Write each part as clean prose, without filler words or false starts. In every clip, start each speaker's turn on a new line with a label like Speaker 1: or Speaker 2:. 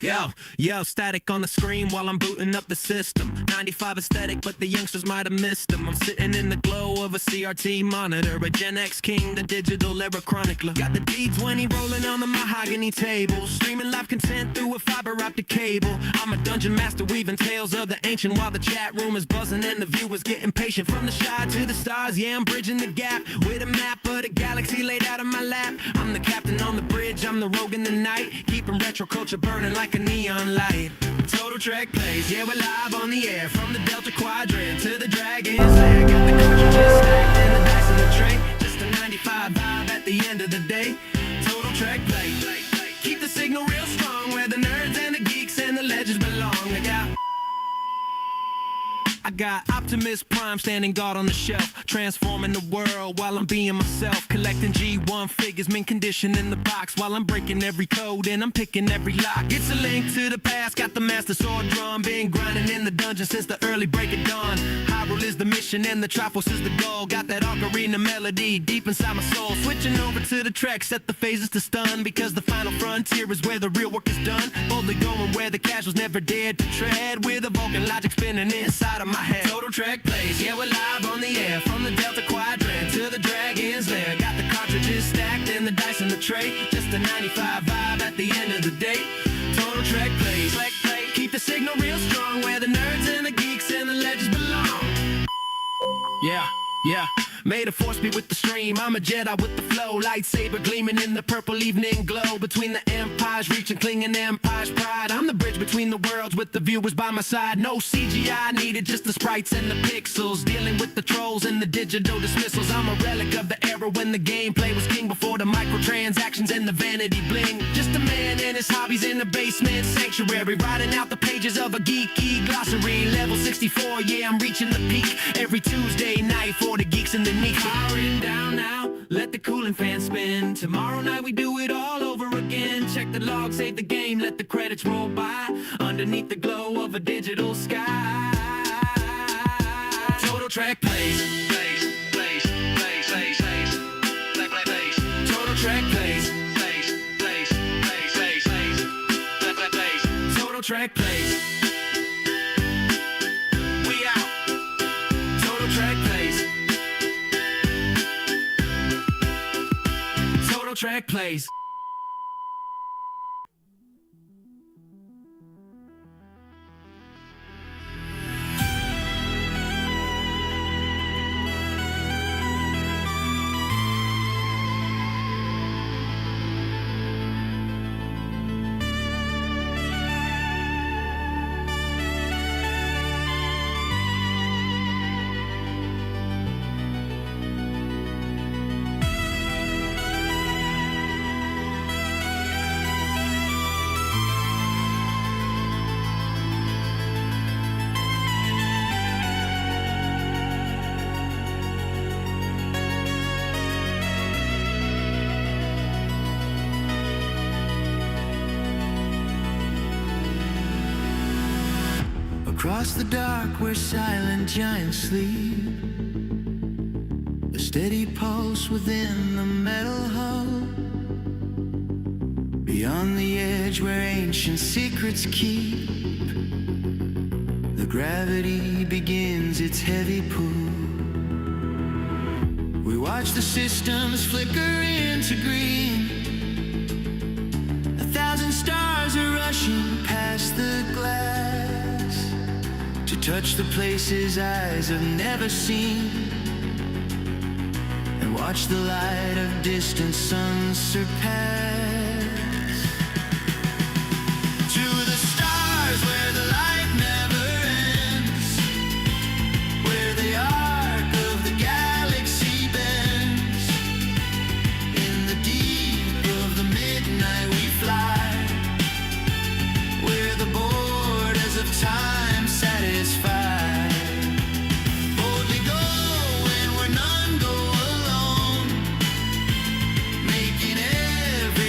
Speaker 1: Yo, static on the screen while I'm booting up the system. 95 aesthetic, but the youngsters might have missed them. I'm sitting in the glow of a CRT monitor, a Gen X king, the digital era chronicler. Got the D20 rolling on the mahogany table, streaming live content through a fiber optic cable. I'm a dungeon master weaving tales of the ancient while the chat room is buzzing and the viewers getting patient. From the shy to the stars, yeah, I'm bridging the gap with a map of the galaxy laid out in my lap. I'm the captain on the bridge, I'm the rogue in the night, keeping retro culture burning like a neon light. Total Trek plays, yeah, we're live on the air, from the Delta Quadrant to the Dragon's Lair. Got the cartridges stacked and the dice in the tray, just a 95 vibe at the end of the day. Total Trek play, keep the signal real strong, where the nerds and the geeks and the legends belong. I got Optimus Prime standing guard on the shelf, transforming the world while I'm being myself, collecting G1 figures, mint condition in the box, while I'm breaking every code and I'm picking every lock. It's a link to the past, got the master sword drum, been grinding in the dungeon since the early break of dawn. Hyrule is the mission and the Triforce is the goal, got that ocarina melody deep inside my soul. Switching over to the track, set the phases to stun, because the final frontier is where the real work is done. Boldly going where the casuals never dared to tread, with a Vulcan logic spinning inside of my head. Total Trek plays, yeah, we're live on the air, from the Delta Quadrant to the Dragon's Lair. Got the cartridges stacked and the dice in the tray, just a 95 vibe at the end of the day. Total Trek plays, keep the signal real strong, where the nerds and the geeks and the legends belong. Yeah, may the force be with the stream, I'm a Jedi with the flow, lightsaber gleaming in the purple evening glow, between the empires reaching, clinging empire's pride. I'm the bridge between the worlds with the viewers by my side, no CGI needed, just the sprites and the pixels, dealing with the trolls and the digital dismissals. I'm a relic of the era when the gameplay was king, before the microtransactions and the vanity bling. Just a man and his hobbies in the basement sanctuary, writing out the pages of a geeky glossary. Level 64, yeah, I'm reaching the peak every Tuesday night for the geeks and the neeks. Powering down now, let the cooling fan spin. Tomorrow night we do it all over again. Check the log, save the game, let the credits roll by, underneath the glow of a digital sky. Total Trek plays. Total Trek plays. Total Trek plays. We out. Total Trek plays. Total Trek plays.
Speaker 2: Across the dark where silent giants sleep, a steady pulse within the metal hull. Beyond the edge where ancient secrets keep, the gravity begins its heavy pull. We watch the systems flicker into green, 1,000 stars are rushing past the glass, to touch the places eyes have never seen, and watch the light of distant suns surpass. To the stars where the light never ends, where the arc of the galaxy bends. In the deep of the midnight we fly, where the borders of time satisfied. Boldly go when where none go alone, making every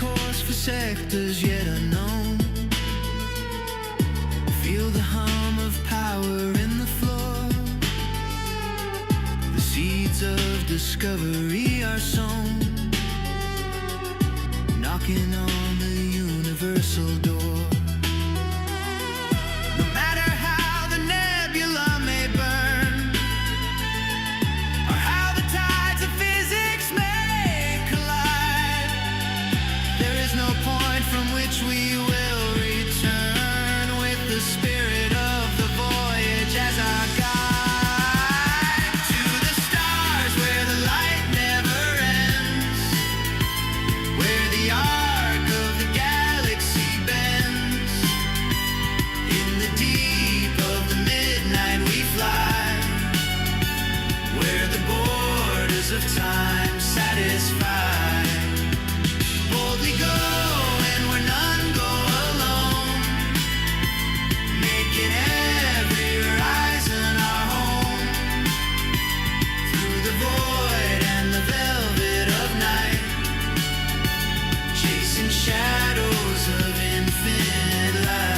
Speaker 2: course for sectors yet unknown. Feel the hum of power in the floor. The seeds of discovery are sown, knocking on the universal door. No matter how the nebula may burn, or how the tides of physics may collide, there is no point from which we will return, with the spirit of the voyage as our guide. To the stars where the light never ends, where the arc of the galaxy bends. In the deep of the midnight we fly, where the borders of time satisfy. Boldly go and where none go alone, making every horizon our home. Through the void and the velvet of night, chasing shadows of infinite light.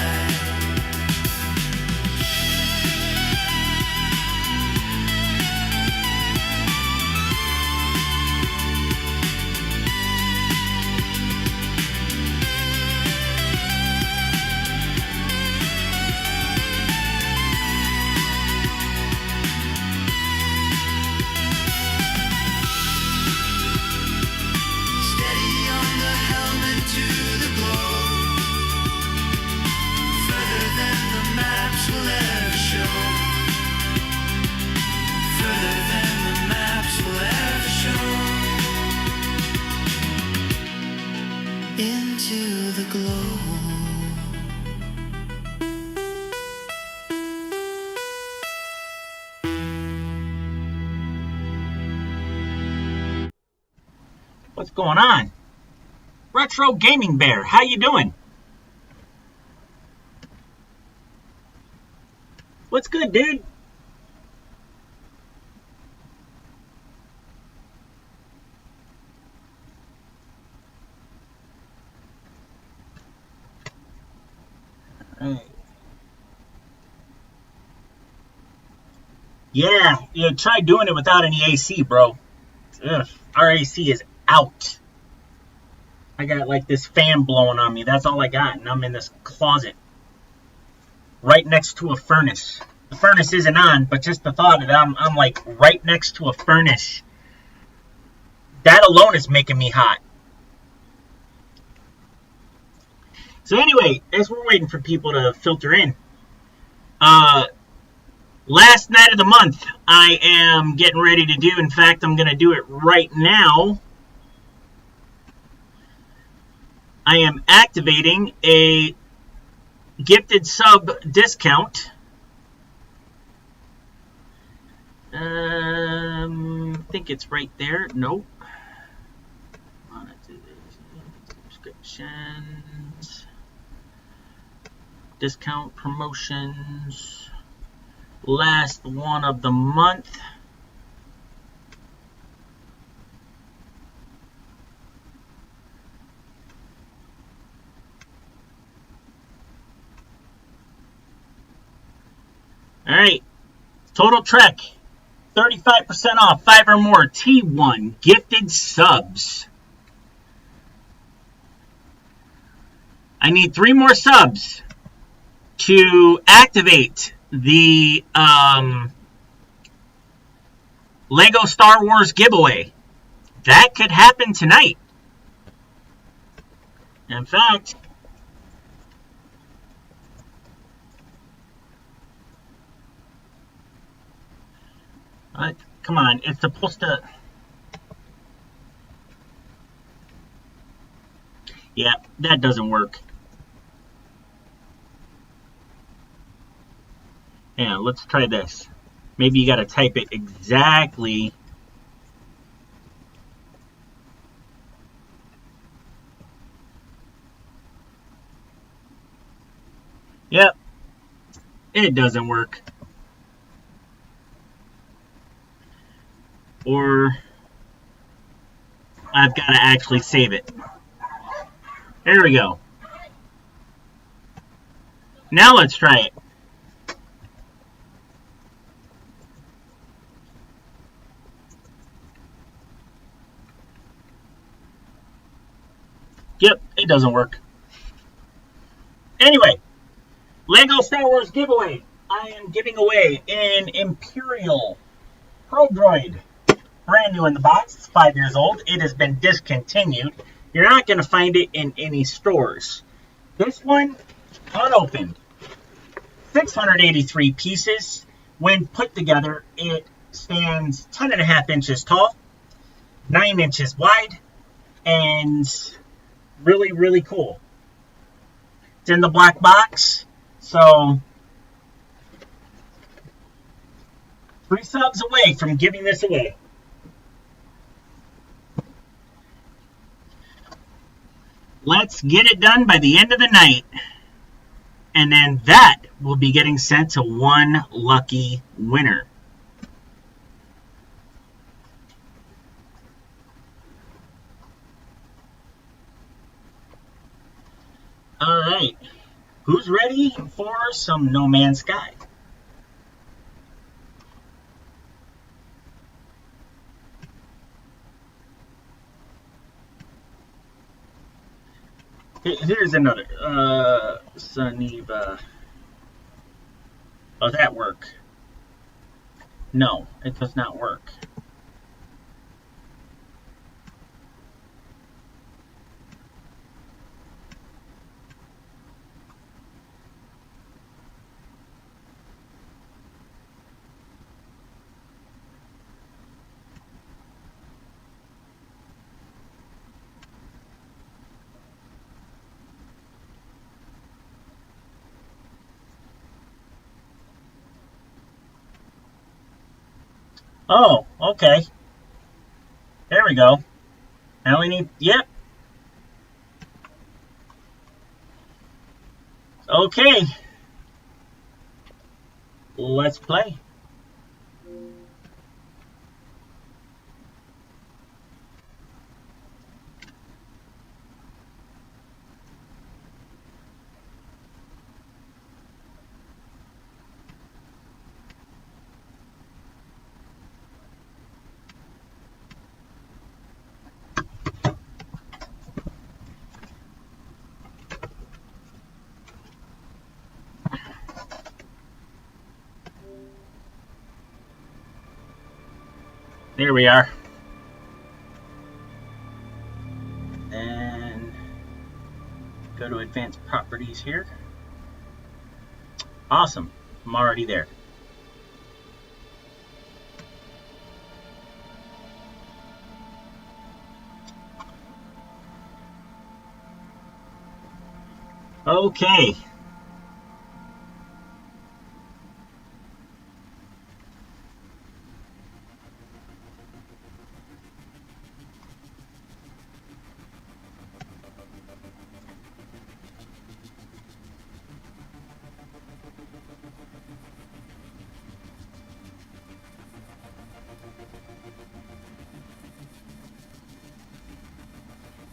Speaker 2: Steady on the helmet to the globe, further than the maps will ever show. Further than the maps will ever show. Into the glow.
Speaker 3: What's going on? Retro Gaming Bear, how you doing? What's good, dude? Alright. Yeah, try doing it without any AC, bro. Ugh, our AC is out. I got like this fan blowing on me. That's all I got, and I'm in this closet right next to a furnace. The furnace isn't on, but just the thought that I'm like right next to a furnace, that alone is making me hot. So anyway, as we're waiting for people to filter in, last night of the month, I am getting ready to do. In fact, I'm going to do it right now. I am activating a gifted sub discount. I think it's right there. Nope. Subscriptions. Discount promotions. Last one of the month. Alright, Total Trek, 35% off, 5 or more, T1, gifted subs. I need 3 more subs to activate the Lego Star Wars giveaway. That could happen tonight. In fact, come on, it's supposed to... Yeah, that doesn't work. Yeah, let's try this. Maybe you gotta type it exactly. Yep, it doesn't work. Or I've got to actually save it. There we go. Now let's try it. Yep, it doesn't work. Anyway, Lego Star Wars giveaway. I am giving away an Imperial Pro Droid. Brand new in the box. It's 5 years old. It has been discontinued. You're not going to find it in any stores. This one, unopened. 683 pieces. When put together, it stands 10.5 inches tall, 9 inches wide, and really, really cool. It's in the black box, so 3 subs away from giving this away. Let's get it done by the end of the night. And then that will be getting sent to one lucky winner. Alright. Who's ready for some No Man's Sky? Here's another. Suniva. Does that work? No, it does not work. Oh, okay. There we go. Now we need, yep. Okay. Let's play. There we are. And go to advanced properties here. Awesome. I'm already there. Okay.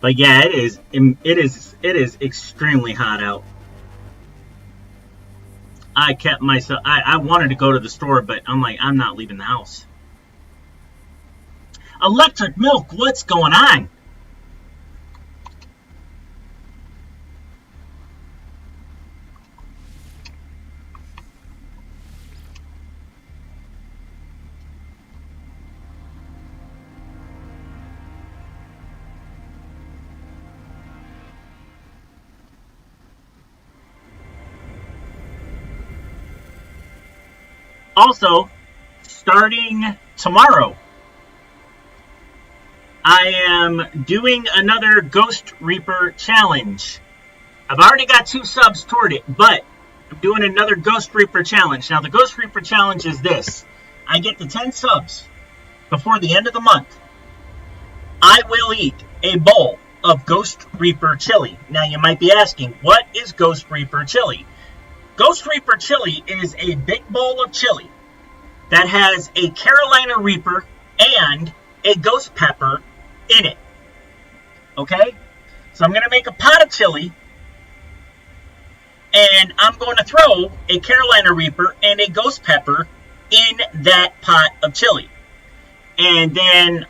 Speaker 3: But yeah, it is extremely hot out. I kept myself, I wanted to go to the store, but I'm like, I'm not leaving the house. Electric Milk, what's going on? Also, starting tomorrow, I am doing another Ghost Reaper challenge. I've already got 2 subs toward it, but I'm doing another Ghost Reaper challenge. Now, the Ghost Reaper challenge is this. I get to 10 subs before the end of the month. I will eat a bowl of Ghost Reaper chili. Now, you might be asking, what is Ghost Reaper chili? Ghost Reaper chili is a big bowl of chili that has a Carolina Reaper and a ghost pepper in it. Okay? So I'm going to make a pot of chili, and I'm going to throw a Carolina Reaper and a Ghost Pepper in that pot of chili. And then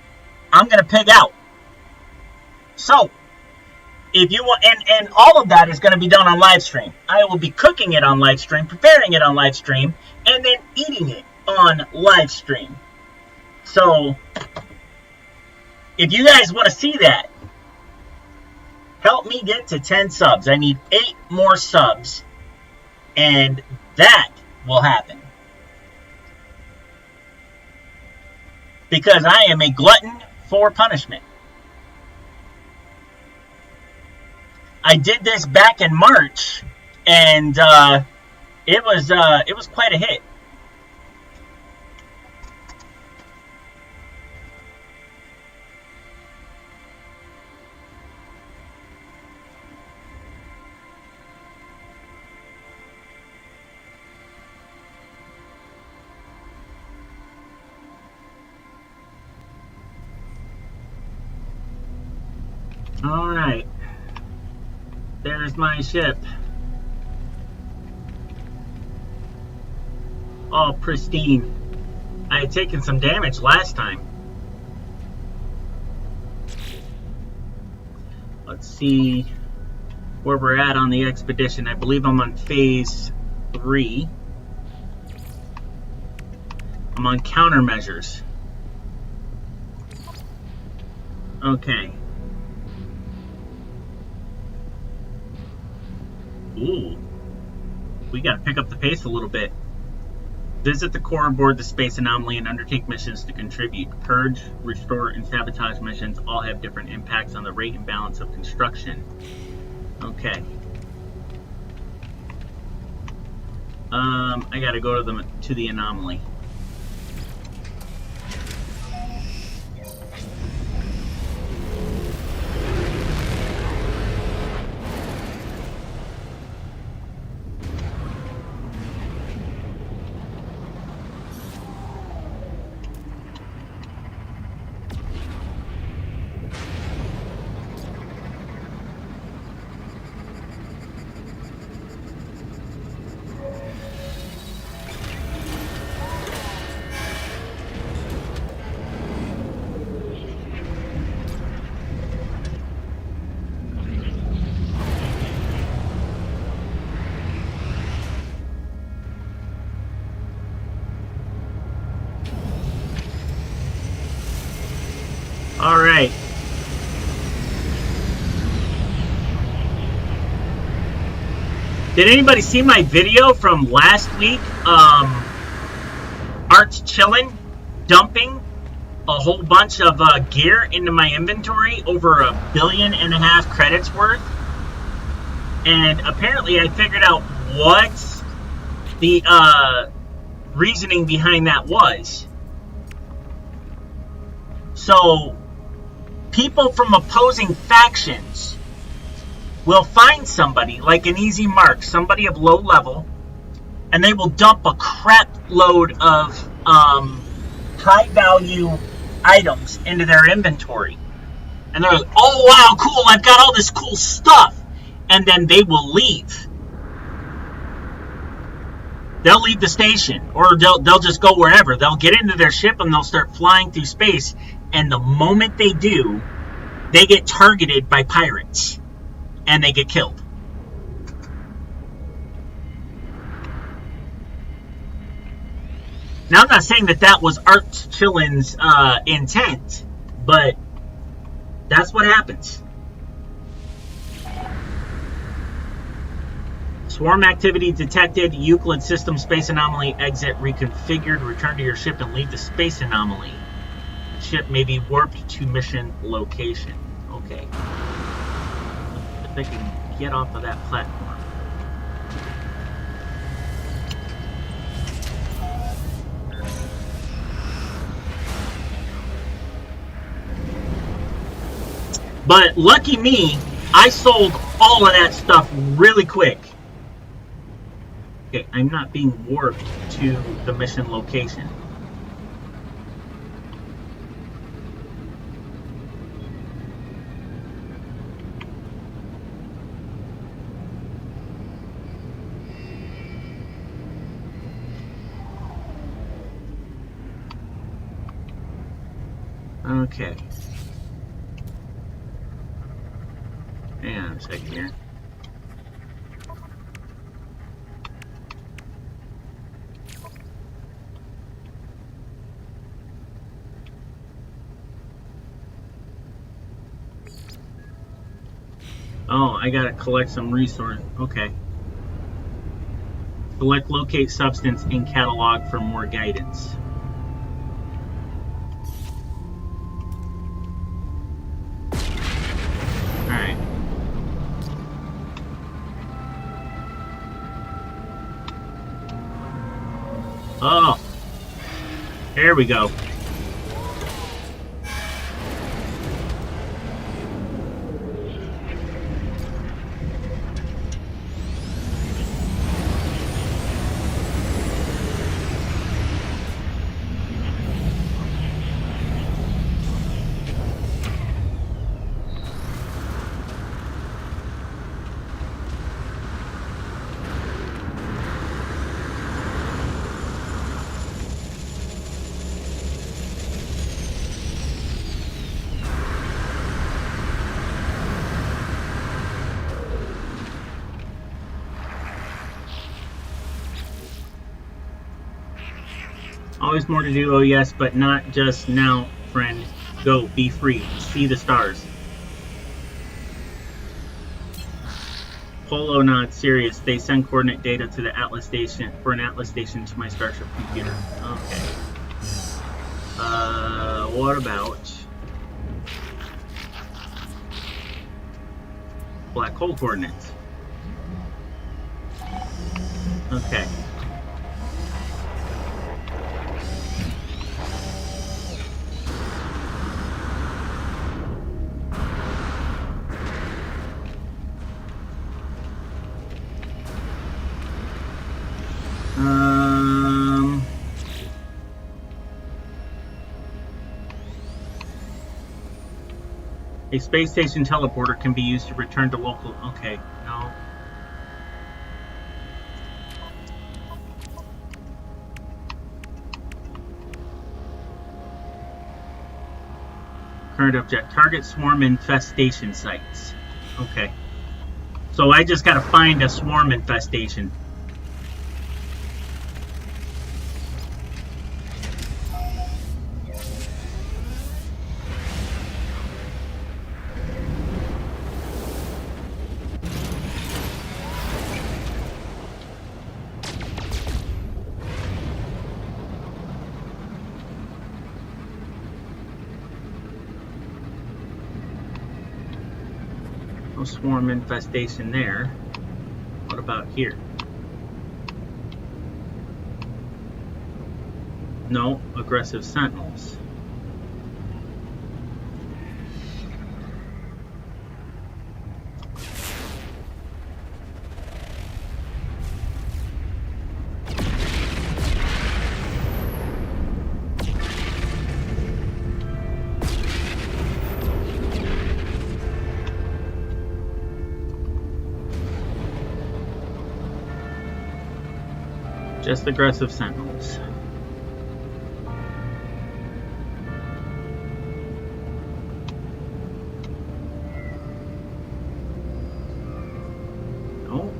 Speaker 3: I'm going to pig out. So, if you want, and all of that is going to be done on live stream. I will be cooking it on live stream, preparing it on live stream, and then eating it on live stream. So, if you guys want to see that, help me get to 10 subs. I need 8 more subs, and that will happen. Because I am a glutton for punishment. I did this back in March, and it was quite a hit. All right. There's my ship. All pristine. I had taken some damage last time. Let's see where we're at on the expedition. I believe I'm on phase 3. I'm on countermeasures. Okay. Ooh, we gotta pick up the pace a little bit. Visit the core aboard the space anomaly and undertake missions to contribute. Purge, restore, and sabotage missions all have different impacts on the rate and balance of construction. Okay. I gotta go to the anomaly. All right. Did anybody see my video from last week? Art's chillin', dumping a whole bunch of gear into my inventory, over $1.5 billion credits worth. And apparently I figured out what the reasoning behind that was. So, people from opposing factions will find somebody, like an easy mark, somebody of low level, and they will dump a crap load of high value items into their inventory. And they're like, oh wow, cool, I've got all this cool stuff. And then they will leave. They'll leave the station, or they'll just go wherever. They'll get into their ship and they'll start flying through space. And the moment they do, they get targeted by pirates. And they get killed. Now, I'm not saying that was Art Chillin's intent, but that's what happens. Swarm activity detected. Euclid system space anomaly. Exit reconfigured. Return to your ship and leave the space anomaly. Ship may be warped to mission location. Okay. If I can get off of that platform. But lucky me, I sold all of that stuff really quick. Okay, I'm not being warped to the mission location. Okay. Hang on a second here. Oh, I gotta collect some resource. Okay. Select locate substance in catalog for more guidance. Alright. Oh! There we go. Always more to do, oh yes, but not just now, friend. Go, be free, see the stars. Polo nods serious. They send coordinate data to the Atlas station for an Atlas station to my Starship computer. Okay. What about black hole coordinates? Okay. A space station teleporter can be used to return to local... Okay, no. Current object. Target swarm infestation sites. Okay. So I just gotta find a swarm infestation. No swarm infestation there. What about here? No aggressive sentinels. Just aggressive sentinels. Oh.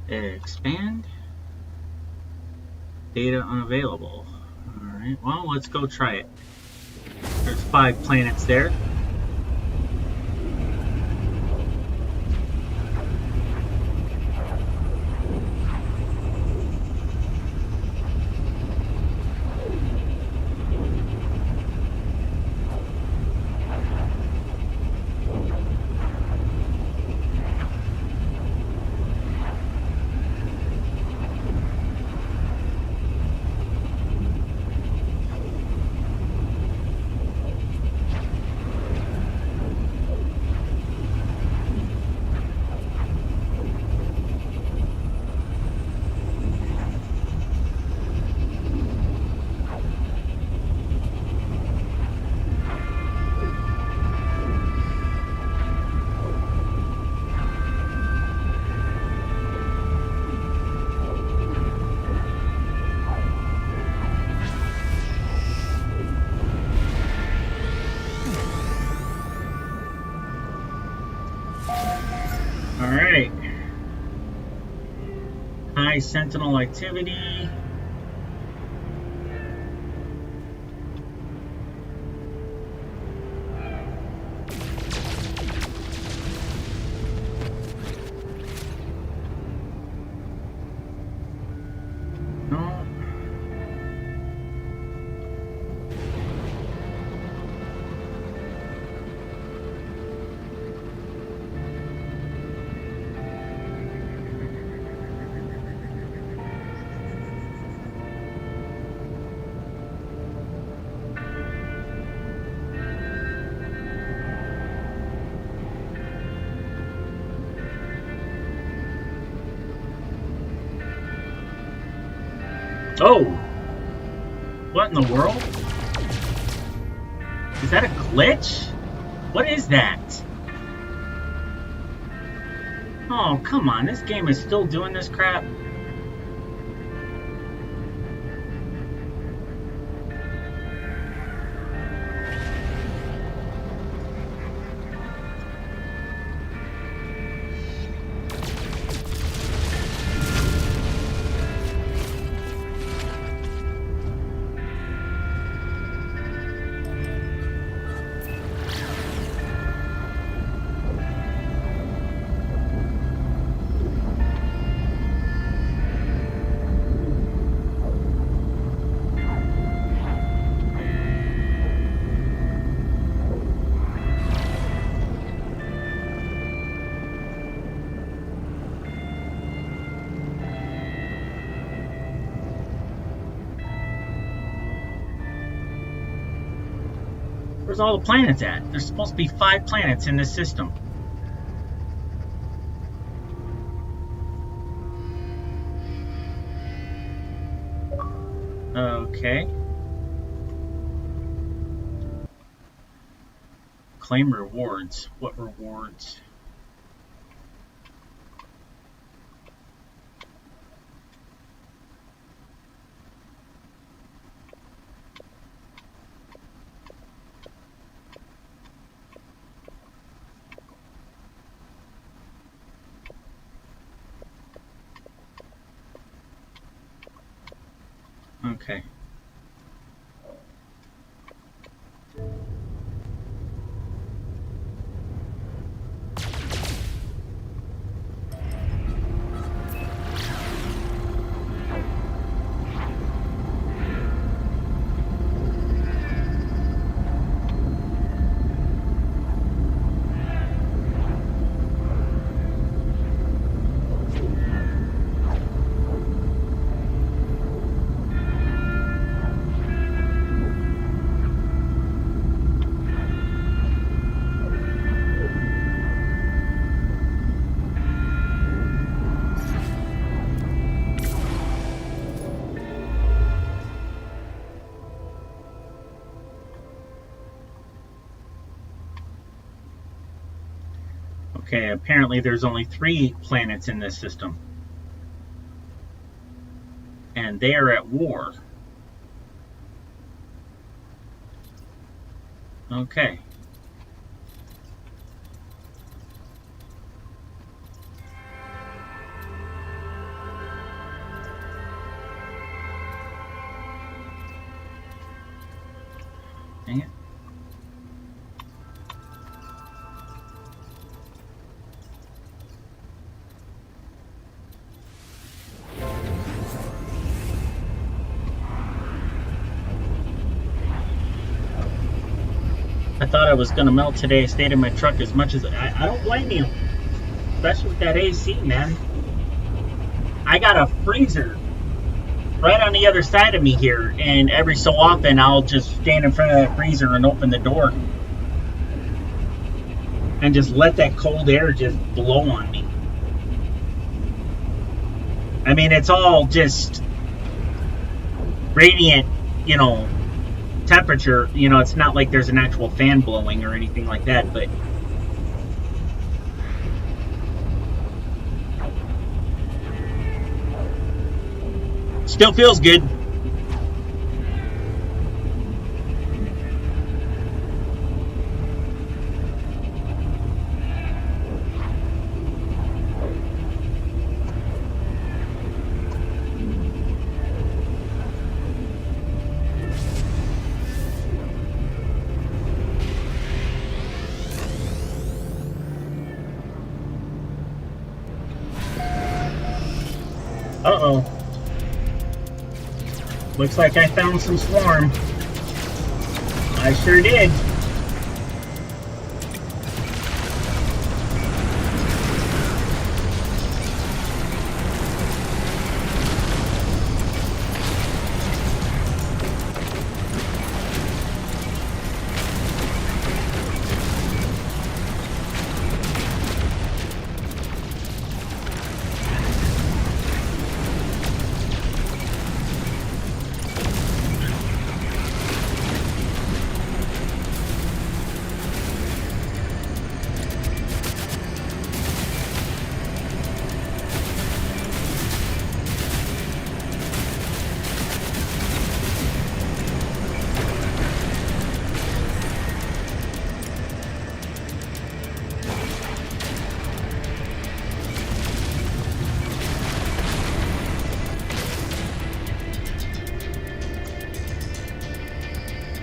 Speaker 3: Expand. Data unavailable. Alright, well, let's go try it. There's 5 planets there. Alright. High sentinel activity. No. Oh! What in the world? Is that a glitch? What is that? Oh, come on. This game is still doing this crap? Where's all the planets at? There's supposed to be 5 planets in this system. Okay. Claim rewards. What rewards? Okay. Okay, apparently there's only 3 planets in this system. And they are at war. Okay. Dang it. I thought I was going to melt today. I stayed in my truck as much as... I don't blame you. Especially with that AC, man. I got a freezer right on the other side of me here. And every so often, I'll just stand in front of that freezer and open the door. And just let that cold air just blow on me. I mean, it's all just radiant, you know, temperature. You know, it's not like there's an actual fan blowing or anything like that, but still feels good. Looks like I found some swarm. I sure did.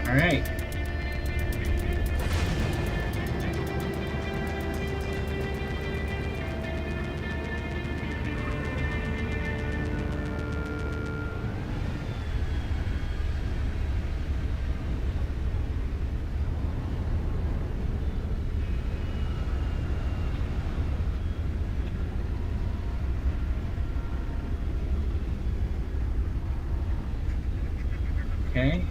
Speaker 3: All right. Okay.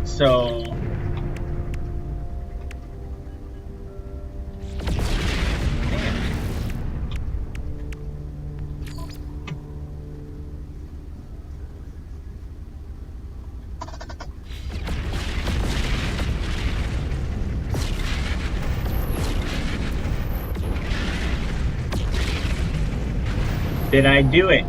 Speaker 3: So did I do it?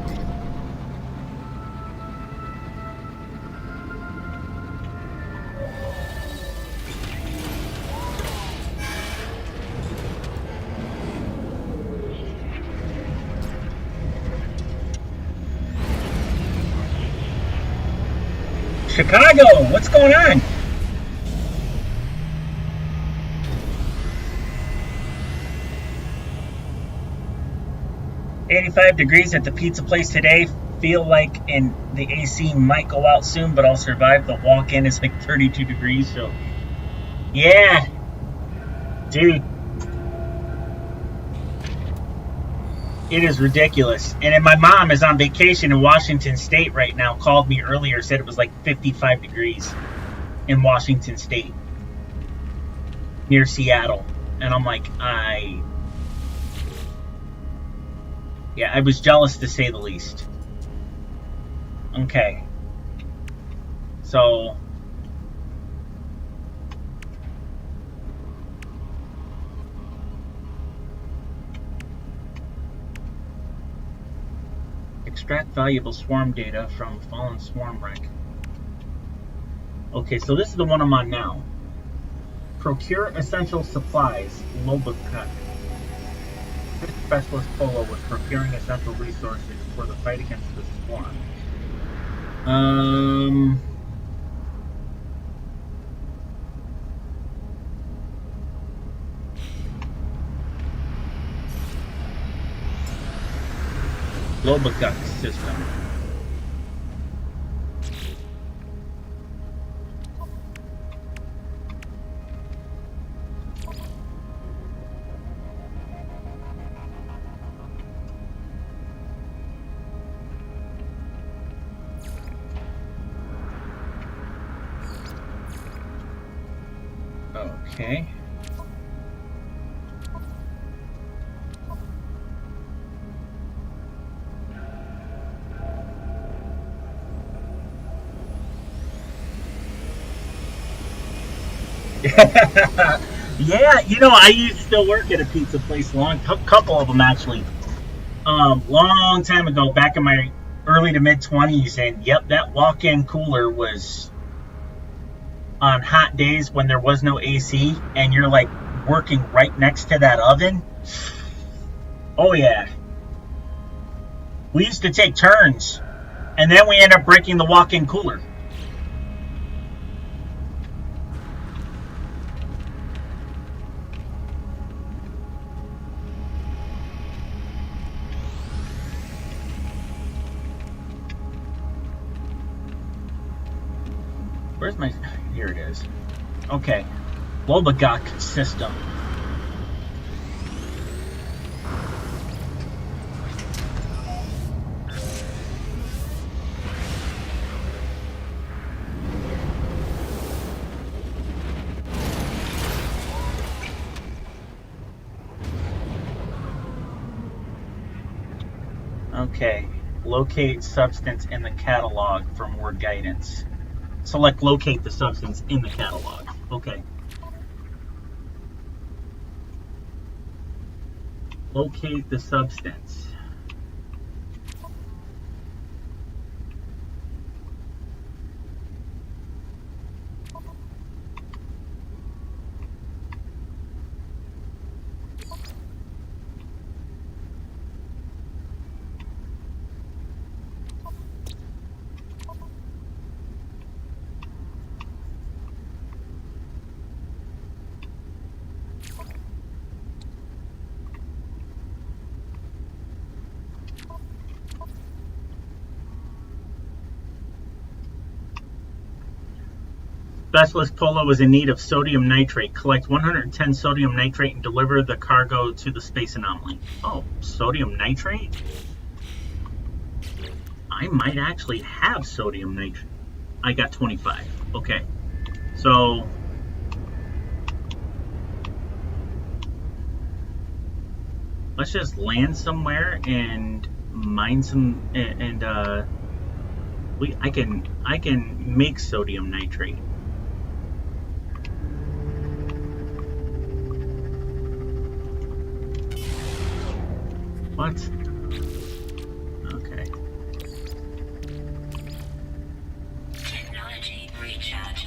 Speaker 3: Chicago, what's going on? "85 degrees at the pizza place today. Feel like the AC might go out soon, but I'll survive. The walk-in is like 32 degrees, so yeah, dude, it is ridiculous. And then my mom is on vacation in Washington State right now. Called me earlier, said it was like 55 degrees in Washington State, near Seattle. And I'm like, yeah, I was jealous to say the least. Okay. So extract valuable swarm data from fallen swarm wreck. Okay, so this is the one I'm on now. Procure essential supplies, Lobotech. This specialist polo was procuring essential resources for the fight against the swarm. Lobotech system. Okay. Yeah, you know, I used to still work at a pizza place, couple of them actually. Long time ago, back in my early to mid 20s, and yep, that walk-in cooler was on hot days when there was no AC, and you're like working right next to that oven. Oh yeah. We used to take turns, and then we ended up breaking the walk-in cooler. Where's my... Here it is. Okay. Lobogok system. Okay. Locate substance in the catalog for more guidance. Select locate the substance in the catalog. Okay. Locate the substance. Specialist Polo was in need of sodium nitrate. Collect 110 sodium nitrate and deliver the cargo to the space anomaly. Oh, sodium nitrate? I might actually have sodium nitrate. I got 25. Okay. So... let's just land somewhere and mine some... I can make sodium nitrate. What? Okay.
Speaker 4: Technology recharge.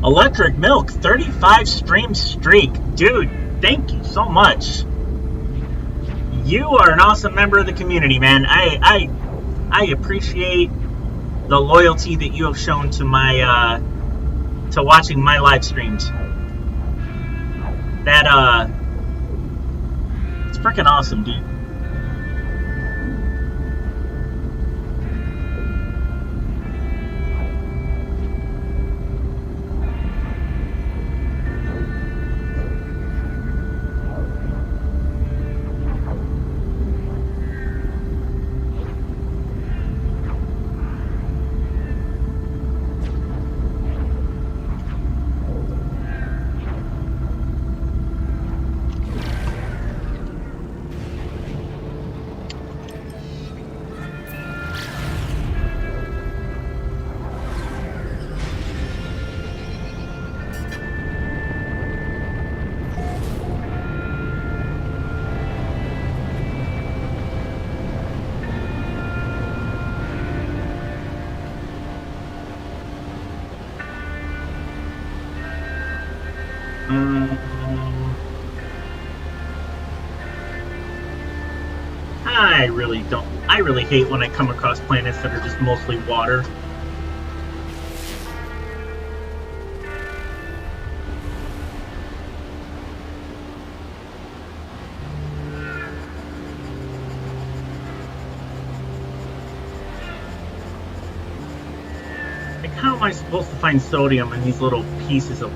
Speaker 3: Electric Milk, 35 stream streak. Dude, thank you so much. You are an awesome member of the community, man. I appreciate the loyalty that you have shown to my to watching my live streams. That it's freaking awesome, dude. I really hate when I come across planets that are just mostly water. Like, how am I supposed to find sodium in these little pieces of...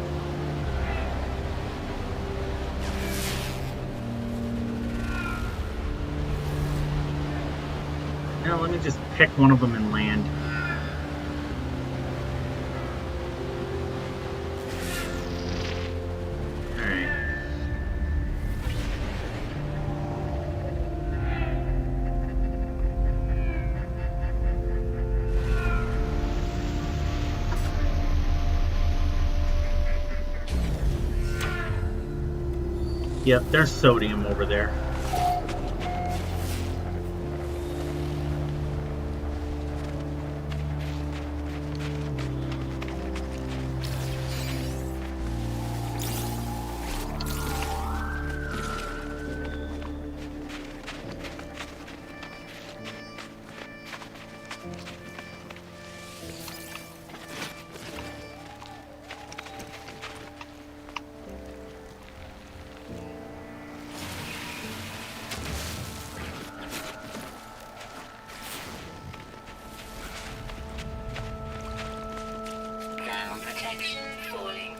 Speaker 3: Now, let me just pick one of them and land. Alright. Yep, there's sodium over there.
Speaker 4: Ground protection falling.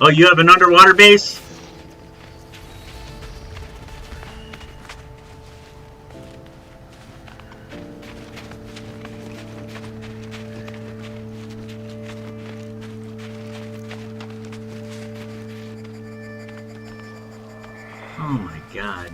Speaker 3: Oh, you have an underwater base? Oh my god.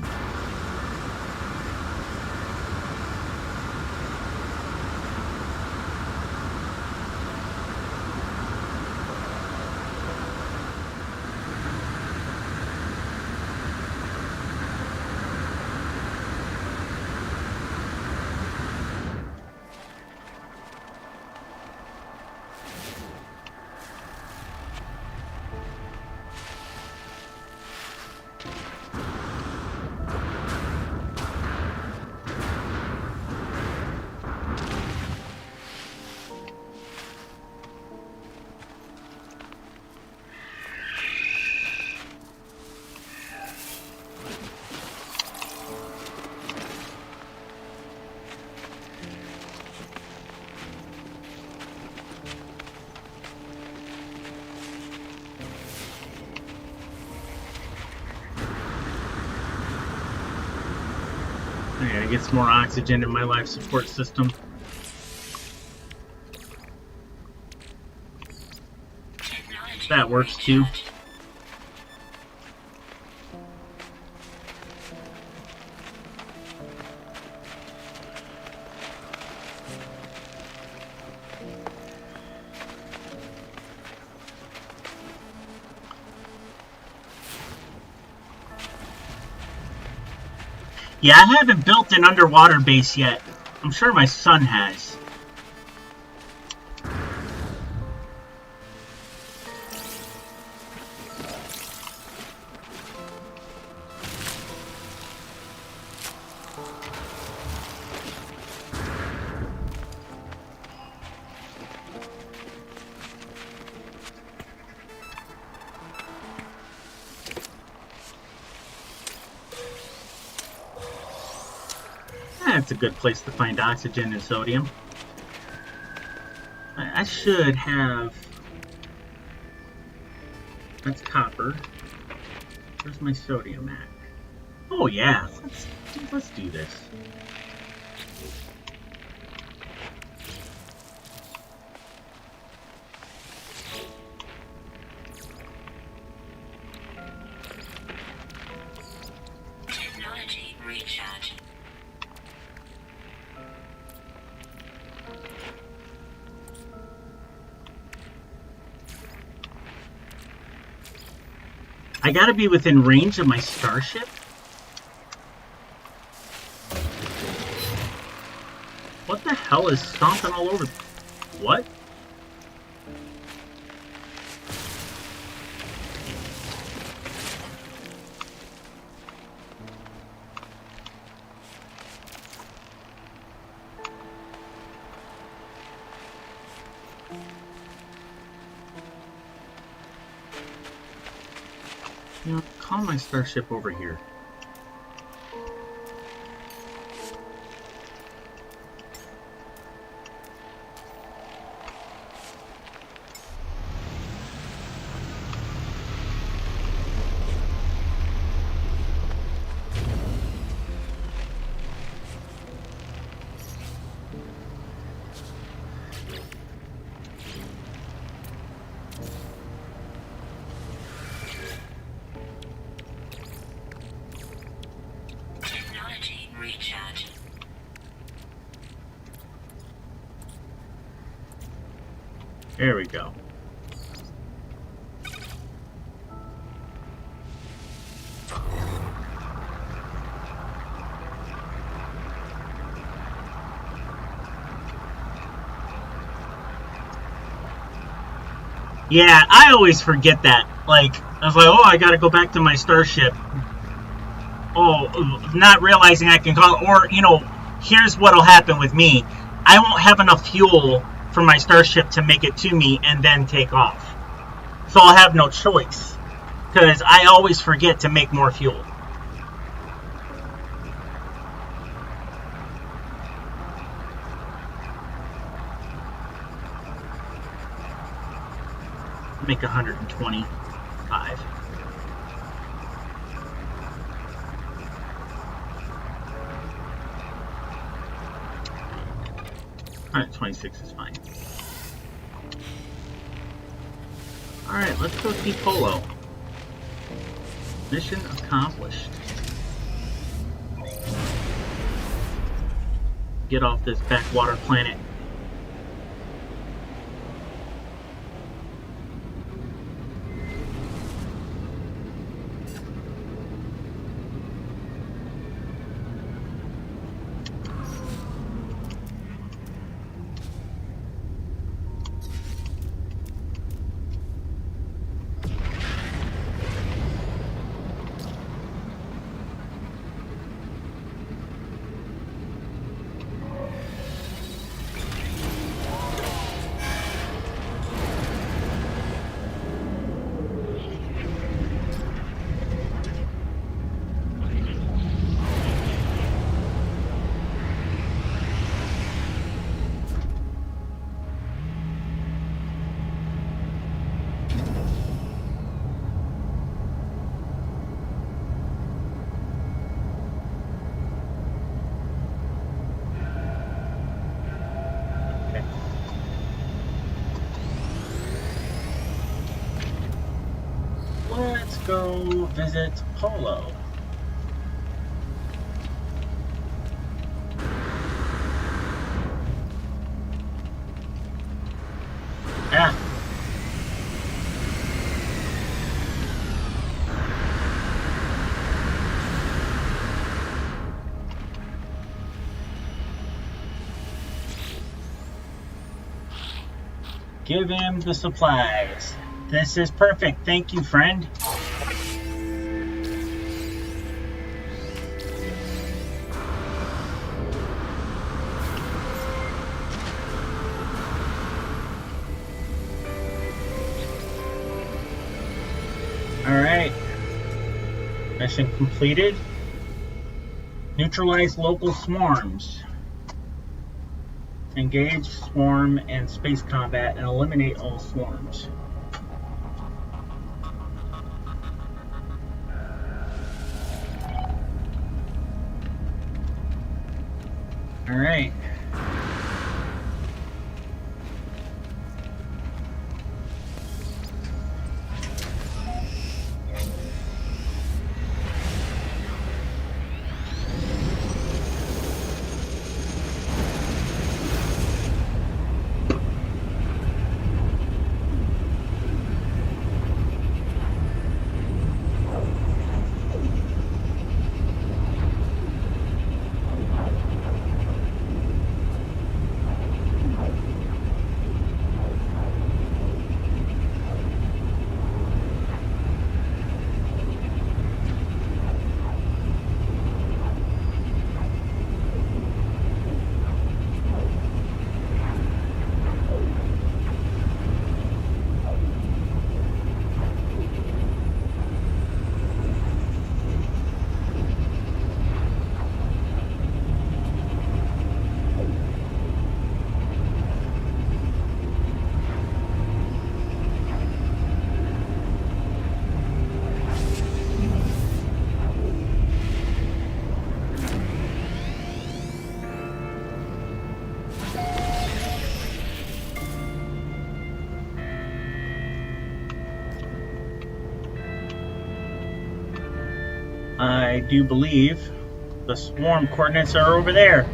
Speaker 3: I gotta get some more oxygen in my life support system.
Speaker 4: Technology
Speaker 3: That works too.
Speaker 4: recharge.
Speaker 3: Yeah, I haven't built an underwater base yet. I'm sure my son has. That's a good place to find oxygen and sodium. I should have... That's copper. Where's my sodium at? Oh yeah, let's do this.
Speaker 4: Technology recharge.
Speaker 3: I gotta be within range of my starship? What the hell is stomping all over? What? You know, call my starship over here. There we go. Yeah, I always forget that. Like, I was like, oh, I gotta go back to my starship. Oh, not realizing I can call, or, you know, here's what'll happen with me. I won't have enough fuel for my starship to make it to me and then take off. So I'll have no choice. Because I always forget to make more fuel. Make 125. 126 is fine. Alright, let's go see Polo. Mission accomplished. Get off this backwater planet. Let's go visit Polo. Ah. Give him the supplies. This is perfect. Thank you, friend. Alright. Mission completed. Neutralize local swarms. Engage swarm and space combat and eliminate all swarms. All right. I do believe the swarm coordinates are over there.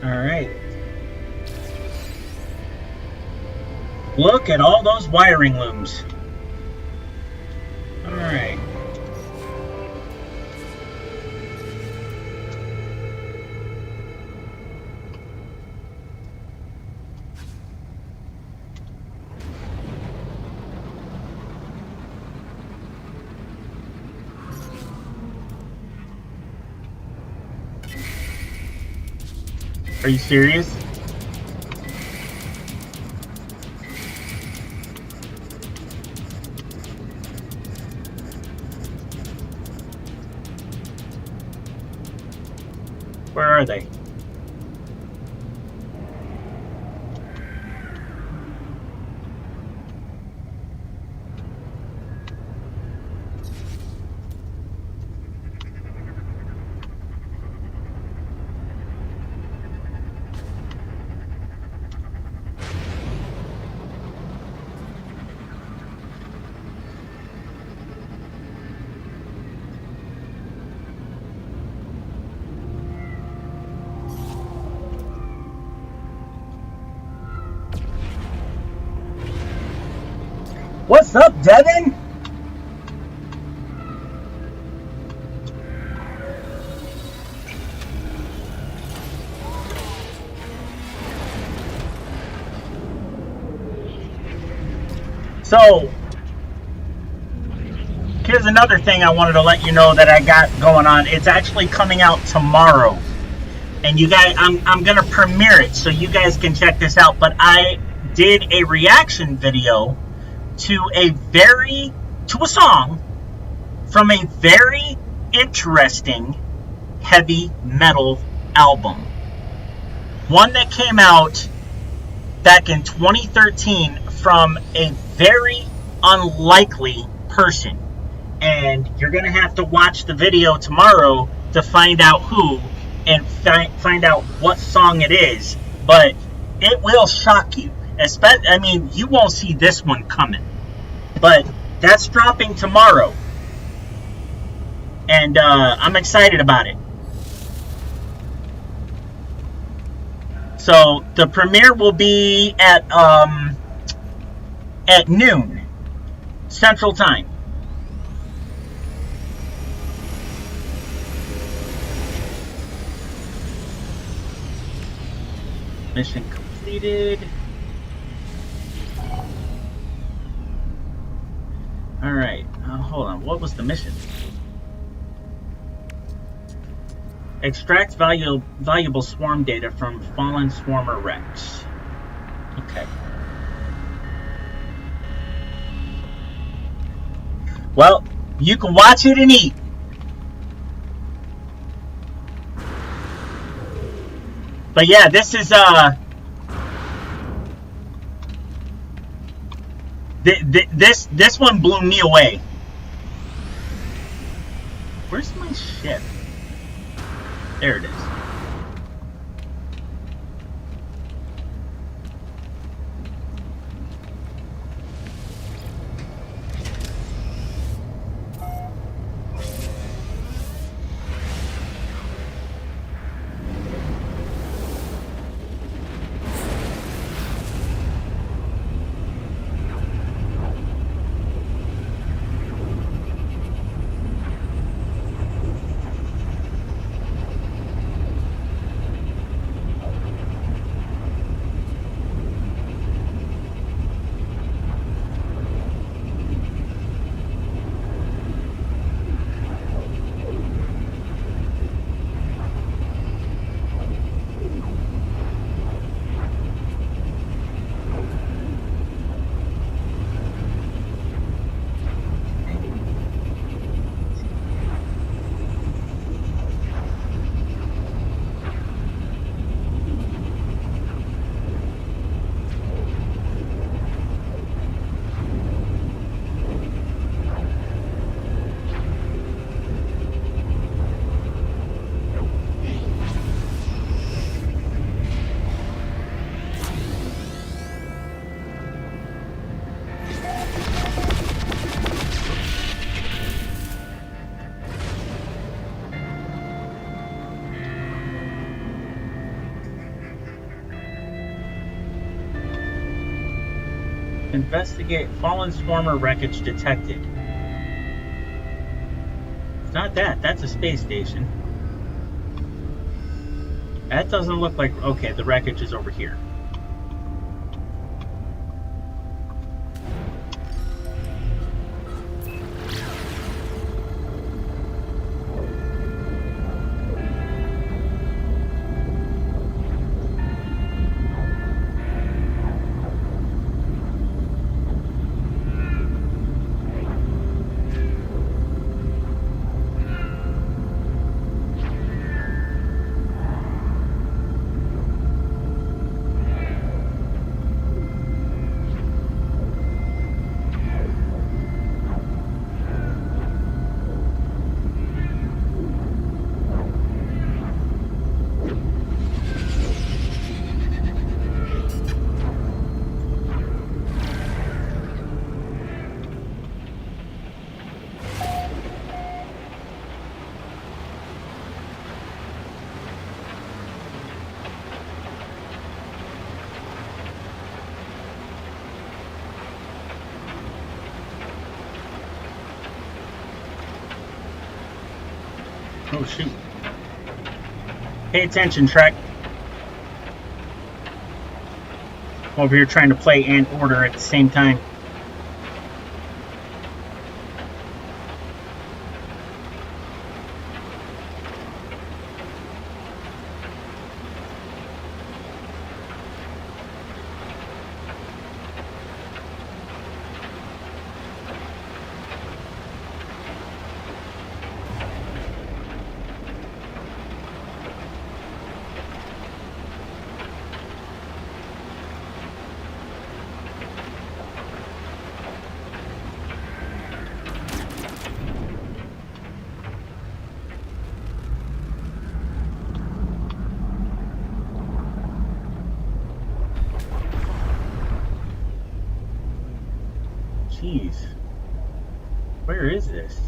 Speaker 3: Alright. Look at all those wiring looms. Alright. Are you serious? Where are they? What's up, Devin? So, here's another thing I wanted to let you know that I got going on. It's actually coming out tomorrow. And you guys, I'm going to premiere it so you guys can check this out. But I did a reaction video to a song from a very interesting heavy metal album. One that came out back in 2013 from a very unlikely person. And you're going to have to watch the video tomorrow to find out who and find out what song it is. But it will shock you. I mean, you won't see this one coming. But that's dropping tomorrow. And I'm excited about it. So the premiere will be at noon Central Time. Mission completed. Alright, hold on. What was the mission? Extract valuable swarm data from fallen swarmer wrecks. Okay. Well, you can watch it and eat. But yeah, this is this one blew me away. Where's my ship? There it is. Investigate fallen swarmer wreckage detected. It's not that. That's a space station. That doesn't look like... Okay, the wreckage is over here. Oh, shoot. Pay attention, Trek. Over here trying to play and order at the same time. Jeez. Where is this?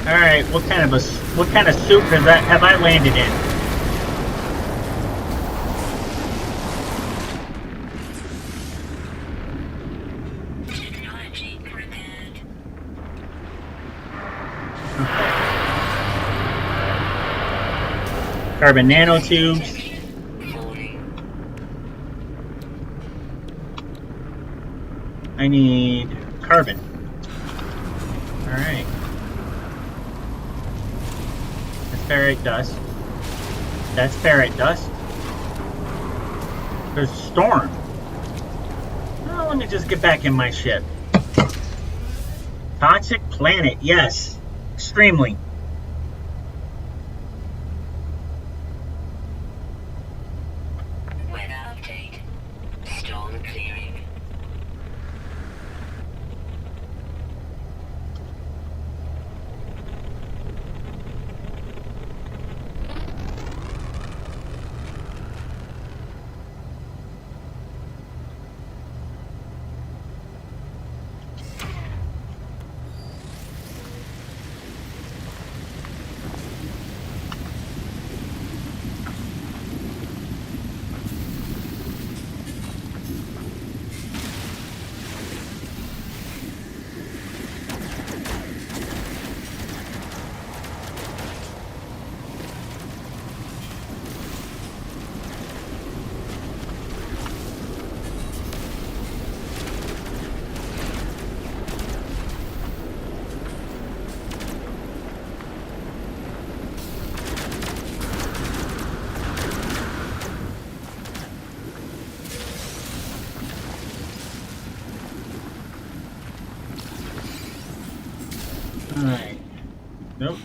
Speaker 3: All right, what kind of soup have I landed in?
Speaker 4: Technology prepared.
Speaker 3: Carbon nanotubes.
Speaker 4: Falling.
Speaker 3: I need carbon. All right. That's ferrite dust. That's ferrite dust. There's a storm. Oh, let me just get back in my ship. Toxic planet, yes. Extremely.
Speaker 4: Weather update. Storm clearing.
Speaker 3: Alright. Nope.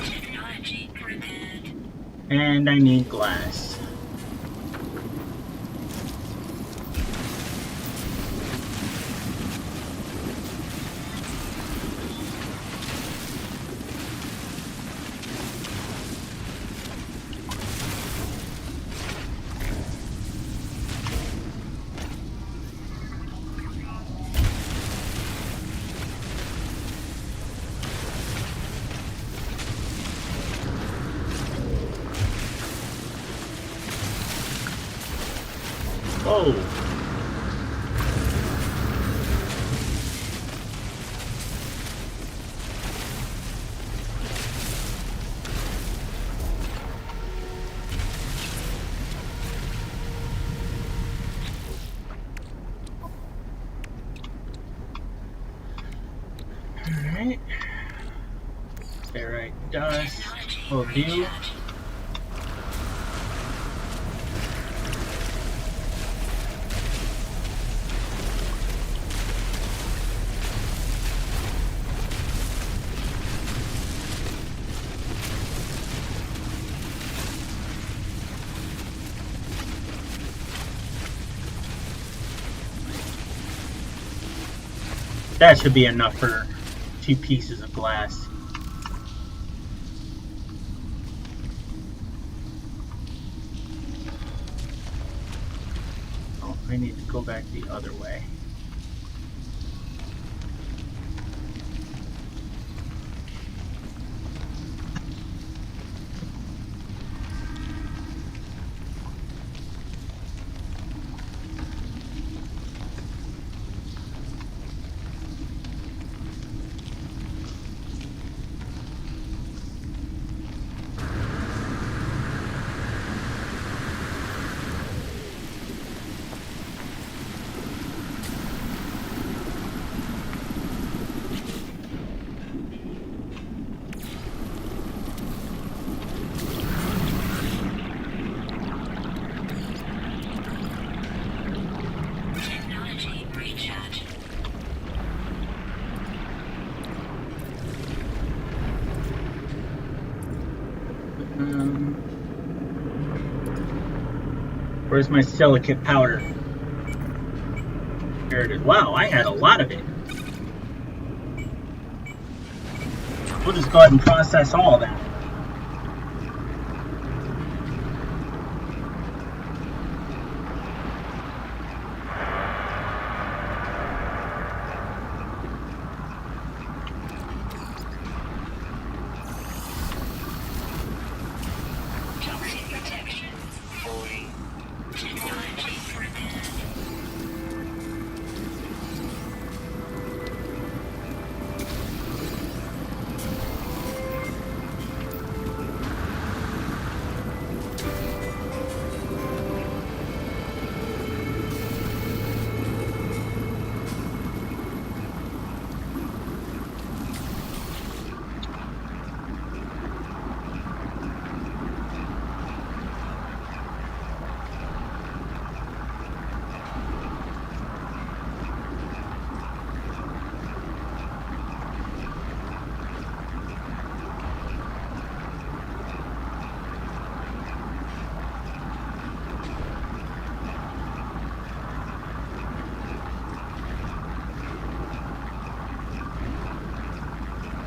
Speaker 4: Technology prepared.
Speaker 3: And I need glass. Whoa. Alright. Ferrite dust. Will do. That should be enough for 2 pieces of glass. Oh, I need to go back the other way.
Speaker 4: Technology recharge.
Speaker 3: Where's my silicate powder? Here it is. Wow, I had a lot of it. We'll just go ahead and process all of that.
Speaker 4: Toxic protection. Falling. Technology prepared.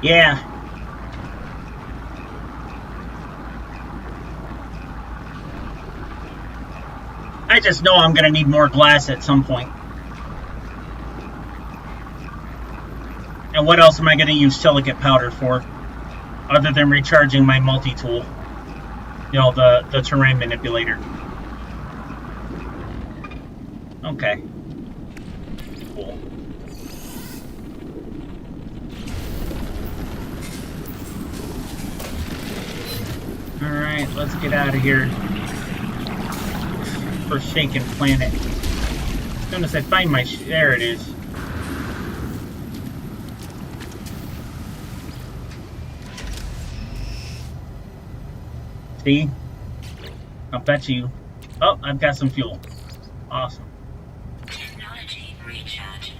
Speaker 3: Yeah. I just know I'm gonna need more glass at some point. And what else am I gonna use silicate powder for? Other than recharging my multi-tool. You know, the terrain manipulator. Okay. Cool. Alright, let's get out of here. Forsaken planet. As soon as I find my... there it is. See? I'll bet you... oh, I've got some fuel. Awesome.
Speaker 4: Technology recharge.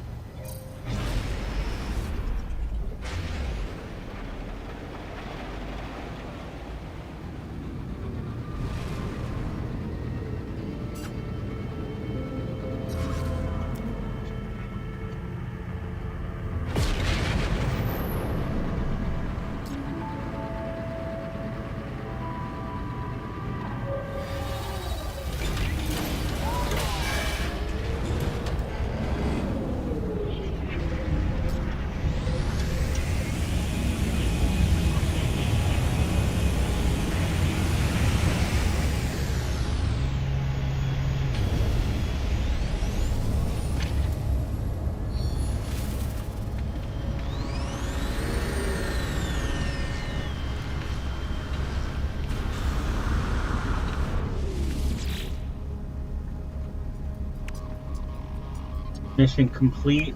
Speaker 3: Mission complete.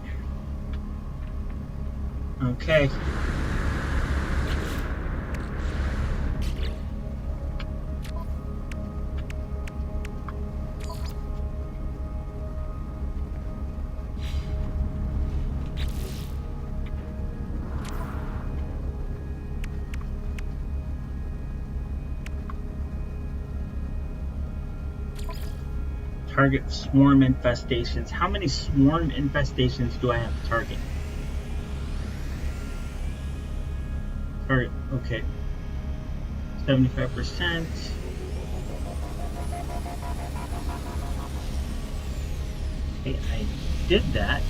Speaker 3: Okay. Target swarm infestations. How many swarm infestations do I have to target? Target, okay. 75%. Okay, I did that.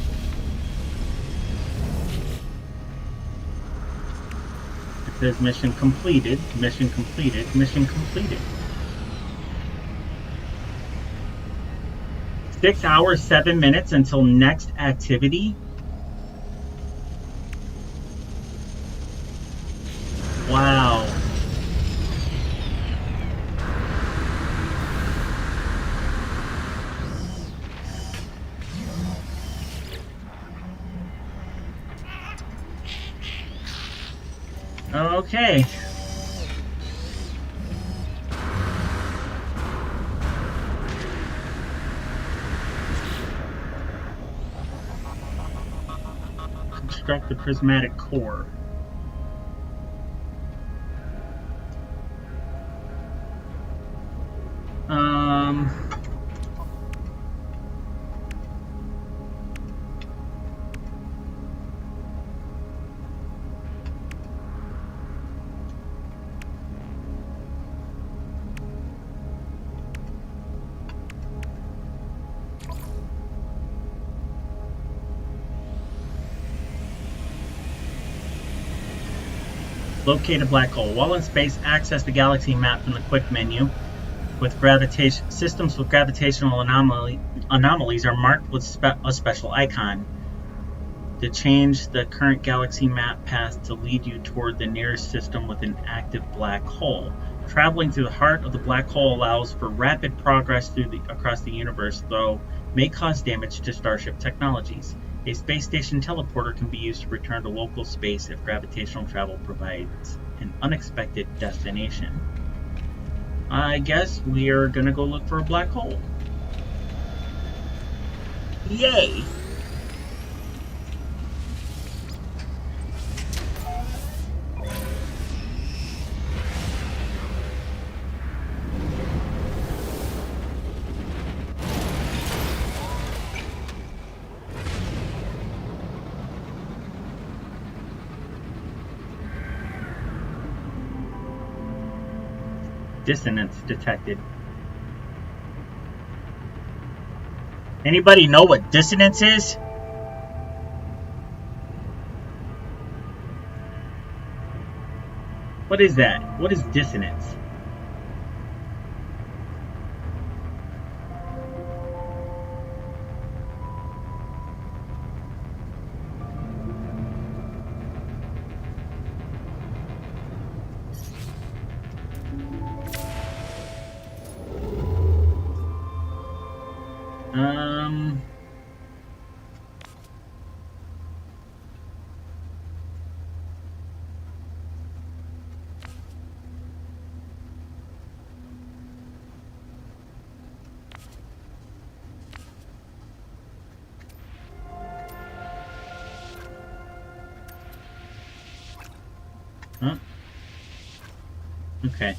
Speaker 3: It says mission completed, mission completed, mission completed. 6 hours, 7 minutes until next activity. Wow. Okay. Construct the prismatic core. Locate a black hole. While in space, access the galaxy map from the quick menu. With gravitation, systems with gravitational anomalies are marked with a special icon. To change the current galaxy map path to lead you toward the nearest system with an active black hole. Traveling through the heart of the black hole allows for rapid progress across the universe, though may cause damage to Starship technologies. A space station teleporter can be used to return to local space if gravitational travel provides an unexpected destination. I guess we are gonna go look for a black hole. Yay! Dissonance detected. Anybody know what dissonance is? What is that? What is dissonance? Huh? Okay.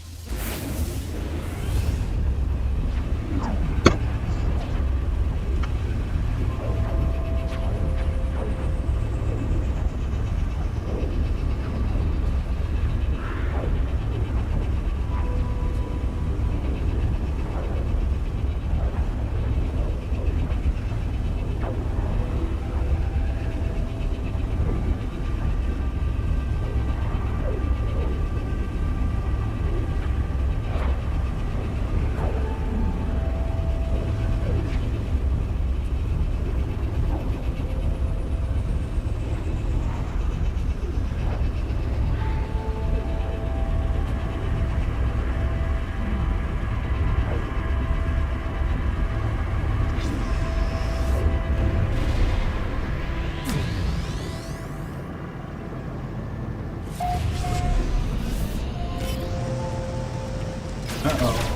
Speaker 3: Uh-oh.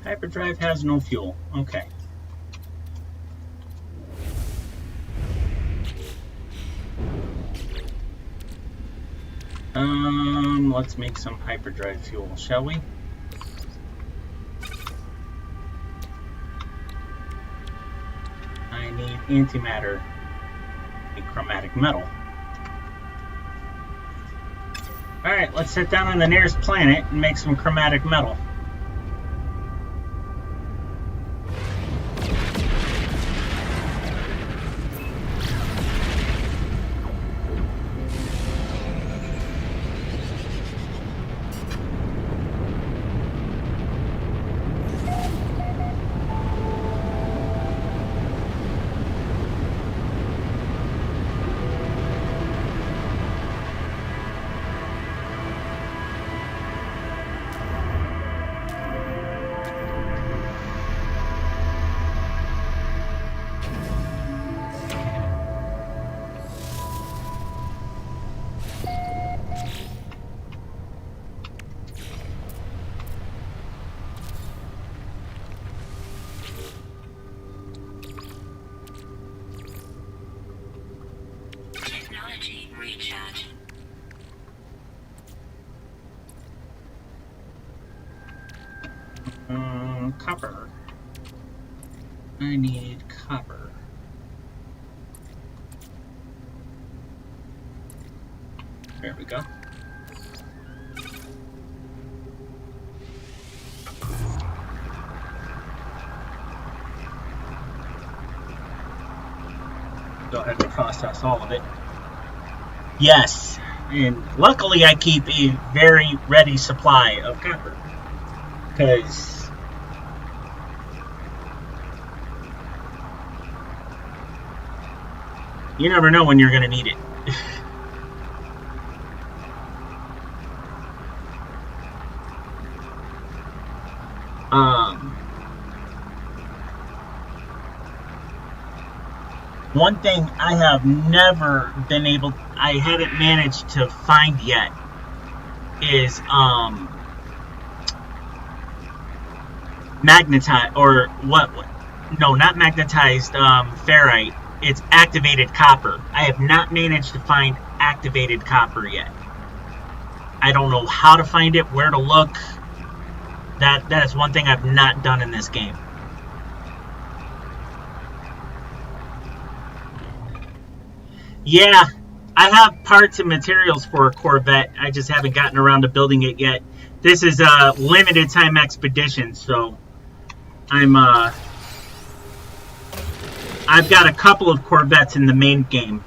Speaker 3: Hyperdrive has no fuel. Okay. Let's make some hyperdrive fuel, shall we? I need antimatter, a chromatic metal. Alright, let's sit down on the nearest planet and make some chromatic metal.
Speaker 4: Technology recharge.
Speaker 3: Copper. I need copper. There we go. Don't have to process all of it. Yes, and luckily I keep a very ready supply of copper. Because you never know when you're going to need it. One thing I have never been able, I haven't managed to find yet is magnetized, or what, no, not magnetized ferrite. It's activated copper. I have not managed to find activated copper yet. I don't know how to find it, where to look. That is one thing I've not done in this game. Yeah, I have parts and materials for a Corvette. I just haven't gotten around to building it yet. This is a limited time expedition, so I've got a couple of Corvettes in the main game.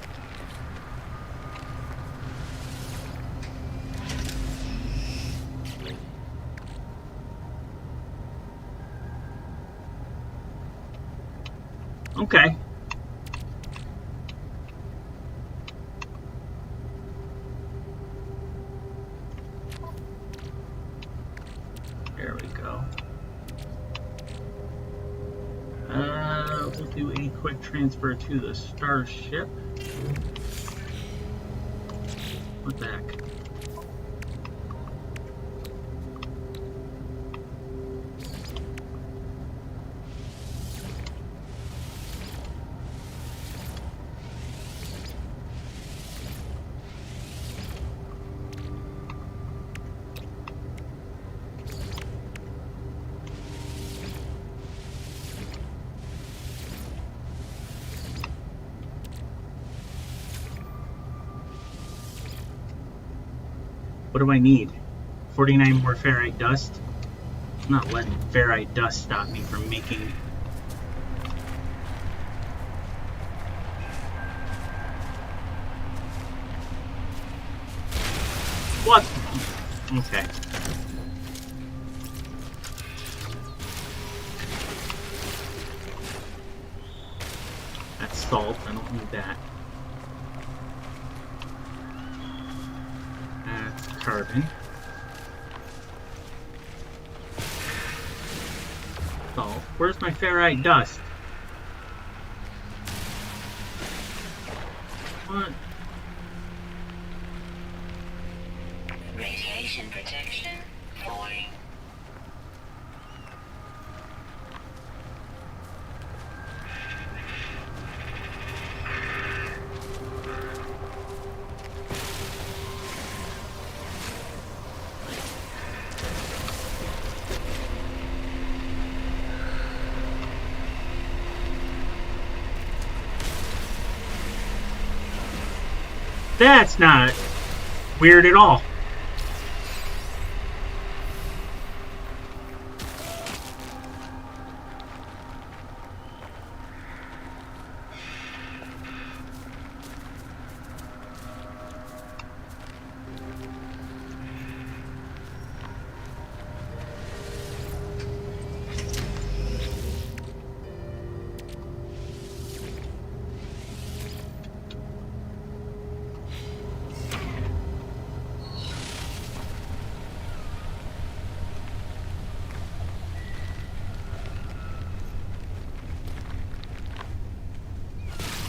Speaker 3: Okay. There we go. We'll do a quick transfer to the Starship. What the heck? What do I need? 49 more ferrite dust? I'm not letting ferrite dust stop me from making... What? Okay. That's salt. I don't need that. That's carbon. Salt. Where's my ferrite dust? What?
Speaker 4: Radiation protection falling.
Speaker 3: That's not weird at all.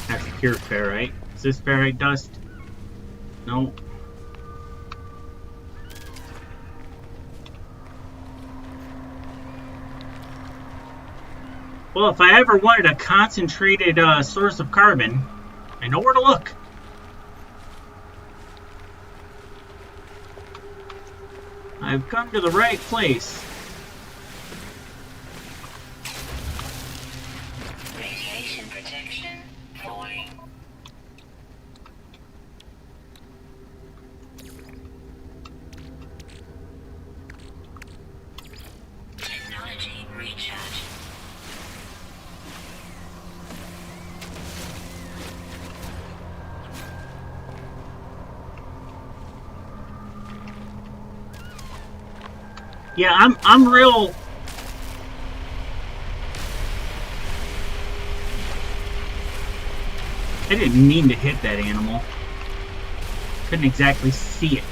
Speaker 3: That's pure ferrite. Is this ferrite dust? No. Well, if I ever wanted a concentrated source of carbon, I know where to look. I've come to the right place.
Speaker 4: Radiation protection falling. Technology recharge.
Speaker 3: Yeah, I'm real. I didn't mean to hit that animal. Couldn't exactly see it.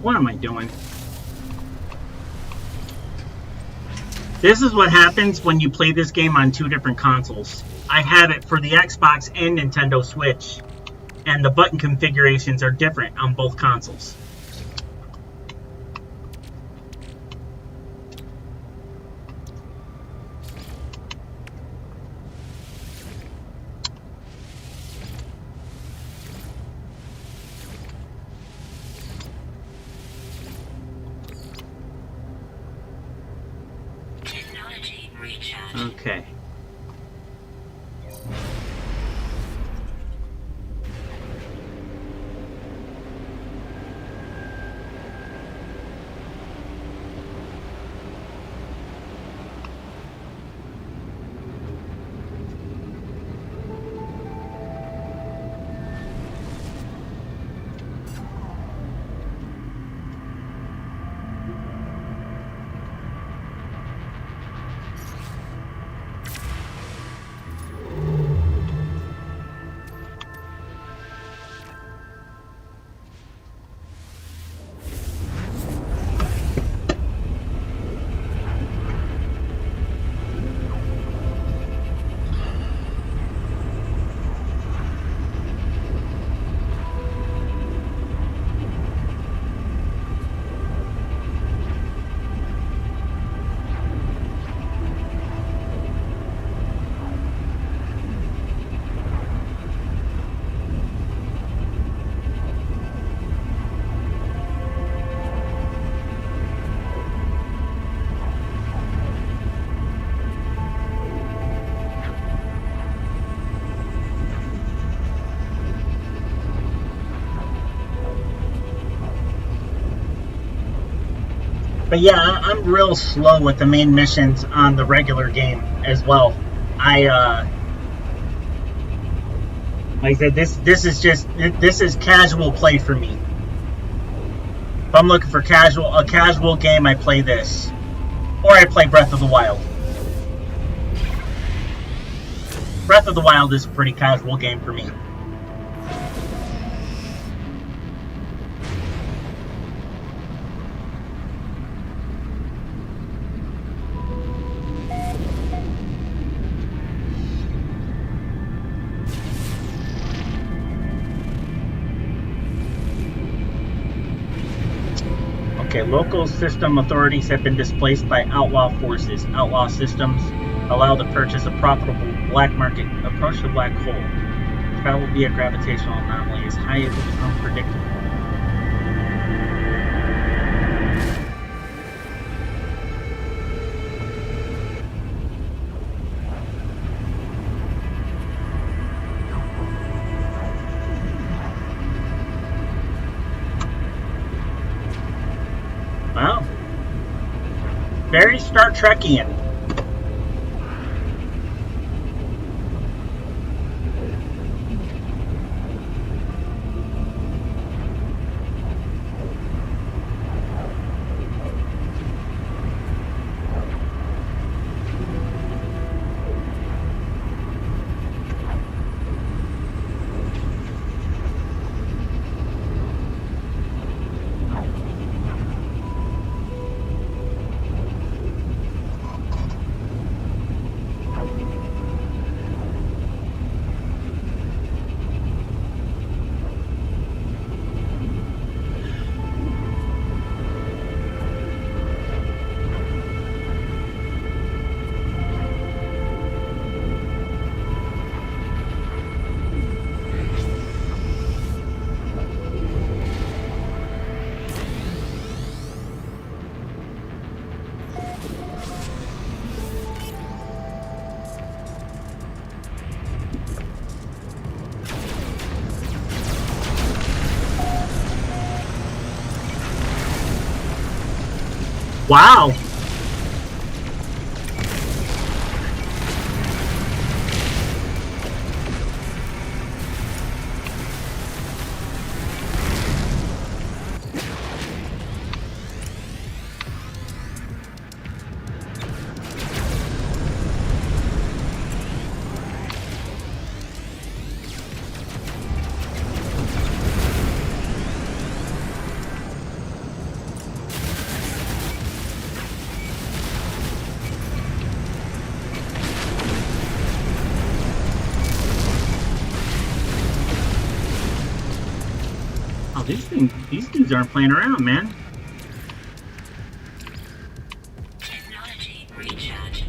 Speaker 3: What am I doing? This is what happens when you play this game on two different consoles. I have it for the Xbox and Nintendo Switch, and the button configurations are different on both consoles.
Speaker 4: Technology recharge.
Speaker 3: Okay. But yeah, I'm real slow with the main missions on the regular game as well. Like I said, this is casual play for me. If I'm looking for a casual game, I play this, or I play Breath of the Wild. Breath of the Wild is a pretty casual game for me. Okay, local system authorities have been displaced by outlaw forces. Outlaw systems allow the purchase of profitable black market. Approach the black hole. Travel via gravitational anomaly is highly unpredictable. Wow. Very Star Trekian. Wow. Oh, these dudes aren't playing around, man.
Speaker 4: Technology recharge.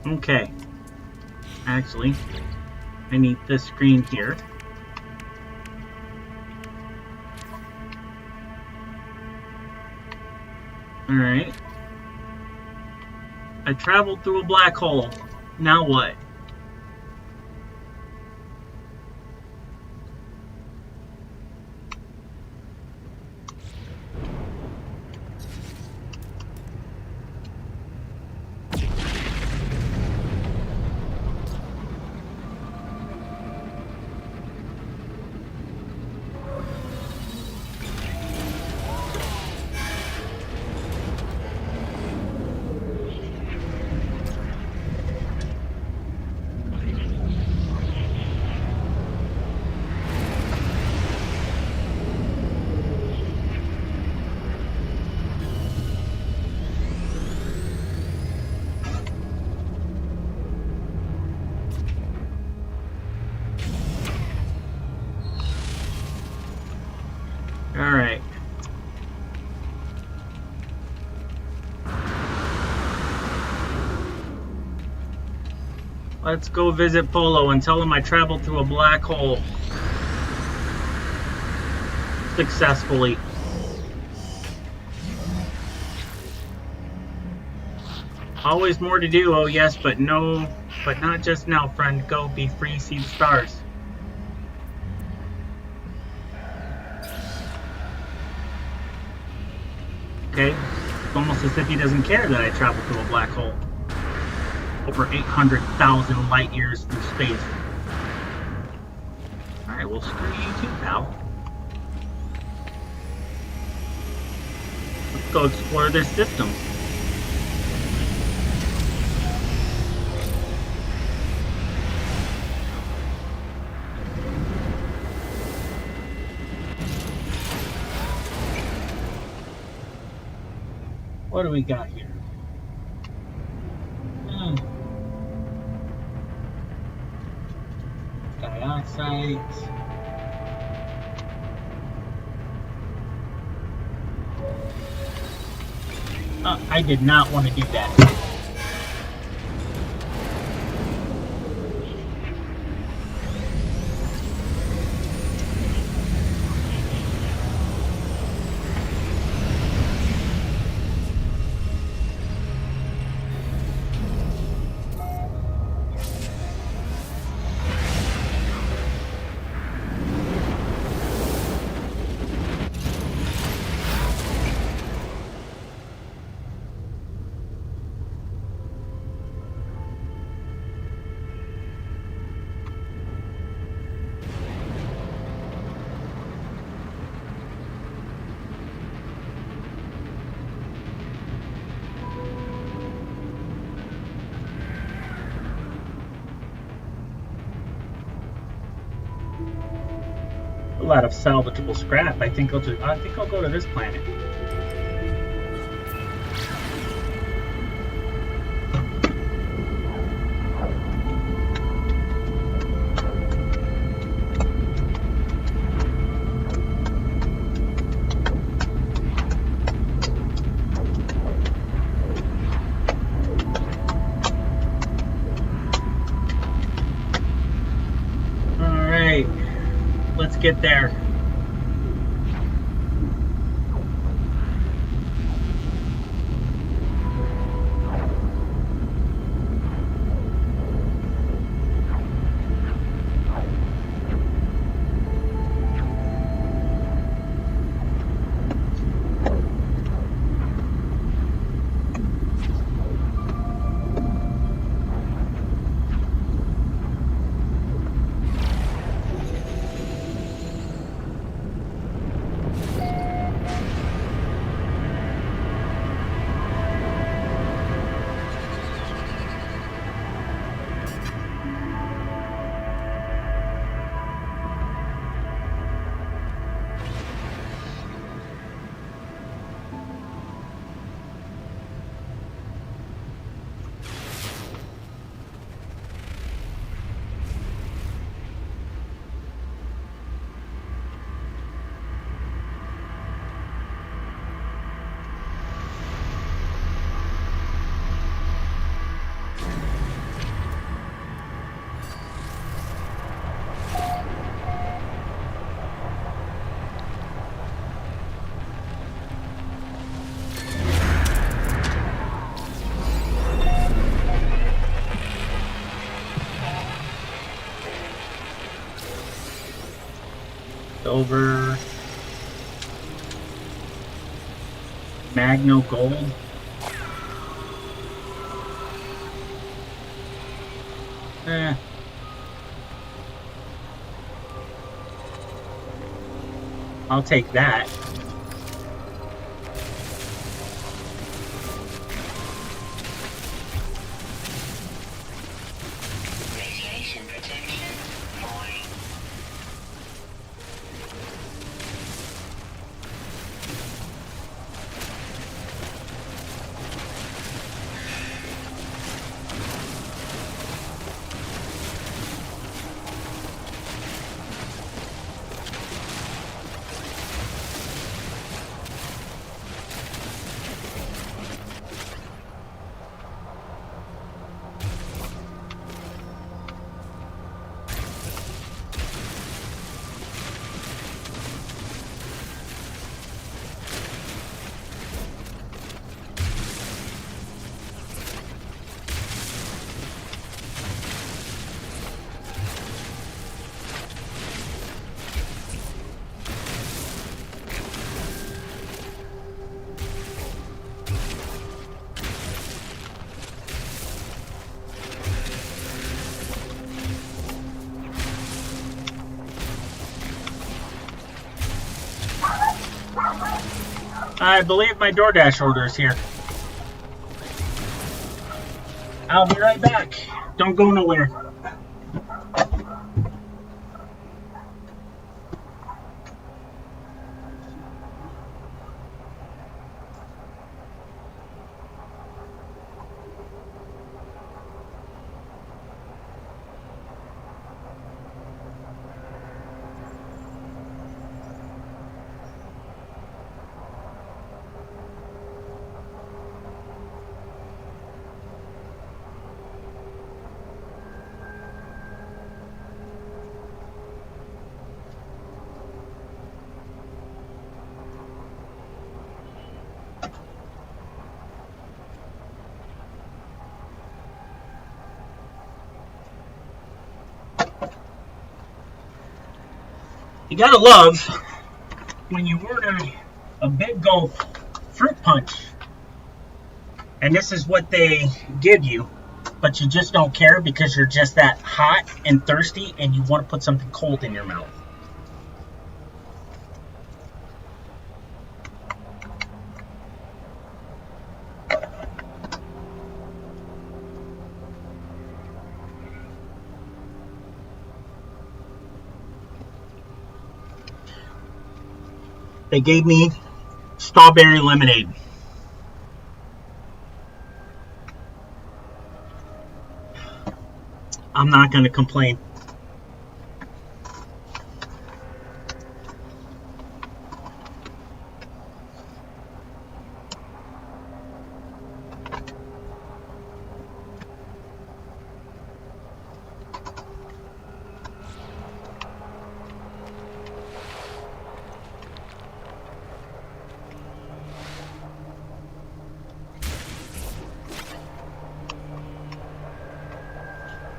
Speaker 3: Okay. Actually, I need this screen here. Alright. I traveled through a black hole. Now what? Let's go visit Polo and tell him I traveled through a black hole. Successfully. Always more to do, oh yes, but no, but not just now, friend. Go, be free, see the stars. Okay, it's almost as if he doesn't care that I traveled through a black hole. Over 800,000 light years through space. Alright, well screw you too, pal. Let's go explore this system. What do we got here? Dioxide. I did not want to do that. A lot of salvageable scrap. I think I'll go to this planet. All right, let's get there. Over Magno Gold. I'll take that.
Speaker 4: Radiation protection falling.
Speaker 3: I believe my DoorDash order is here. I'll be right back. Don't go nowhere. You gotta love when you order a big gulp fruit punch, and this is what they give you, but you just don't care because you're just that hot and thirsty and you want to put something cold in your mouth. They gave me strawberry lemonade. I'm not going to complain.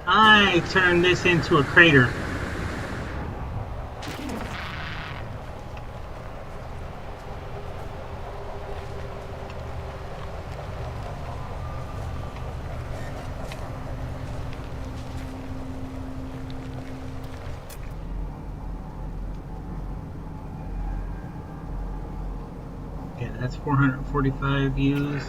Speaker 3: I turned this into a crater. Okay, that's 445 views.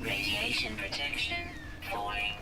Speaker 4: Radiation protection falling.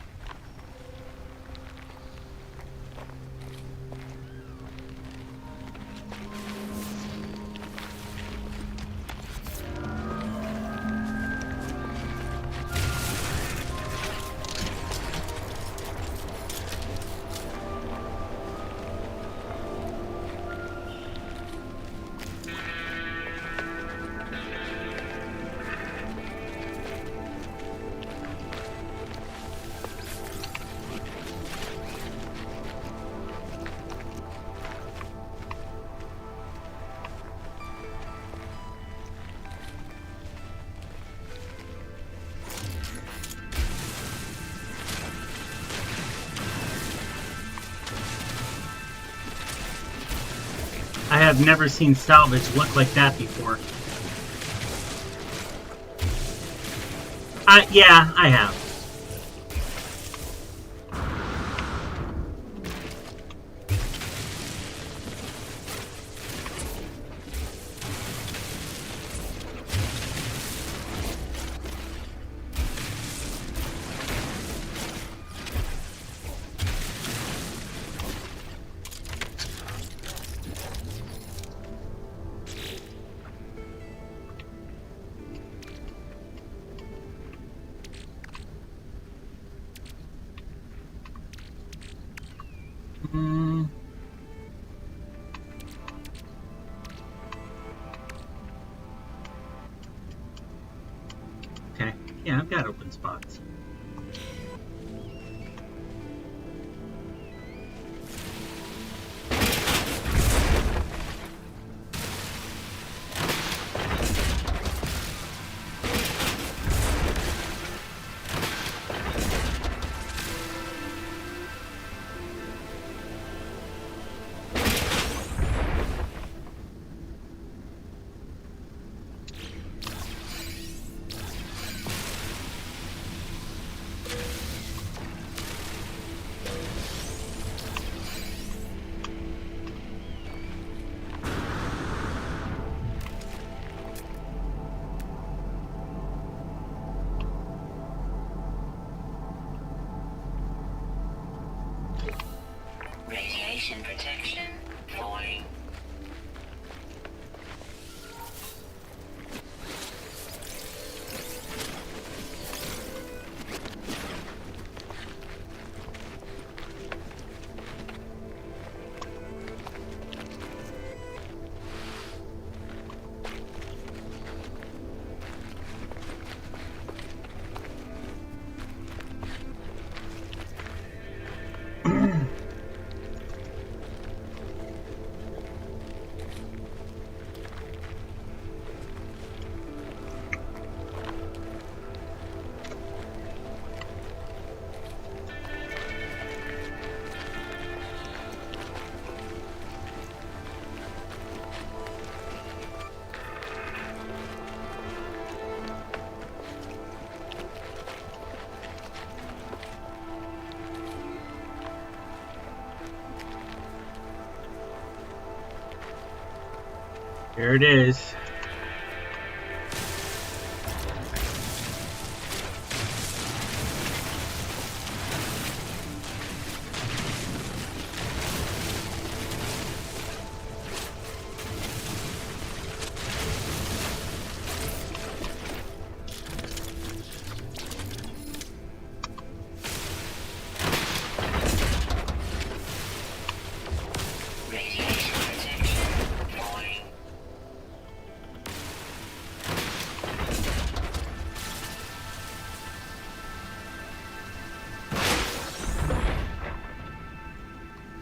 Speaker 3: I have never seen salvage look like that before. Yeah, I have. Yeah, I've got open spots.
Speaker 4: Radiation protection falling.
Speaker 3: There it is.
Speaker 4: Radiation protection falling.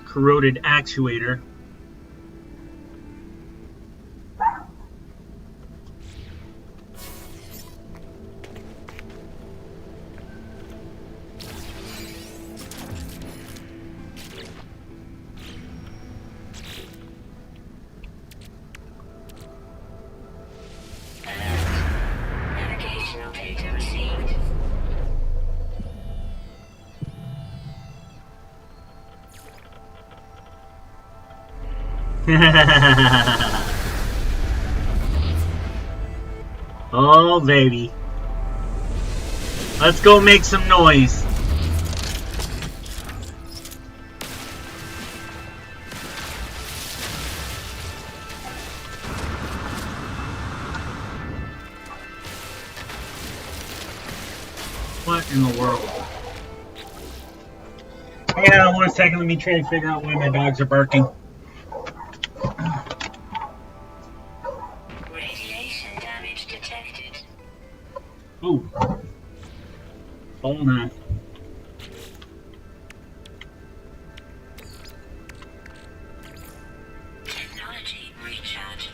Speaker 3: Corroded actuator.
Speaker 4: Navigational data received.
Speaker 3: Oh, baby. Let's go make some noise. What in the world? Hang on 1 second, let me try to figure out why my dogs are barking.
Speaker 4: Radiation damage detected.
Speaker 3: Ooh. Hold on.
Speaker 4: Technology recharge.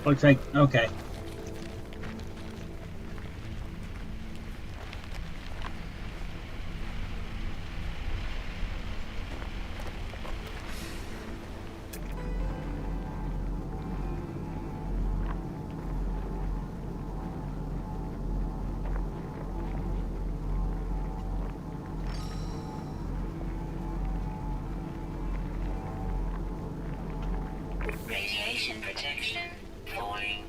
Speaker 3: Looks like, okay.
Speaker 4: Radiation protection falling.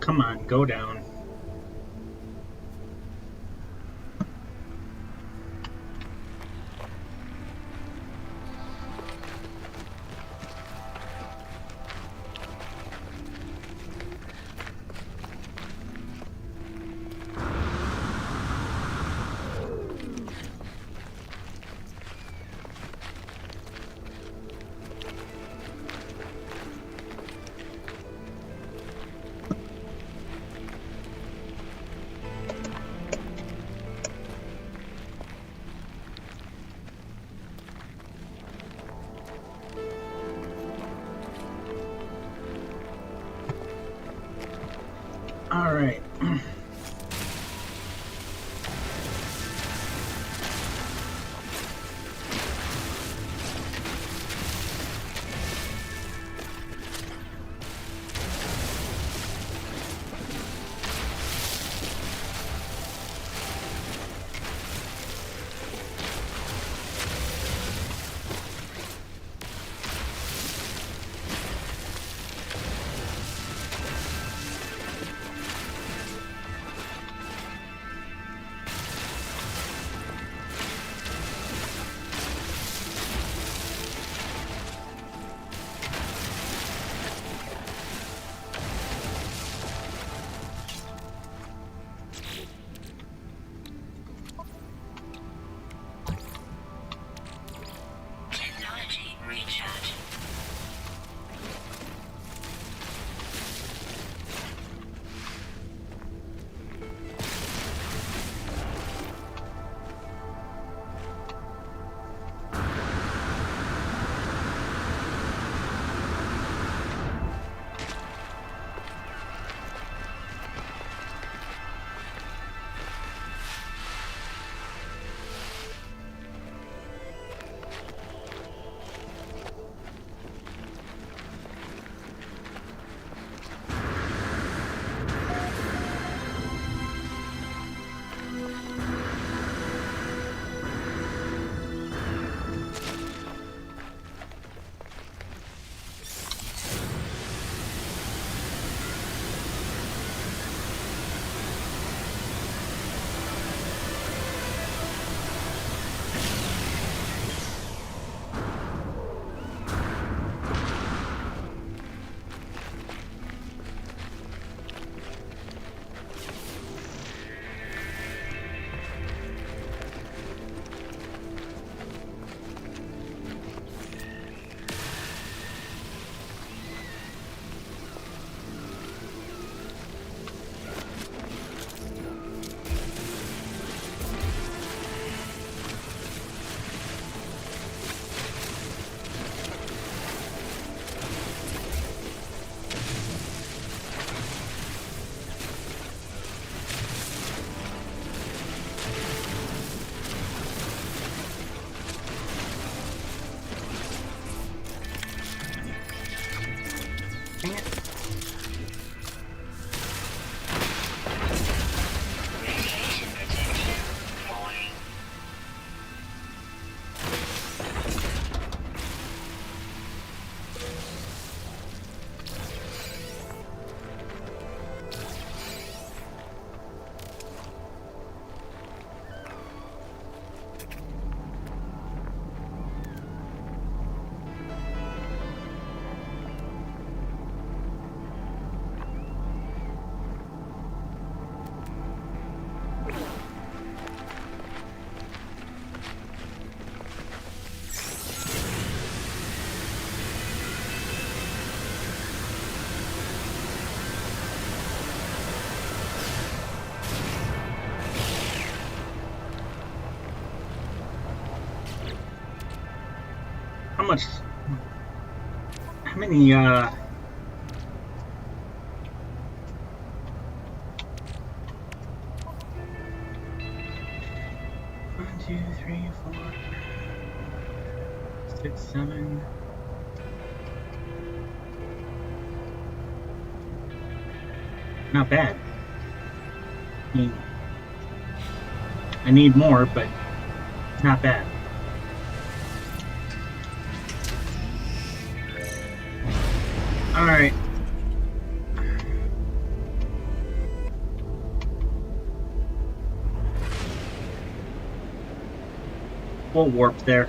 Speaker 3: Come on, go down. All right.
Speaker 4: Technology recharge. Radiation protection falling.
Speaker 3: How much? How many? 1, 2, 3, 4, 6, 7. Not bad. I need more, but it's not bad. Alright. We'll warp there.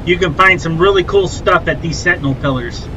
Speaker 3: You can find some really cool stuff at these Sentinel pillars.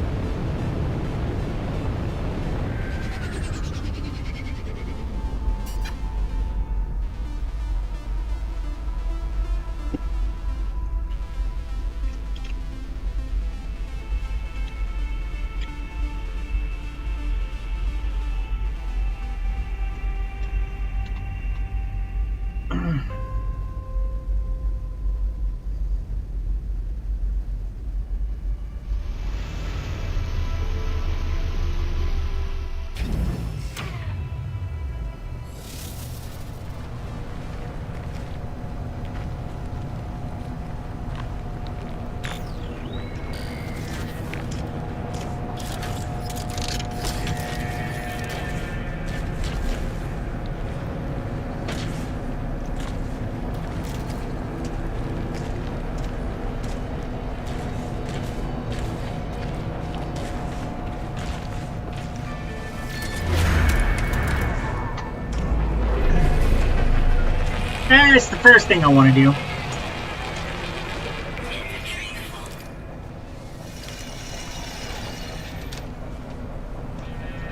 Speaker 3: That's the first thing I want to do.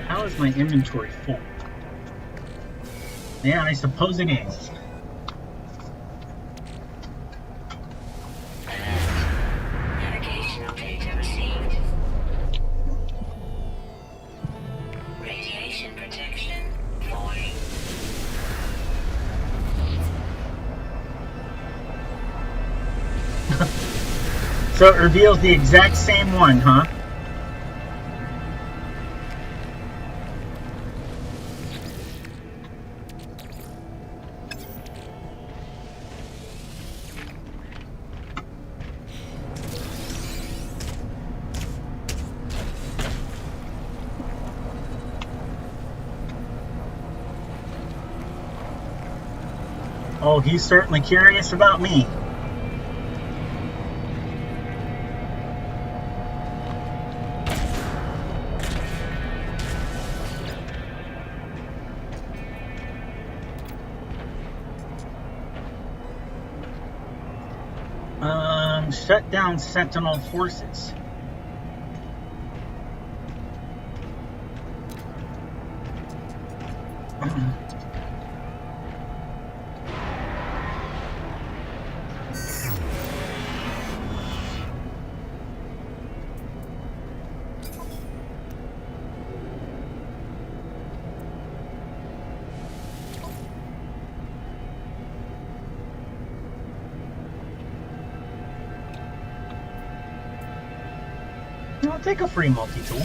Speaker 3: How is my inventory full? Yeah, I suppose it is.
Speaker 4: Navigational data received. Radiation protection falling.
Speaker 3: So it reveals the exact same one, huh? Oh, he's certainly curious about me. Shut down Sentinel forces. I'll take a free multi-tool.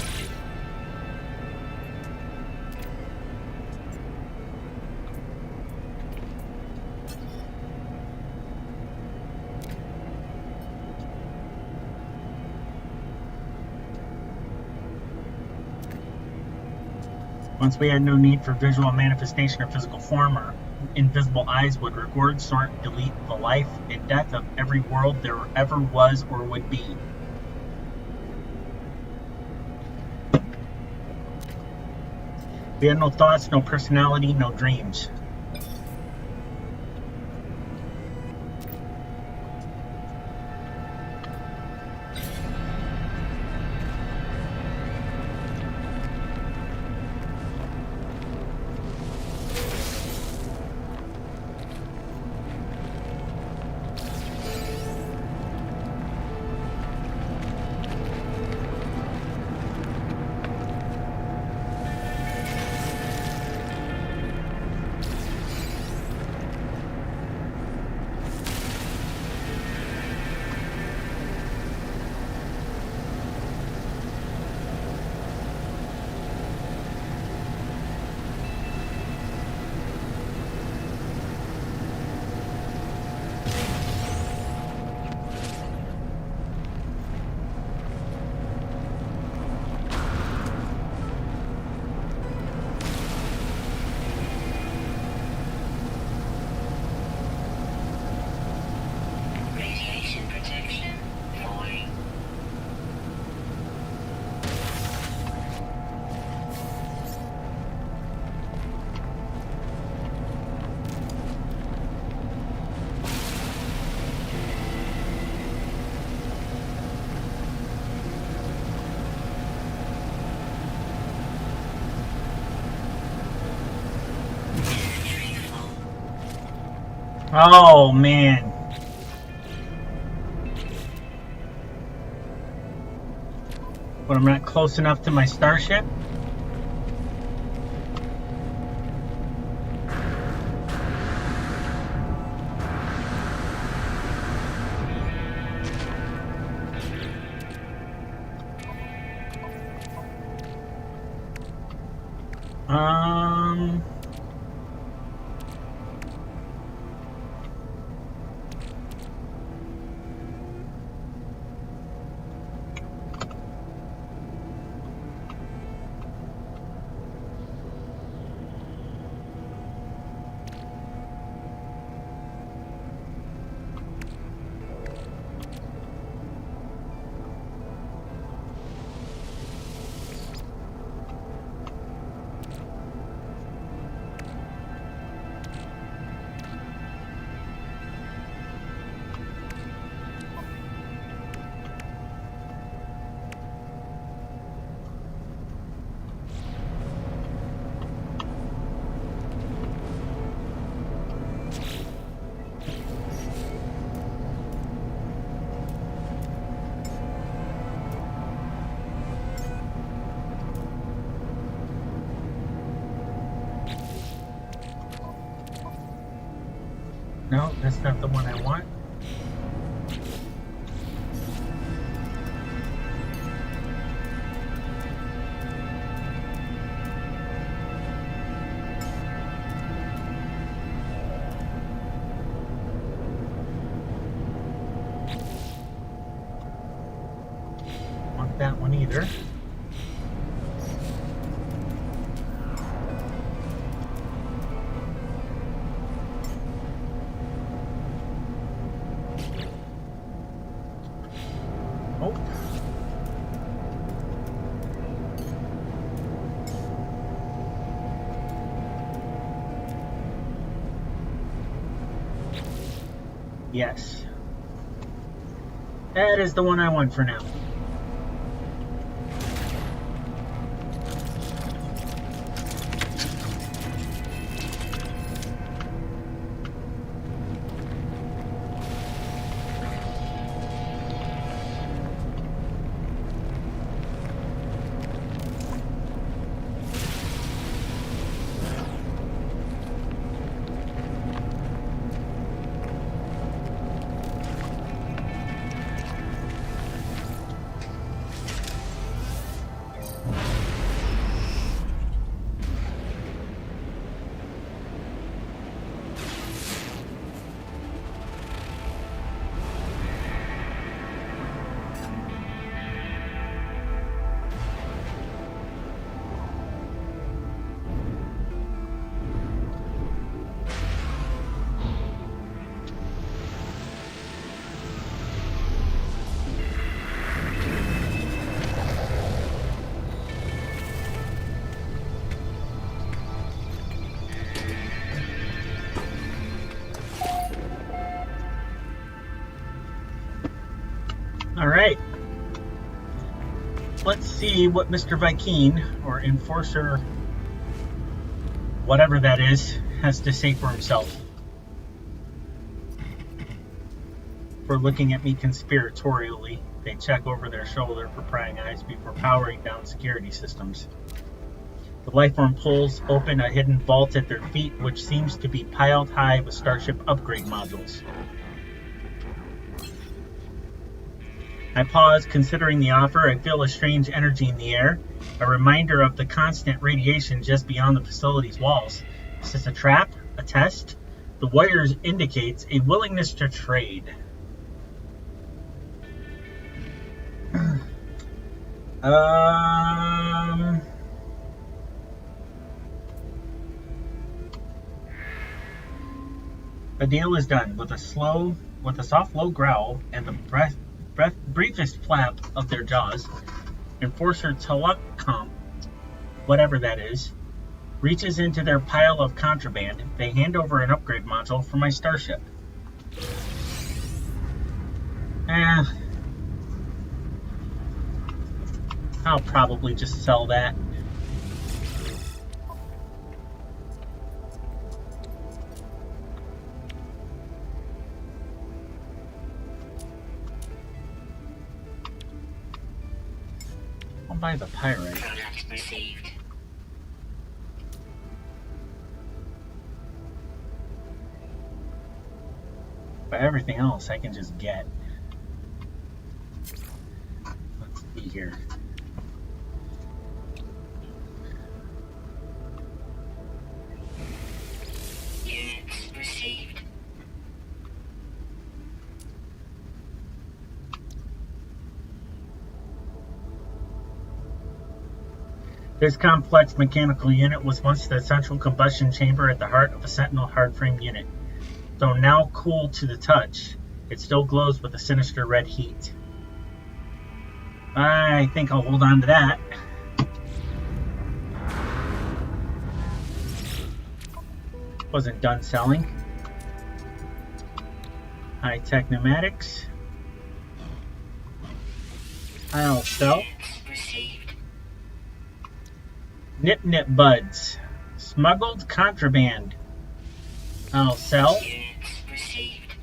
Speaker 3: Once we had no need for visual manifestation or physical form, our invisible eyes would record, sort, delete the life and death of every world there ever was or would be. We had no thoughts, no personality, no dreams. Oh, man. But I'm not close enough to my starship? No, that's not the one I want. Want that one either. Oh. Yes. That is the one I want for now. Alright. Let's see what Mr. Vy'keen, or Enforcer, whatever that is, has to say for himself. For looking at me conspiratorially, they check over their shoulder for prying eyes before powering down security systems. The lifeform pulls open a hidden vault at their feet, which seems to be piled high with Starship upgrade modules. I pause, considering the offer. I feel a strange energy in the air, a reminder of the constant radiation just beyond the facility's walls. Is this a trap? A test? The wires indicates a willingness to trade. The deal is done. With a soft, low growl and the briefest flap of their jaws, Enforcer Telecom, whatever that is, reaches into their pile of contraband. They hand over an upgrade module for my starship. I'll probably just sell that. buy the pyrite.
Speaker 4: Product received.
Speaker 3: But everything else I can just get. Let's see here.
Speaker 4: Units received.
Speaker 3: This complex mechanical unit was once the central combustion chamber at the heart of a Sentinel hardframe unit. Though now cool to the touch, it still glows with a sinister red heat. I think I'll hold on to that. Wasn't done selling. High-tech pneumatics. I'll sell.
Speaker 4: Units received.
Speaker 3: Nip Nip Buds. Smuggled contraband. I'll sell.
Speaker 4: Units received.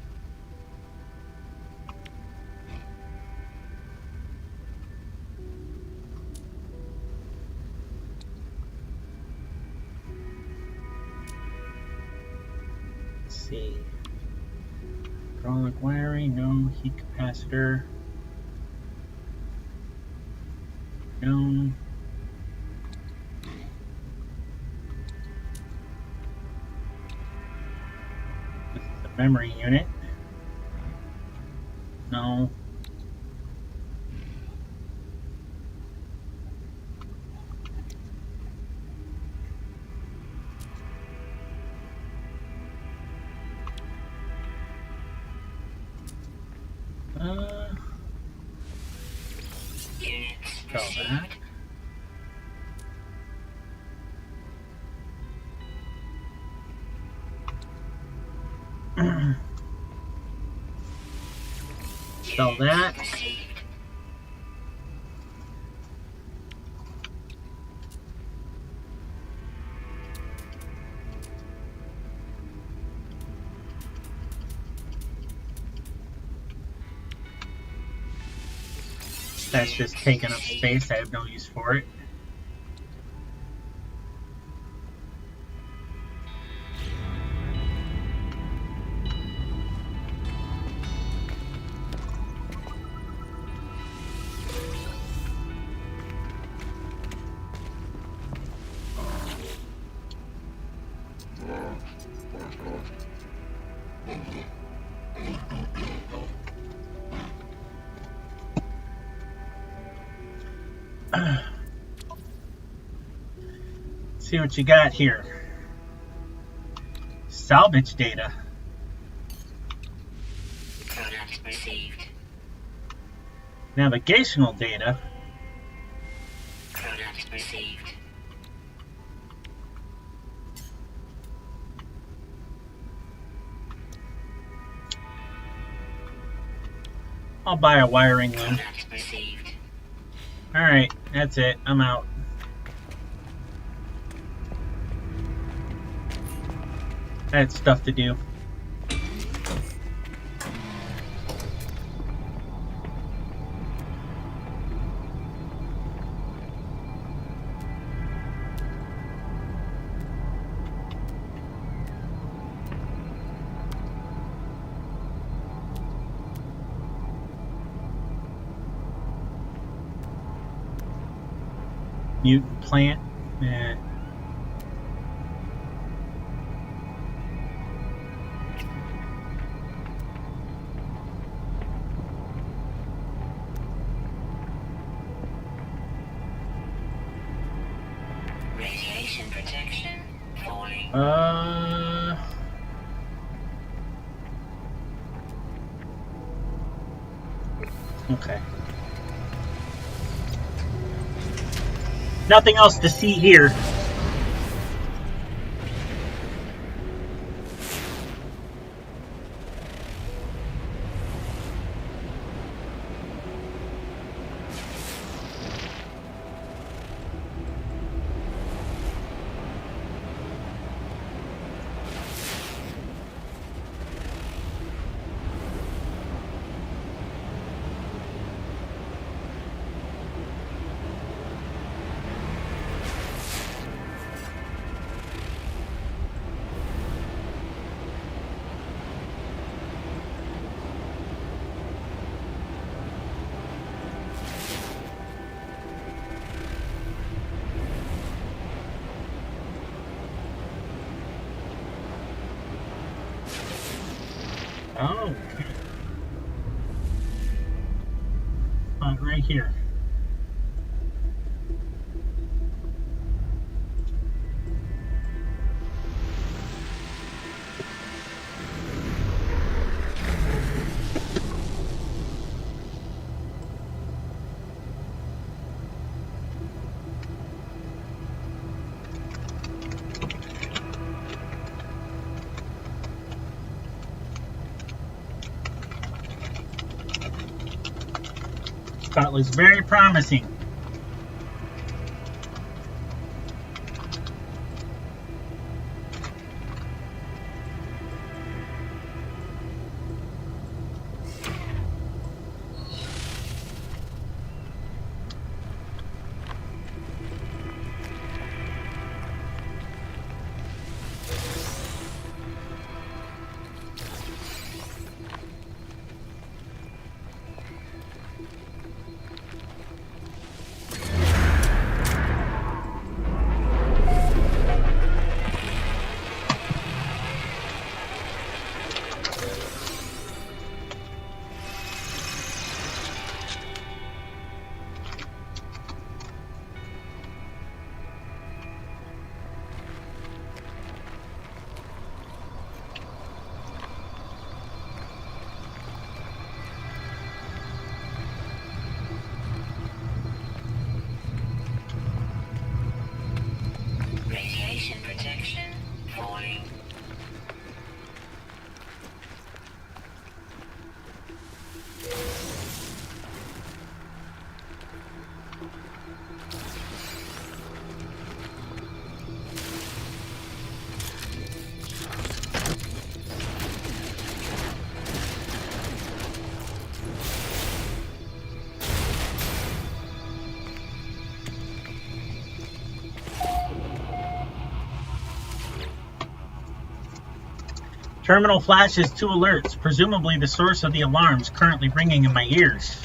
Speaker 3: Let's see. Hydraulic wiring, no. Heat capacitor. No. This is the memory unit. No.
Speaker 4: Units
Speaker 3: Sell
Speaker 4: received.
Speaker 3: that. Sell that.
Speaker 4: Received.
Speaker 3: That's just taking up space. I have no use for it. See what you got here. Salvage data.
Speaker 4: Product received.
Speaker 3: Navigational data.
Speaker 4: Product received.
Speaker 3: I'll buy a wiring loom.
Speaker 4: Product received.
Speaker 3: Alright, that's it. I'm out. I had stuff to do. Mutant plant. Eh.
Speaker 4: Radiation protection falling.
Speaker 3: Okay. Nothing else to see here. Oh, okay. Right here. That looks very promising.
Speaker 4: Radiation protection falling.
Speaker 3: Terminal flashes 2 alerts, presumably the source of the alarms currently ringing in my ears.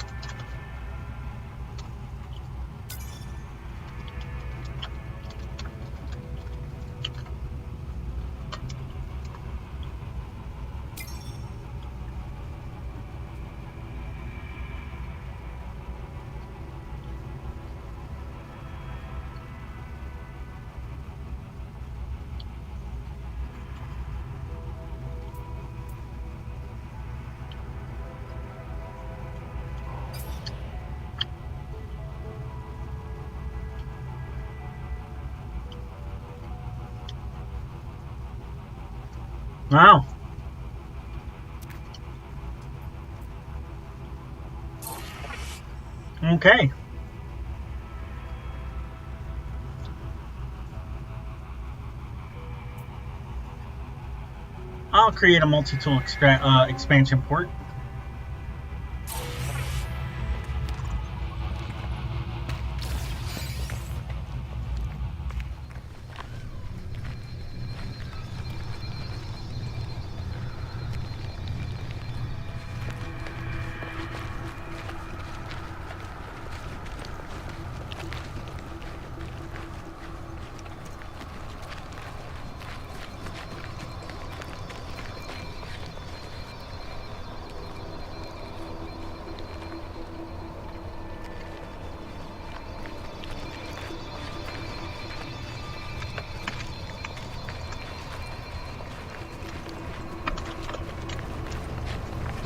Speaker 3: Wow. Okay. I'll create a multi-tool expansion port.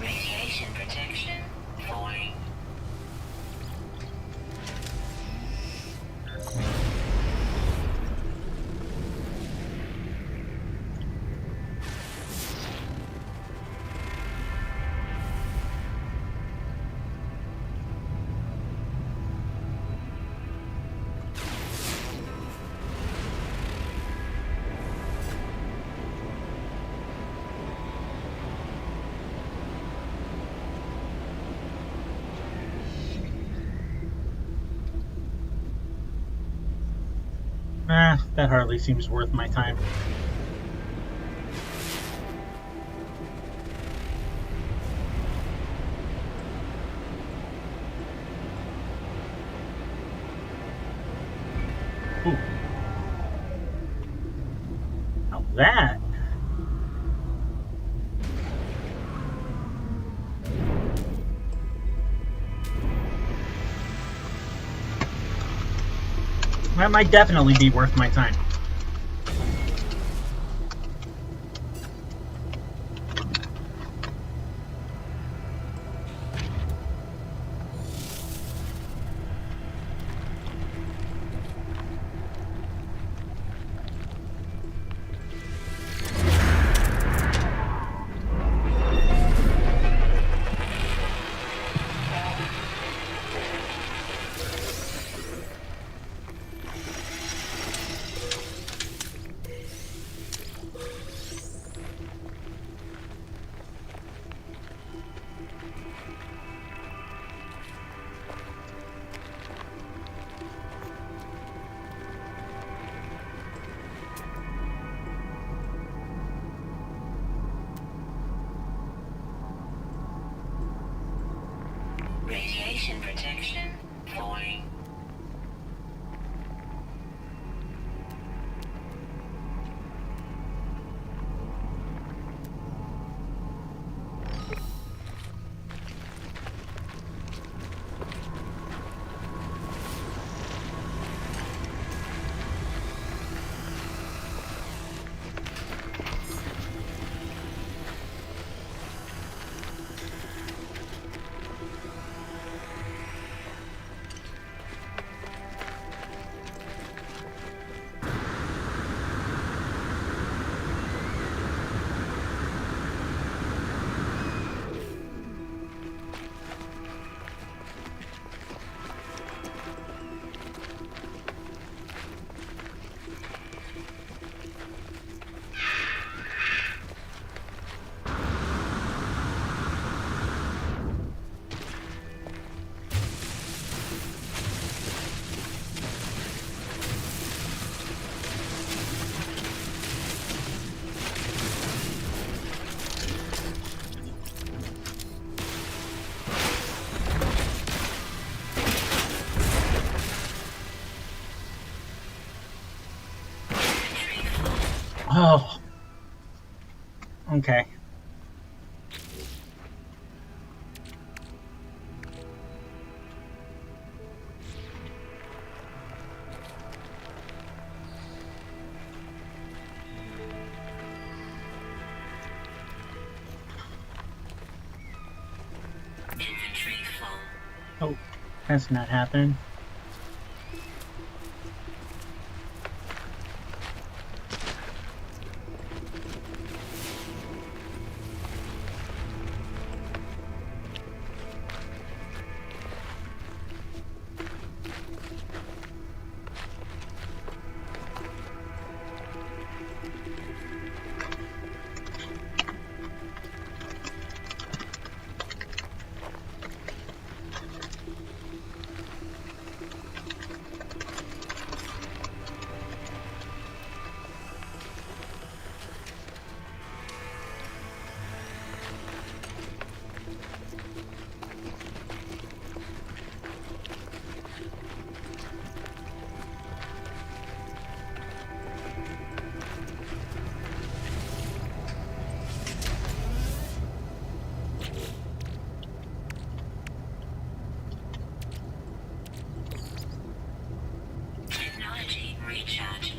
Speaker 4: Radiation protection falling.
Speaker 3: That hardly seems worth my time. Ooh. Now that That might definitely be worth my time.
Speaker 4: Radiation protection falling.
Speaker 3: Oh. Okay.
Speaker 4: Infantry full.
Speaker 3: Oh, that's not happening.
Speaker 4: Technology recharge.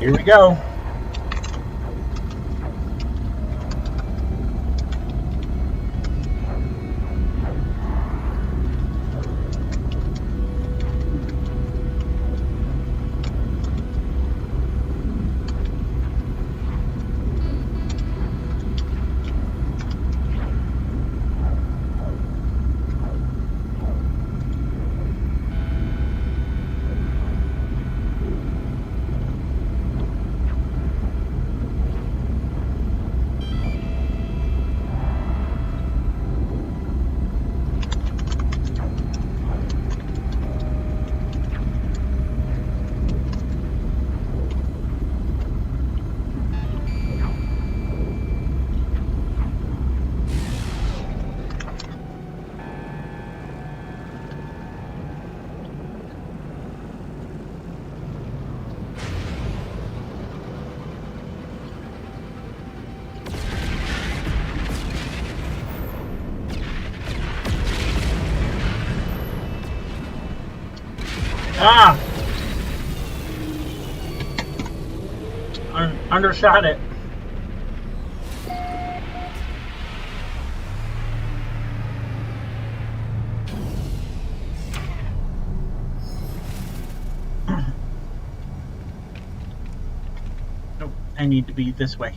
Speaker 3: Here we go. Ah! Undershot it. Nope, I need to be this way.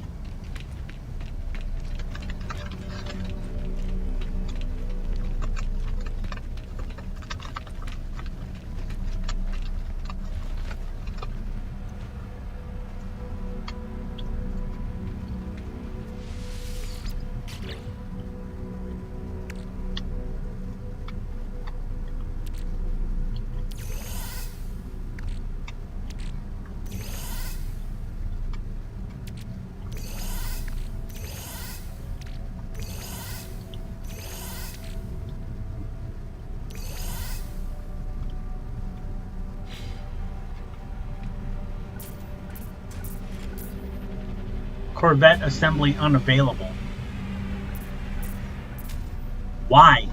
Speaker 3: Corvette assembly unavailable. Why?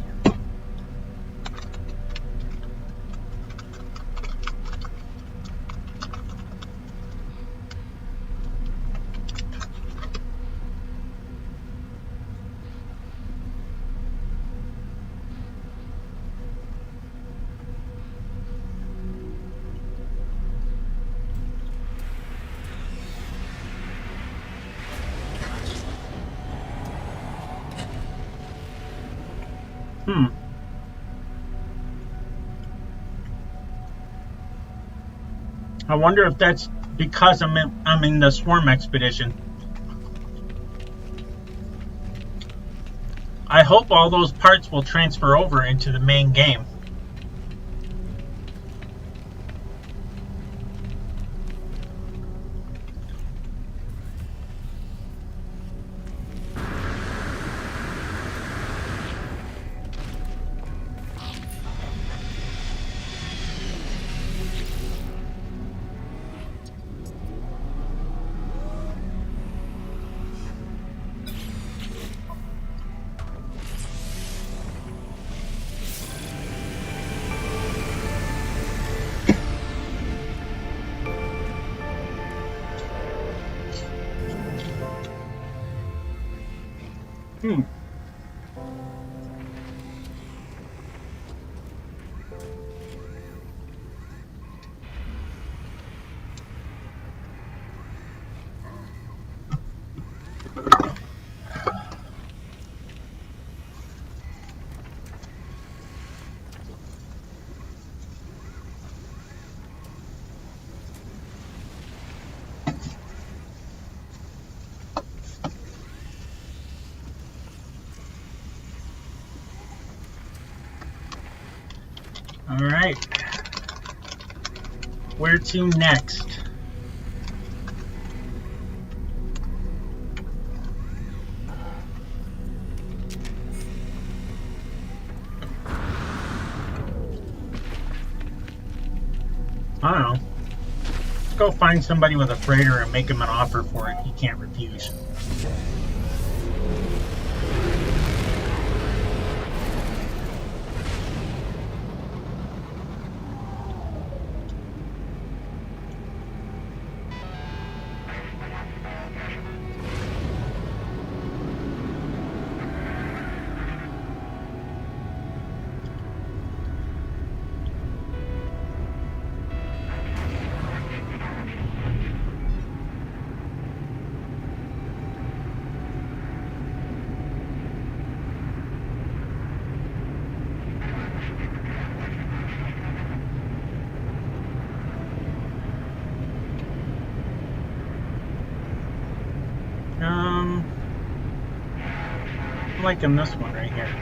Speaker 3: I wonder if that's because I'm in the Swarm Expedition. I hope all those parts will transfer over into the main game. Alright. Where to next? I don't know. Let's go find somebody with a freighter and make him an offer for it he can't refuse. I'm liking this one right here.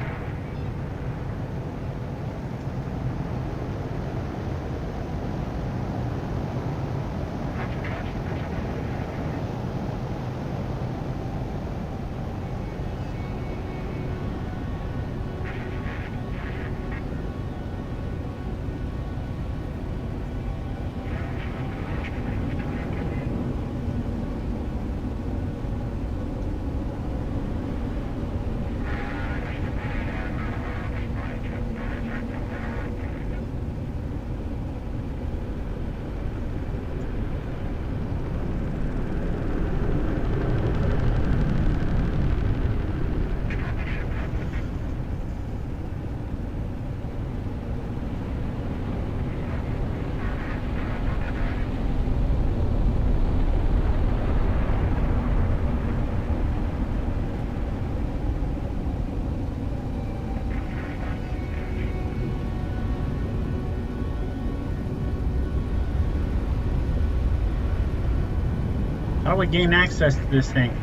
Speaker 3: we gain access to this thing?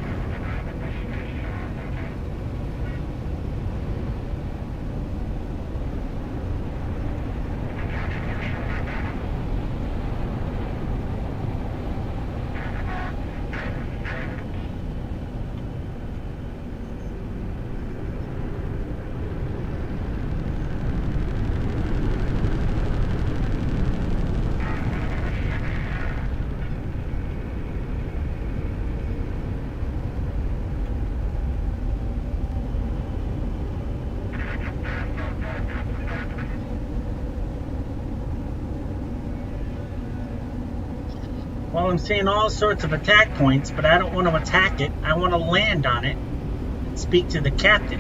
Speaker 3: Well, I'm seeing all sorts of attack points, but I don't want to attack it. I want to land on it and speak to the captain.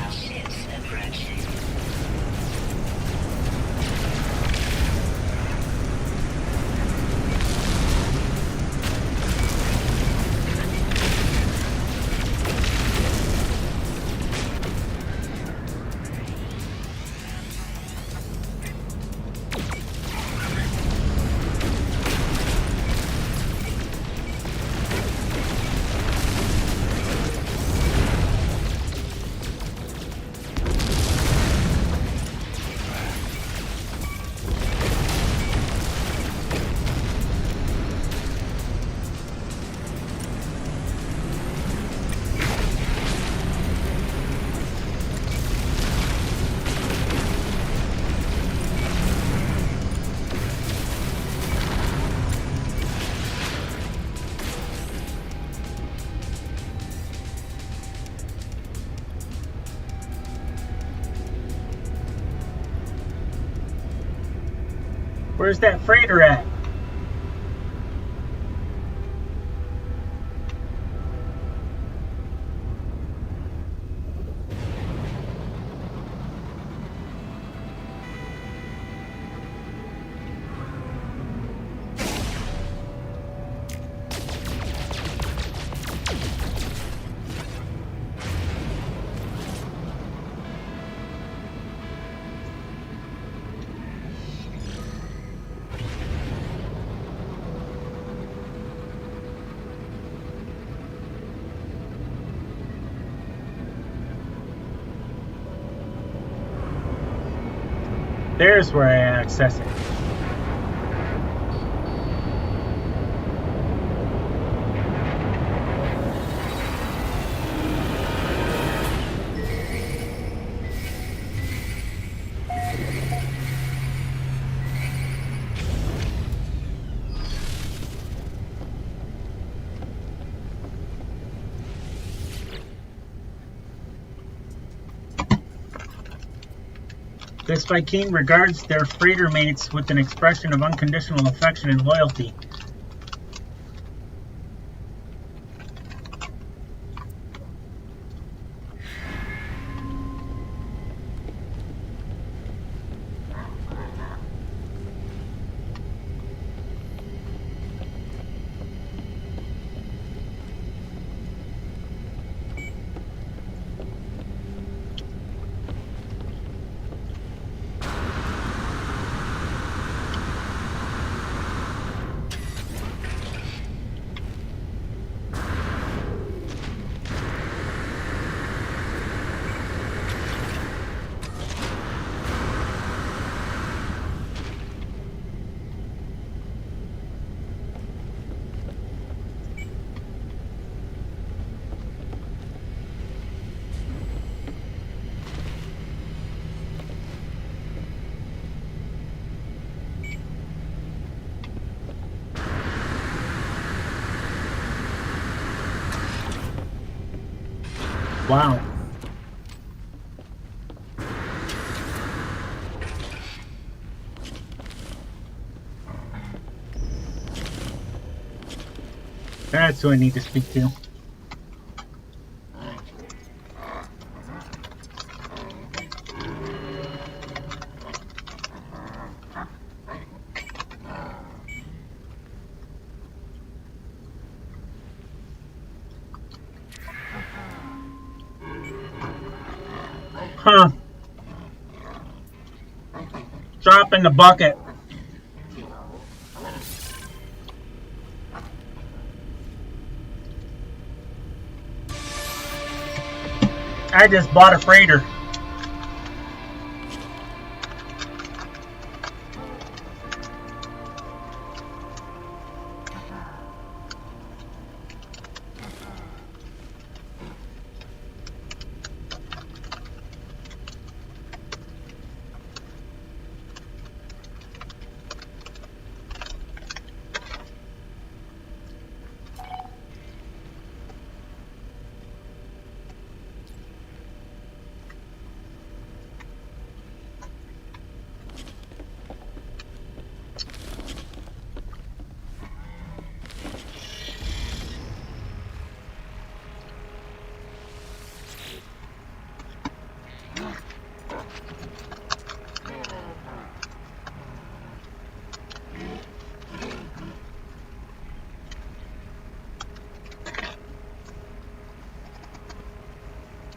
Speaker 4: Ships approaching.
Speaker 3: Where's that freighter at? There's where I access it. This Viking regards their freighter mates with an expression of unconditional affection and loyalty. Wow. That's who I need to speak to. Huh. Drop in the bucket. I just bought a freighter.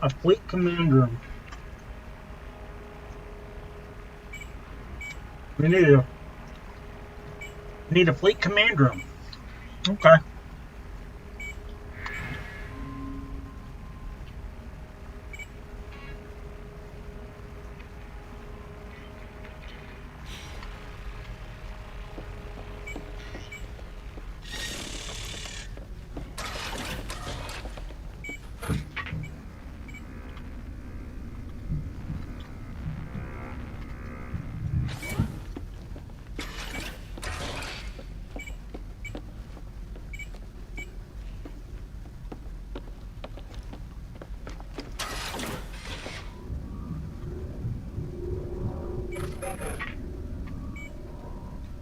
Speaker 3: A fleet command room. We need a fleet command room. Okay.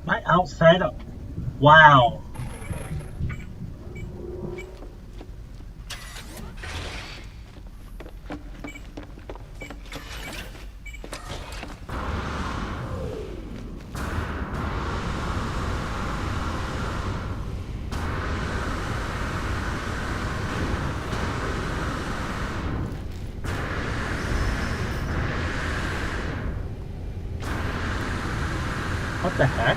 Speaker 3: Right outside of... Wow. What the heck?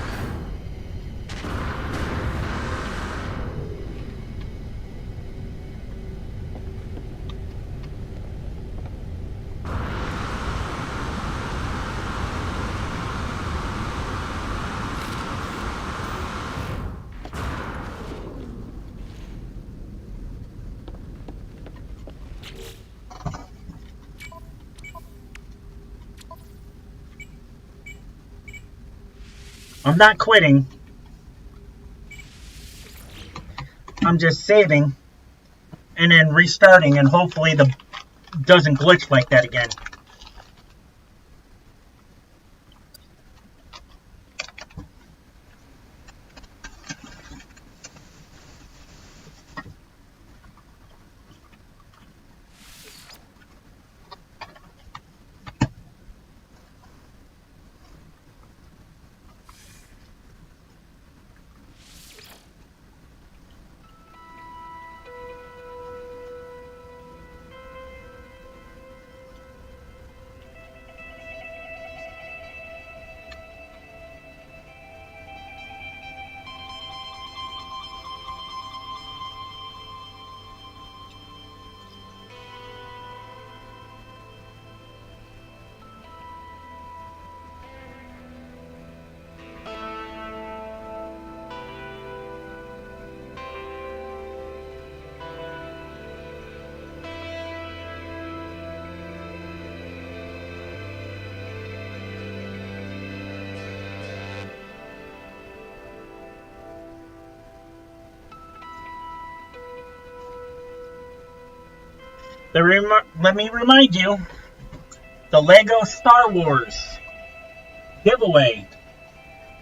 Speaker 3: I'm not quitting. I'm just saving and then restarting, and hopefully the doesn't glitch like that again. Let me remind you, the Lego Star Wars giveaway.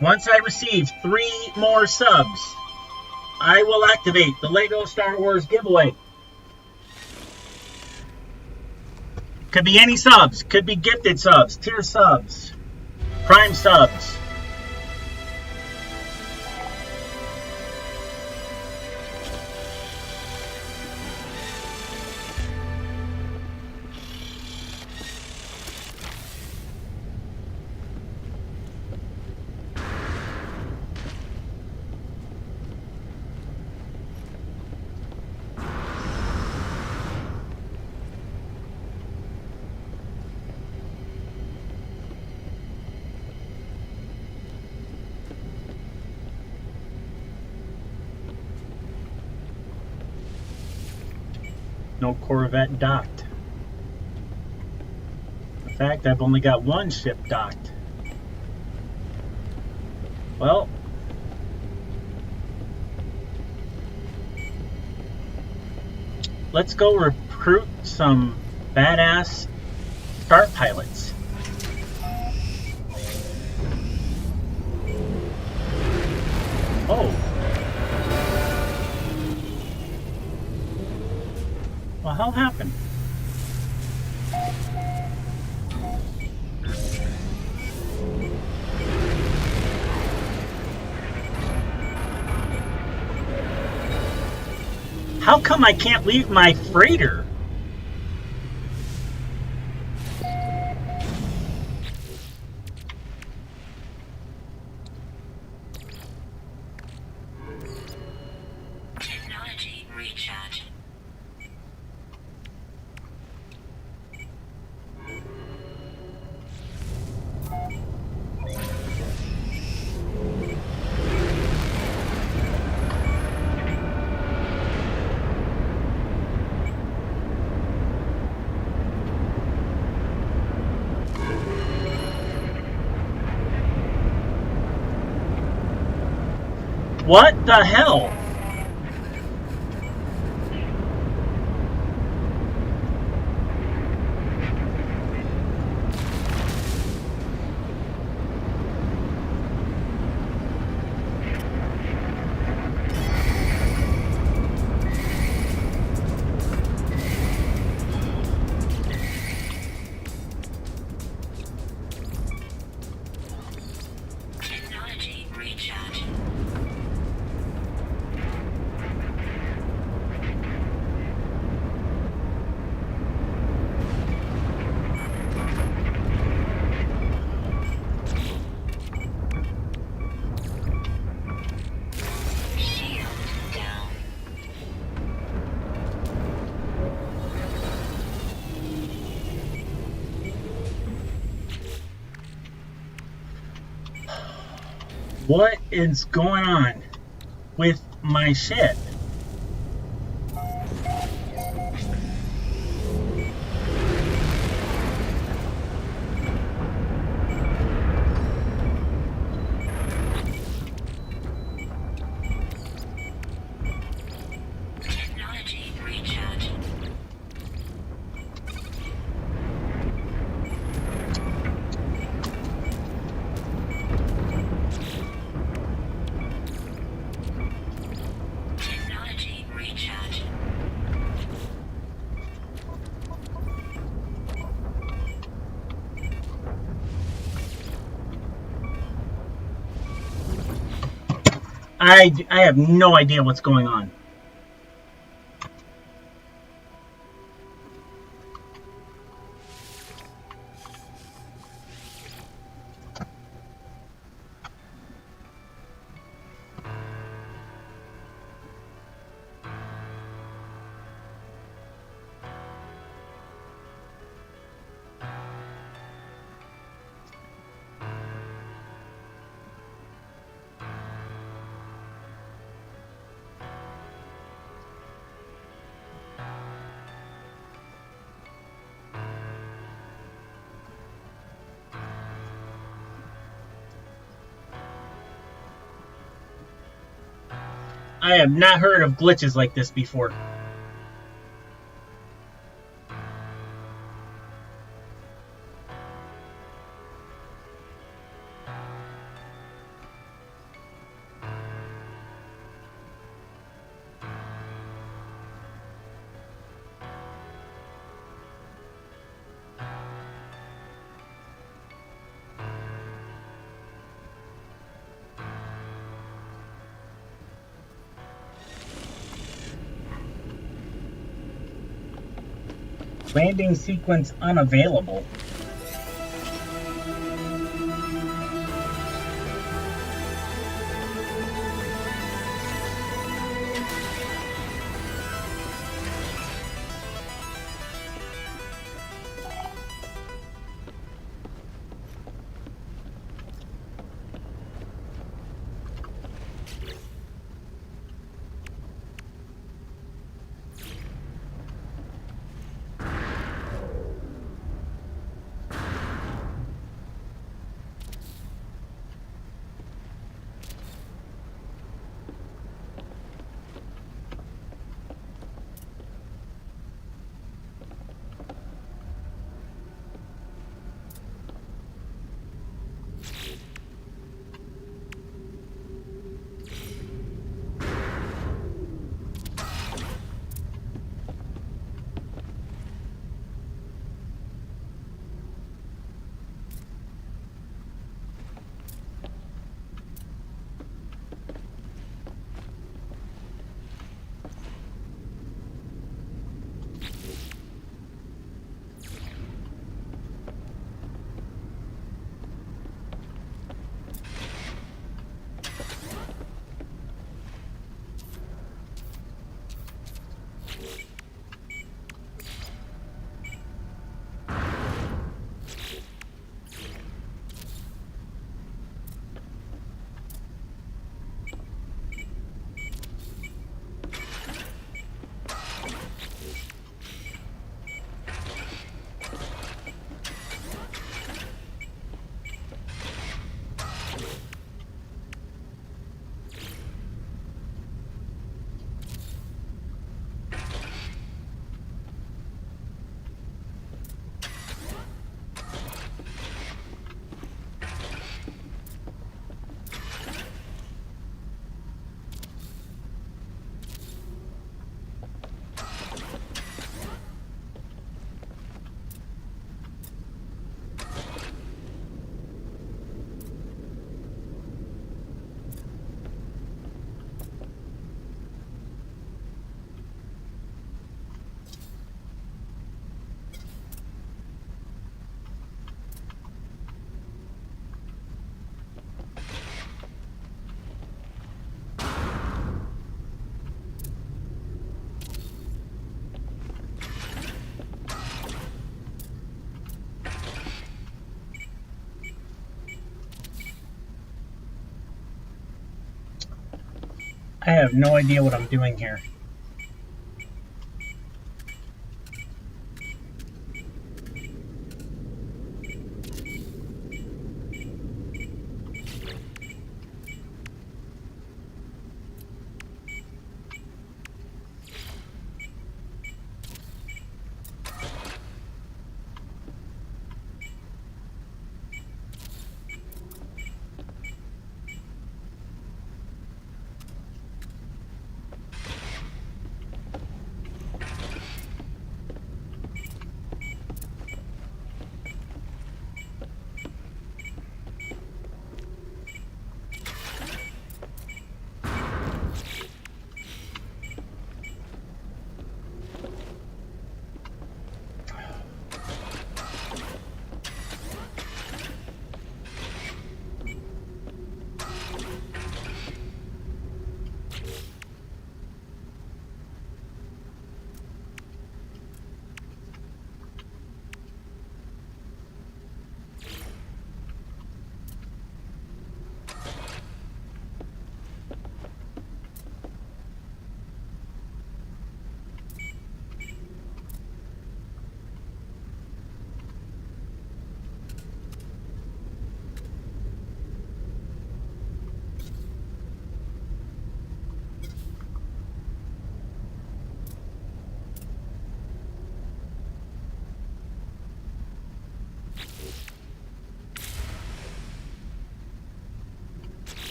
Speaker 3: Once I receive 3 more subs, I will activate the Lego Star Wars giveaway. Could be any subs, could be gifted subs, tier subs, prime subs. No Corvette docked. In fact, I've only got 1 ship docked. Well, let's go recruit some badass Star pilots. Oh. Well, how happened? How come I can't leave my freighter?
Speaker 4: Technology recharge.
Speaker 3: What the hell?
Speaker 4: Technology recharge. Shield down.
Speaker 3: What is going on with my ship?
Speaker 4: Technology recharge. Technology recharge.
Speaker 3: I have no idea what's going on. I have not heard of glitches like this before. Landing sequence unavailable. I have no idea what I'm doing here.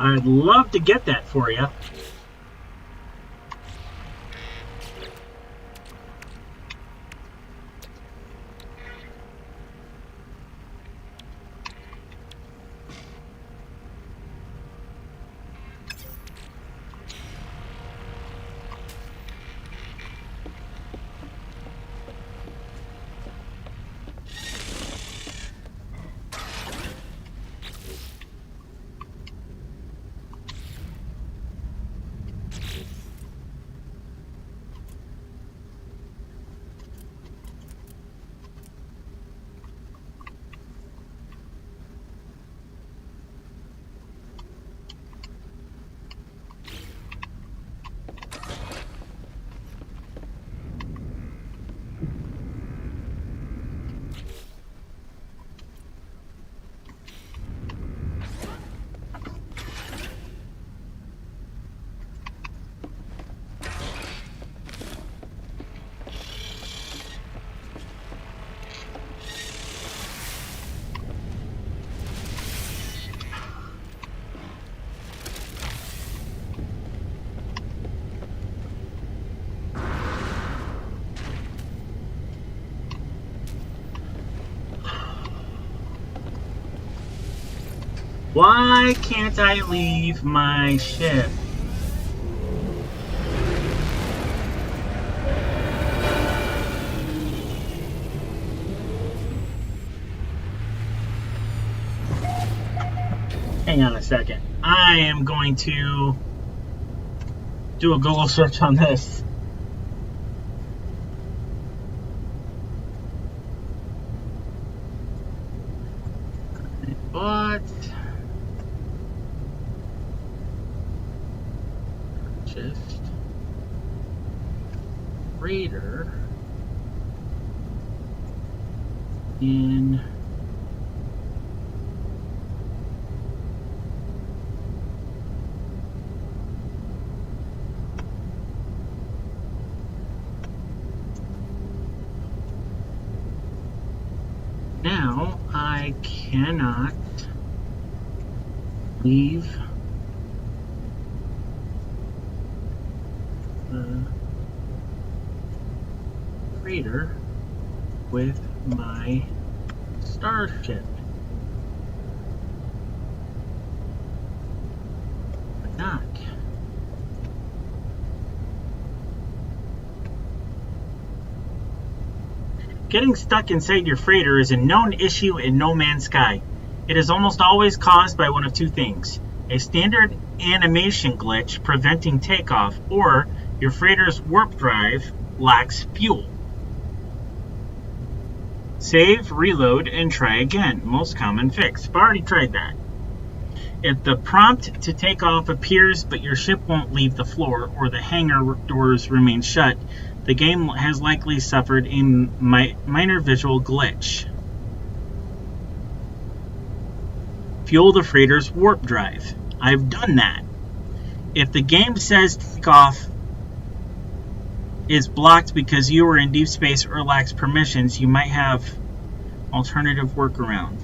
Speaker 3: I'd love to get that for you. Why can't I leave my ship? Hang on a second. I am going to do a Google search on this. But purchased Raider in now I cannot leave the freighter with my starship. Why not? Getting stuck inside your freighter is a known issue in No Man's Sky. It is almost always caused by one of two things: a standard animation glitch preventing takeoff, or your freighter's warp drive lacks fuel. Save, reload, and try again. Most common fix. I've already tried that. If the prompt to take off appears but your ship won't leave the floor or the hangar doors remain shut, the game has likely suffered a minor visual glitch. Fuel the freighter's warp drive. I've done that. If the game says takeoff is blocked because you are in deep space or lacks permissions, you might have alternative workaround.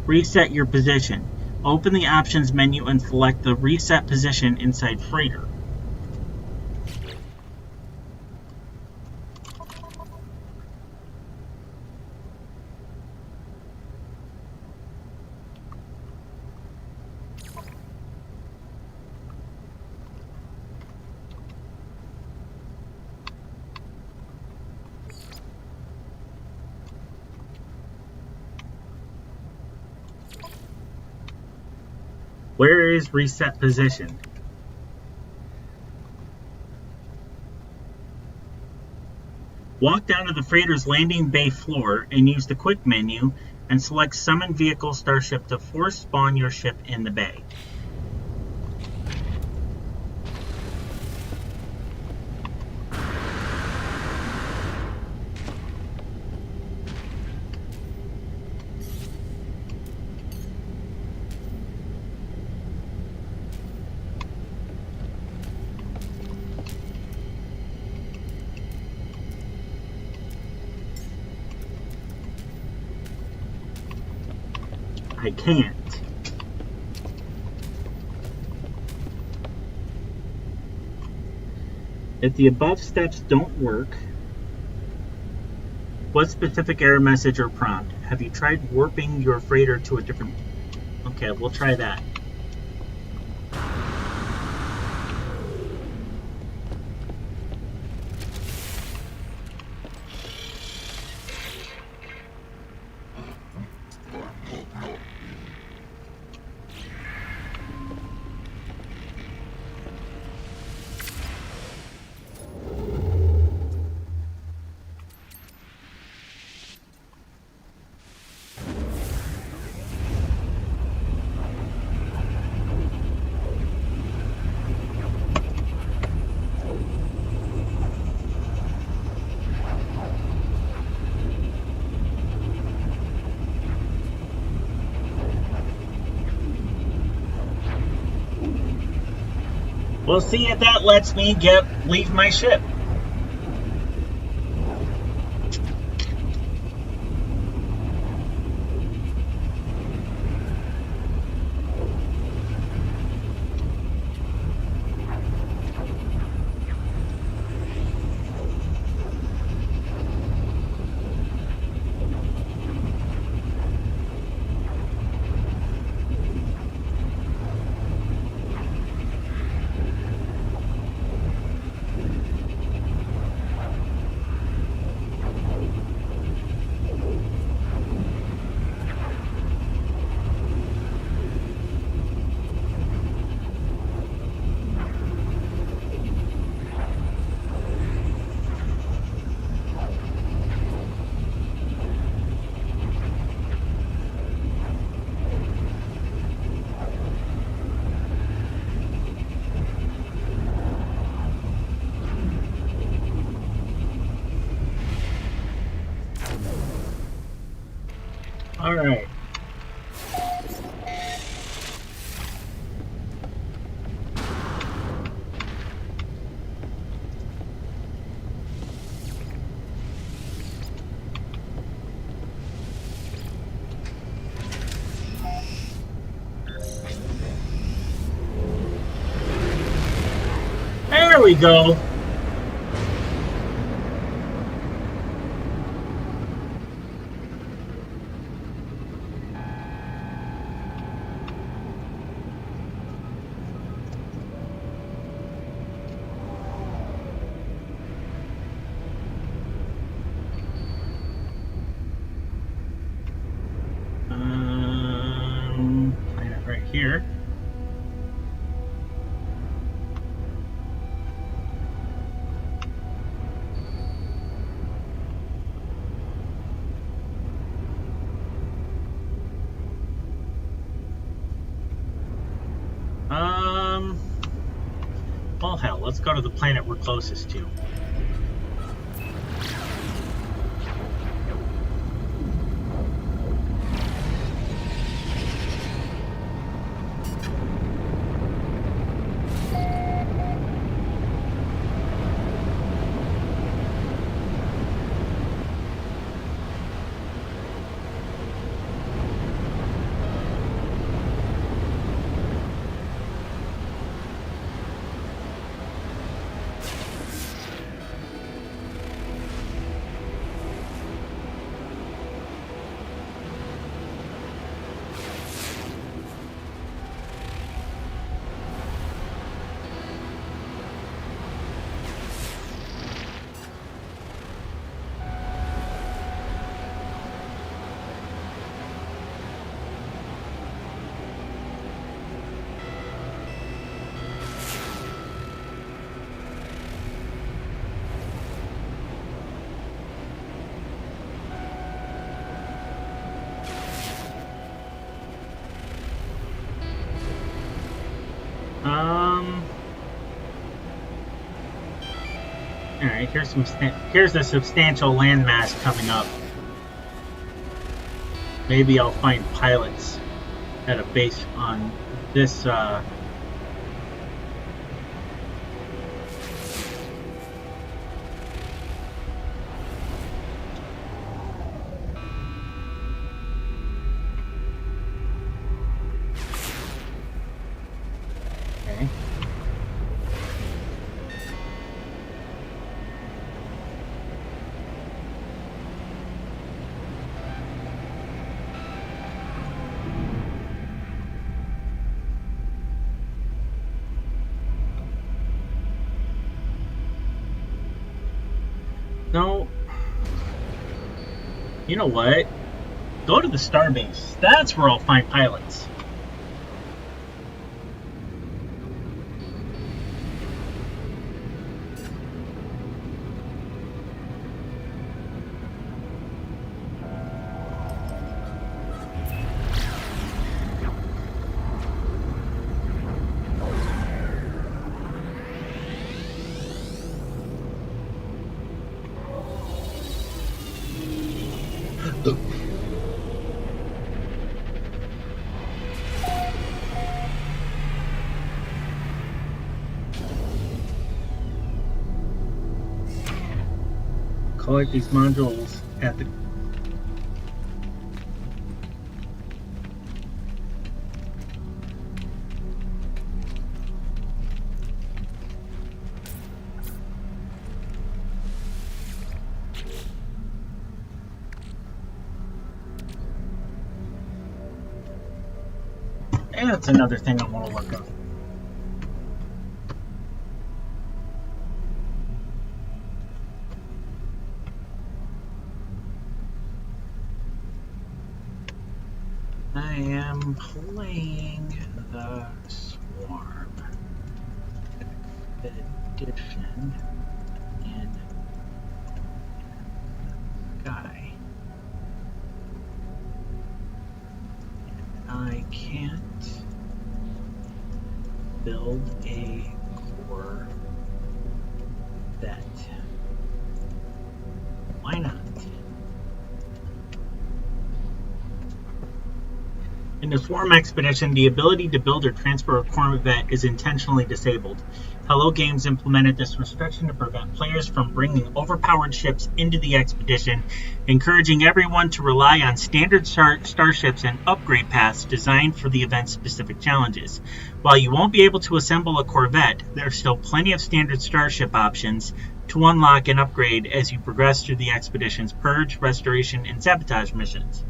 Speaker 3: Reset your position. Open the options menu and select the reset position inside freighter. Where is reset position? Walk down to the freighter's landing bay floor and use the quick menu and select Summon Vehicle Starship to force spawn your ship in the bay. I can't. If the above steps don't work, what specific error message or prompt? Have you tried warping your freighter to a different... Okay, we'll try that. We'll see if that lets me leave my ship. All right. There we go. Planet right here. Well, hell, let's go to the planet we're closest to. Alright, here's a substantial landmass coming up. Maybe I'll find pilots at a base on this, No. You know what? Go to the starbase. That's where I'll find pilots. Collect these modules at the... And that's another thing I want to look up. I am playing the Swarm Expedition in Sky. And I can't build a core that. Why not? In the Swarm Expedition, the ability to build or transfer a Corvette is intentionally disabled. Hello Games implemented this restriction to prevent players from bringing overpowered ships into the expedition, encouraging everyone to rely on standard starships and upgrade paths designed for the event's specific challenges. While you won't be able to assemble a Corvette, there are still plenty of standard starship options to unlock and upgrade as you progress through the expedition's purge, restoration, and sabotage missions.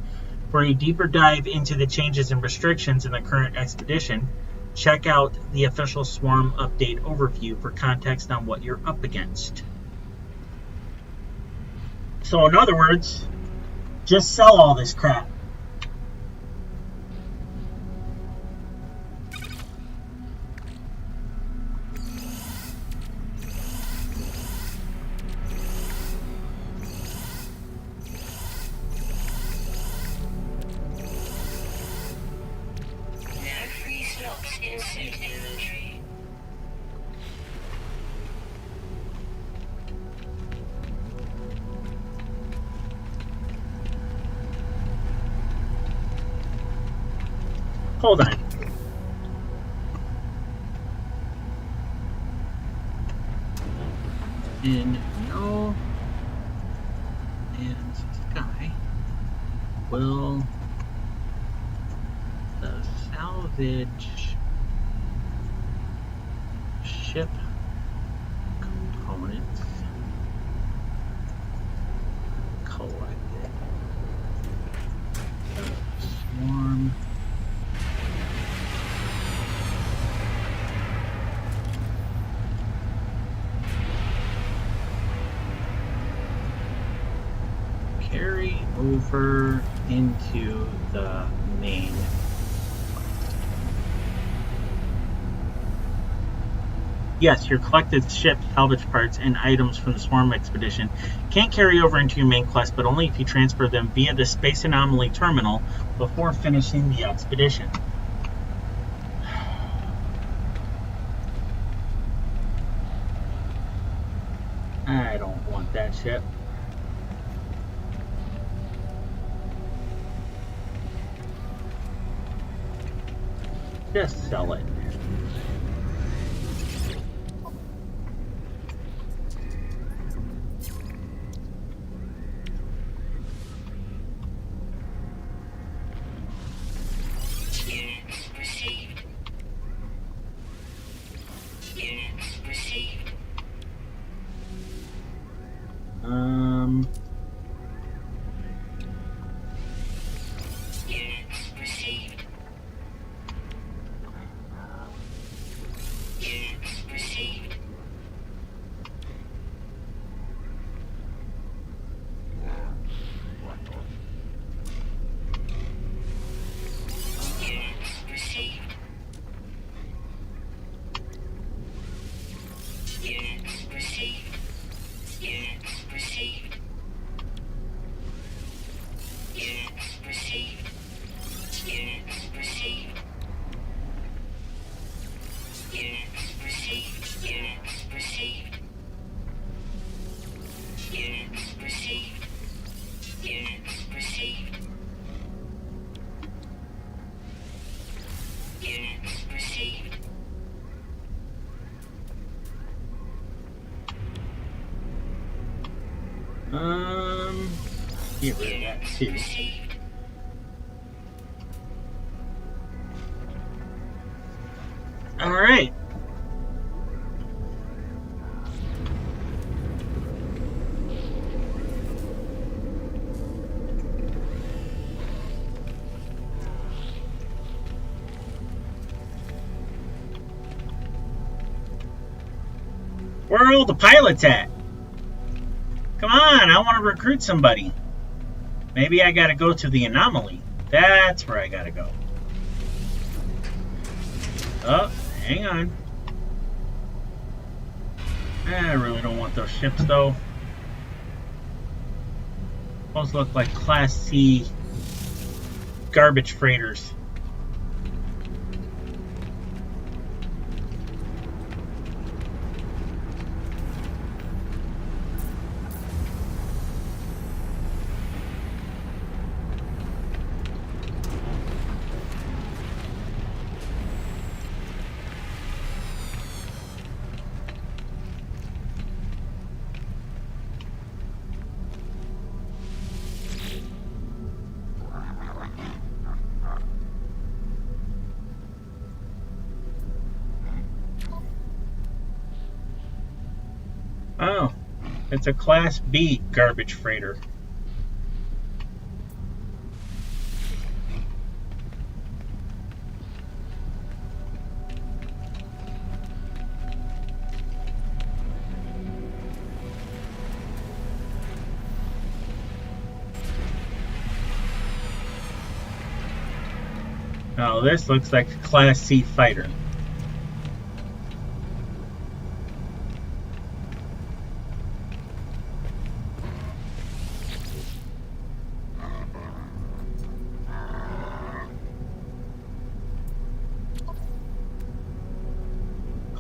Speaker 3: For a deeper dive into the changes and restrictions in the current expedition, check out the official Swarm update overview for context on what you're up against. So in other words, just sell all this crap. Hold on. In No Man's Sky, will the salvage ship components collected Swarm carry over into the main? Yes, your collected ship, salvage parts, and items from the Swarm Expedition can carry over into your main quest, but only if you transfer them via the Space Anomaly Terminal before finishing the expedition. I don't want that ship. Just sell it.
Speaker 4: Units received. Units received. Units received.
Speaker 3: Get rid of that too.
Speaker 4: Received.
Speaker 3: Alright. Where are all the pilots at? Come on, I want to recruit somebody. Maybe I gotta go to the anomaly. That's where I gotta go. Oh, hang on. I really don't want those ships though. Those look like Class C garbage freighters. Oh, it's a Class B garbage freighter. Oh, this looks like a Class C fighter.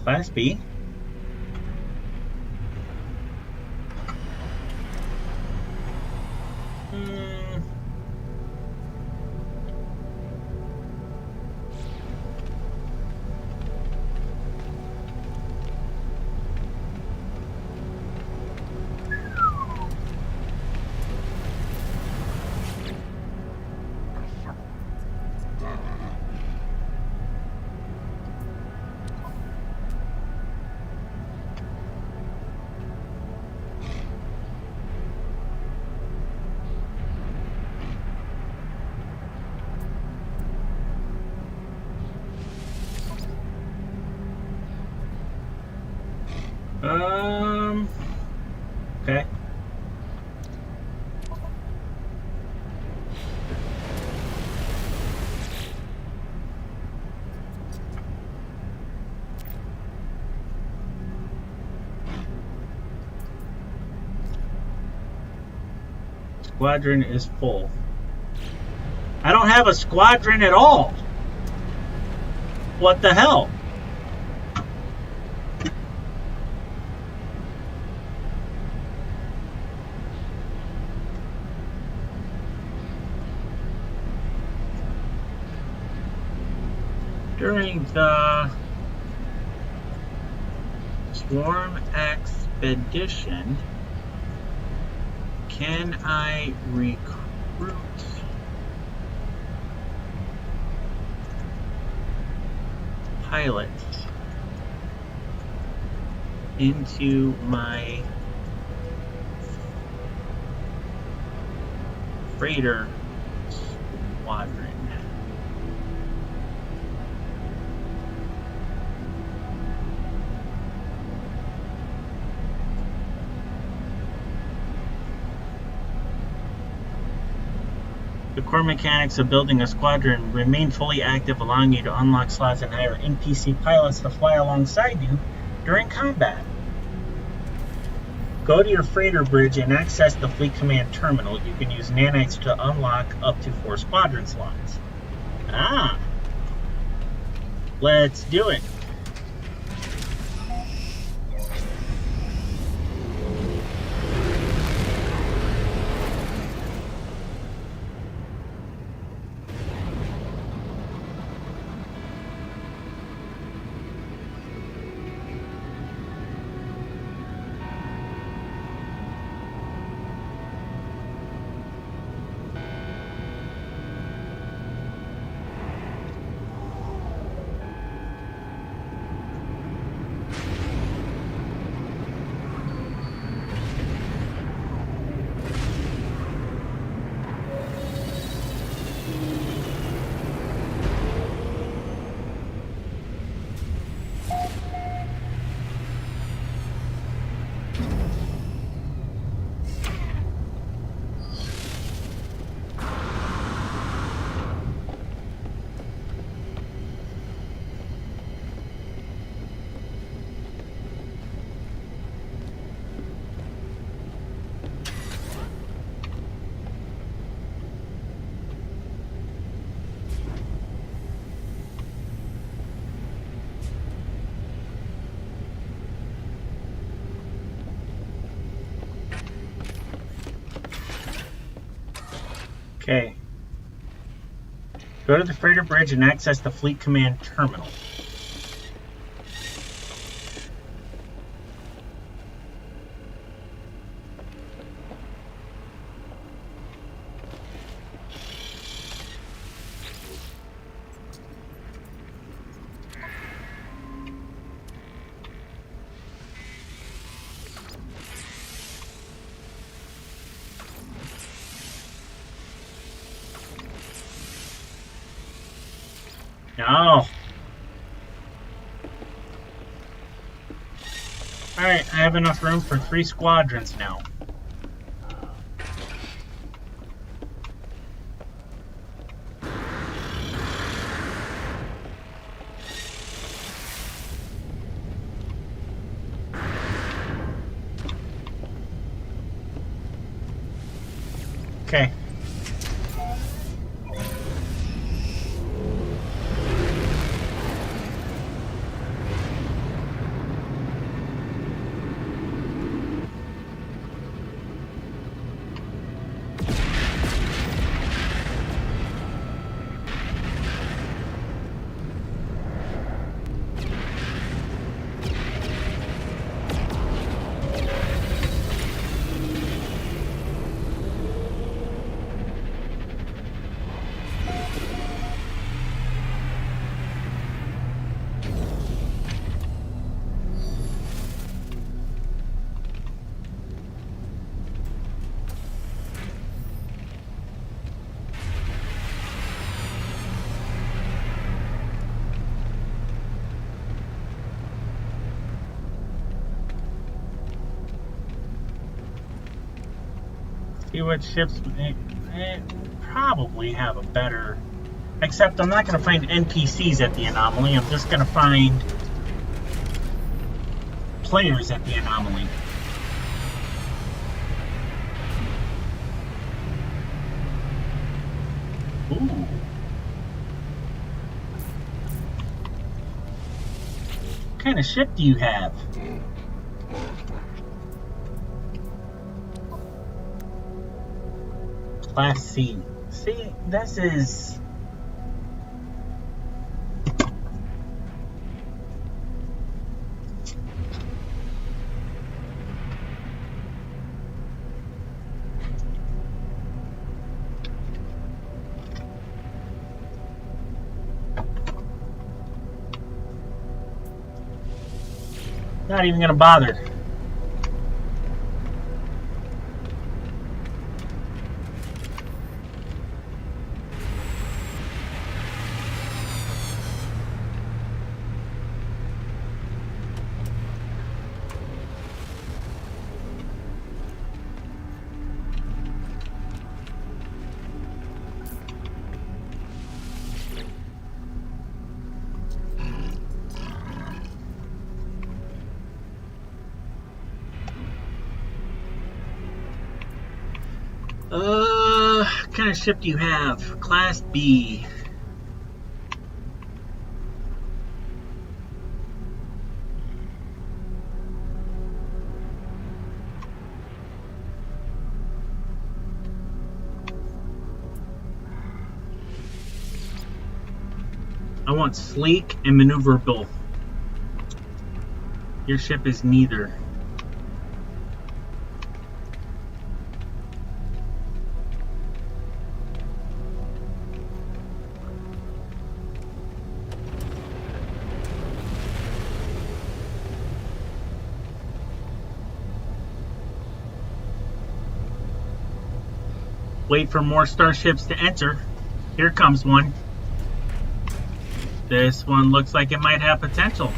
Speaker 3: Class B. Okay. Squadron is full. I don't have a squadron at all. What the hell? During the Swarm expedition, can I recruit pilots into my freighter squadron? The core mechanics of building a squadron remain fully active, allowing you to unlock slots and hire NPC pilots to fly alongside you during combat. Go to your freighter bridge and access the Fleet Command Terminal. You can use nanites to unlock up to 4 squadron slots. Ah! Let's do it. Okay. Go to the freighter bridge and access the Fleet Command Terminal. No. Alright, I have enough room for 3 squadrons now. Okay. See what ships probably have a better. Except I'm not going to find NPCs at the anomaly. I'm just going to find players at the anomaly. Ooh. What kind of ship do you have? Class C. See, this is... Not even gonna bother. What kind of ship do you have? Class B. I want sleek and maneuverable. Your ship is neither. Wait for more starships to enter. Here comes one. This one looks like it might have potential.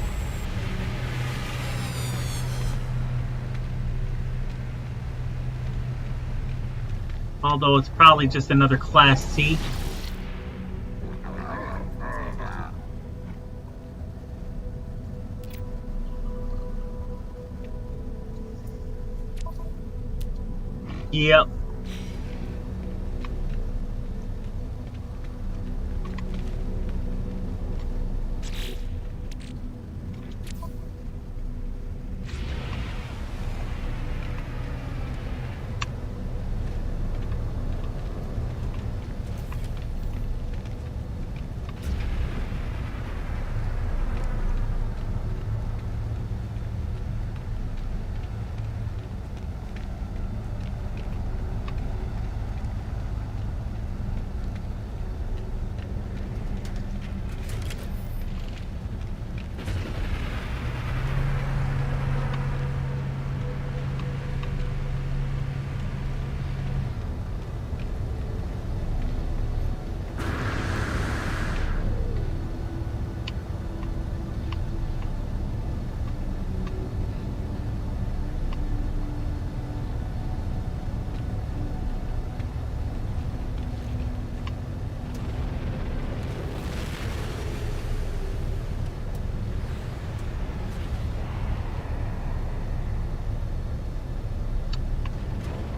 Speaker 3: Although it's probably just another Class C. Yep.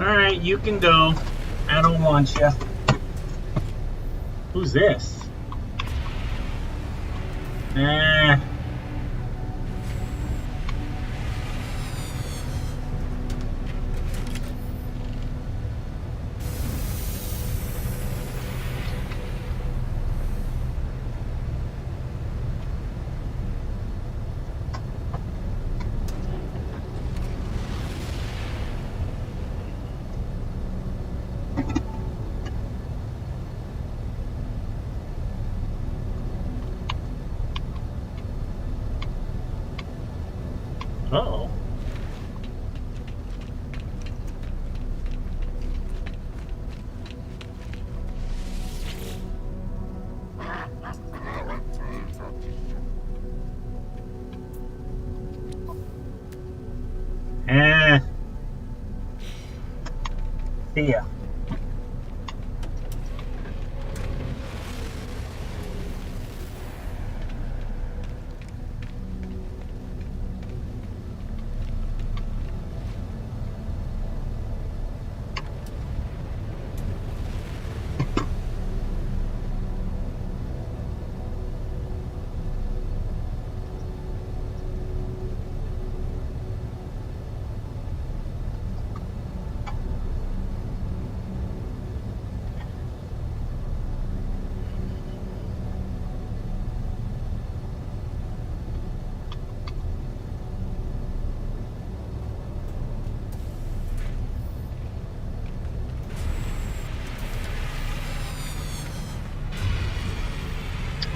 Speaker 3: Alright, you can go. I don't want you. Who's this? Eh. Uh-oh. Eh. See ya.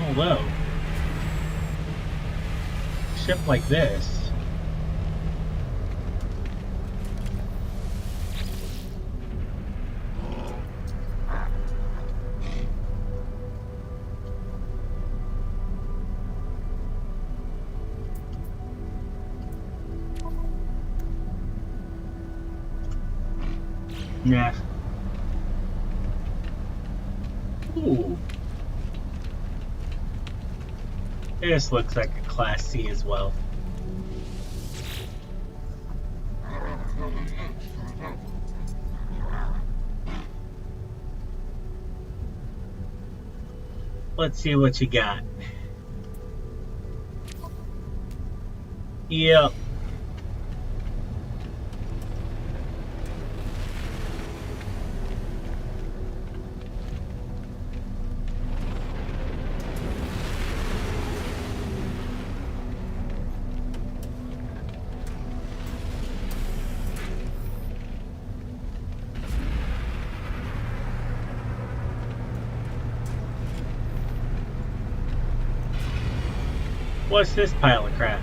Speaker 3: Oh, whoa. Ship like this. Nah. Ooh. This looks like a Class C as well. Let's see what you got. Yep. What's this pile of crap?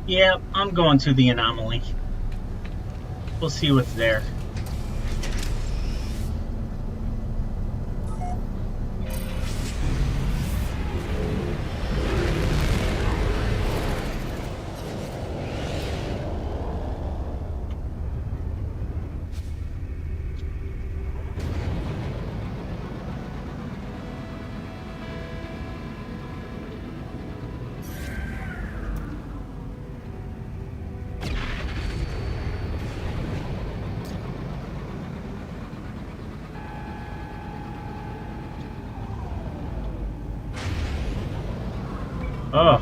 Speaker 3: Yeah, I'm going to the anomaly. We'll see what's there. Oh.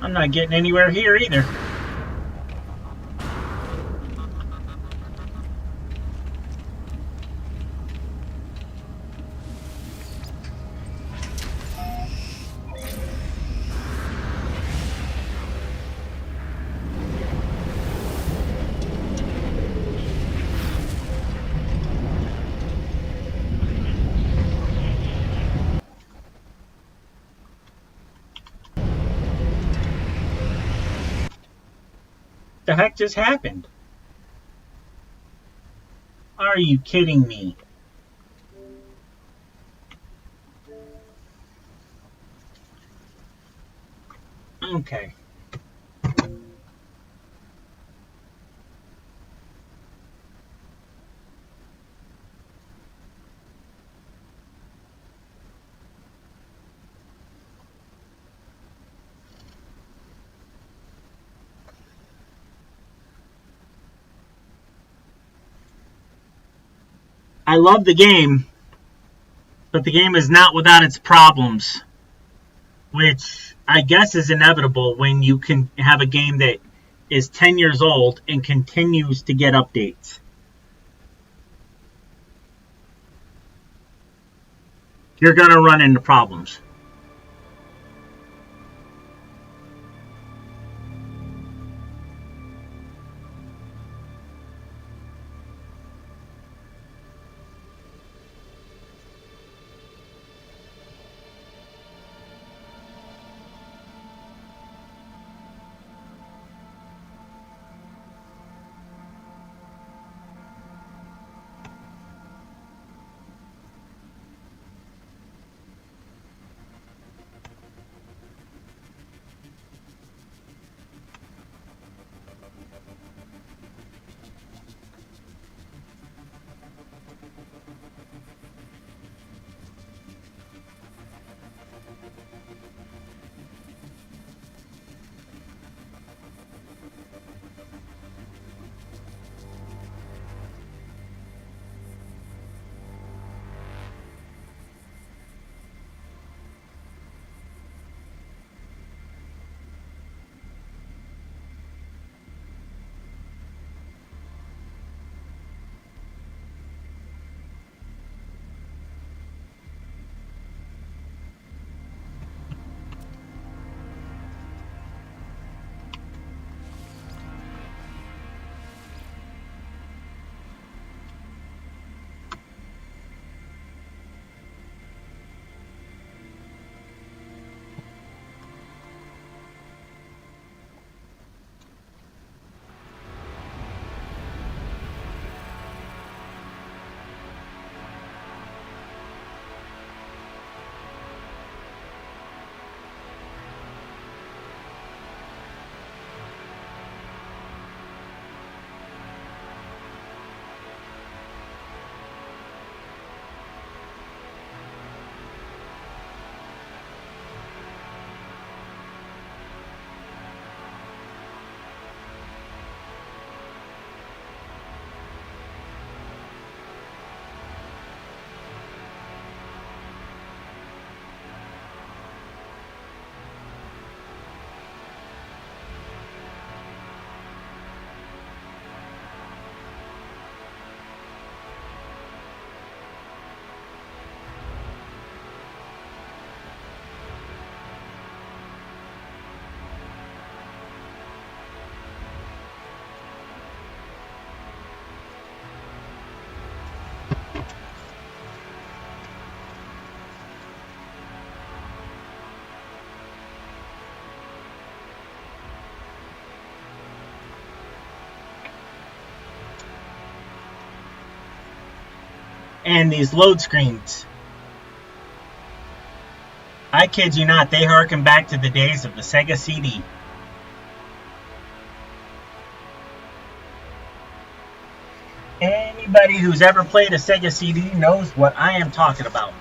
Speaker 3: I'm not getting anywhere here either. The heck just happened? Are you kidding me? Okay. I love the game, but the game is not without its problems, which I guess is inevitable when you can have a game that is 10 years old and continues to get updates. You're going to run into problems. And these load screens, I kid you not, they harken back to the days of the Sega CD. Anybody who's ever played a Sega CD knows what I am talking about.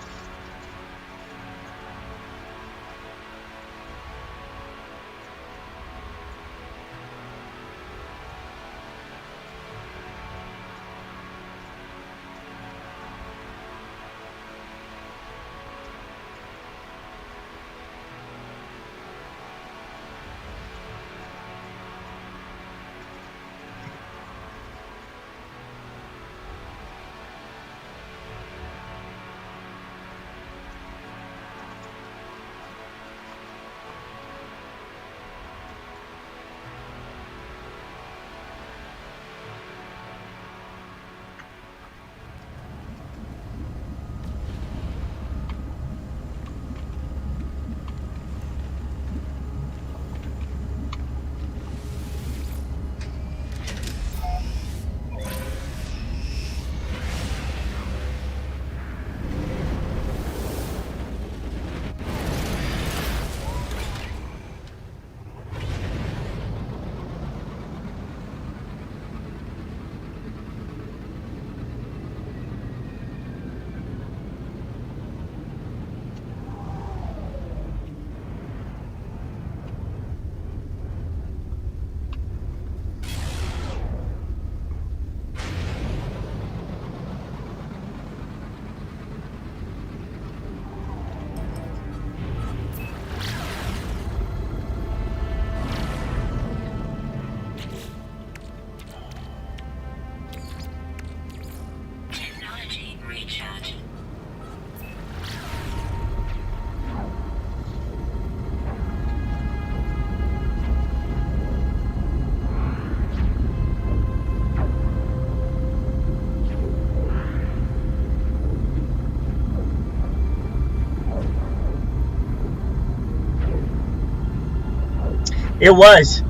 Speaker 3: It was.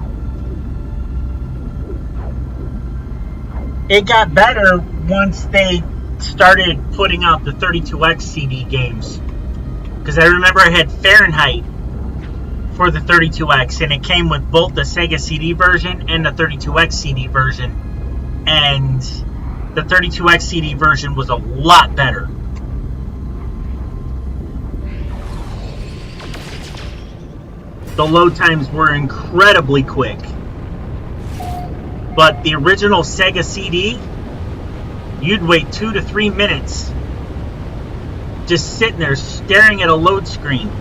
Speaker 3: It got better once they started putting out the 32X CD games. Because I remember I had Fahrenheit for the 32X, and it came with both the Sega CD version and the 32X CD version. And the 32X CD version was a lot better. The load times were incredibly quick. But the original Sega CD, you'd wait 2 to 3 minutes just sitting there staring at a load screen.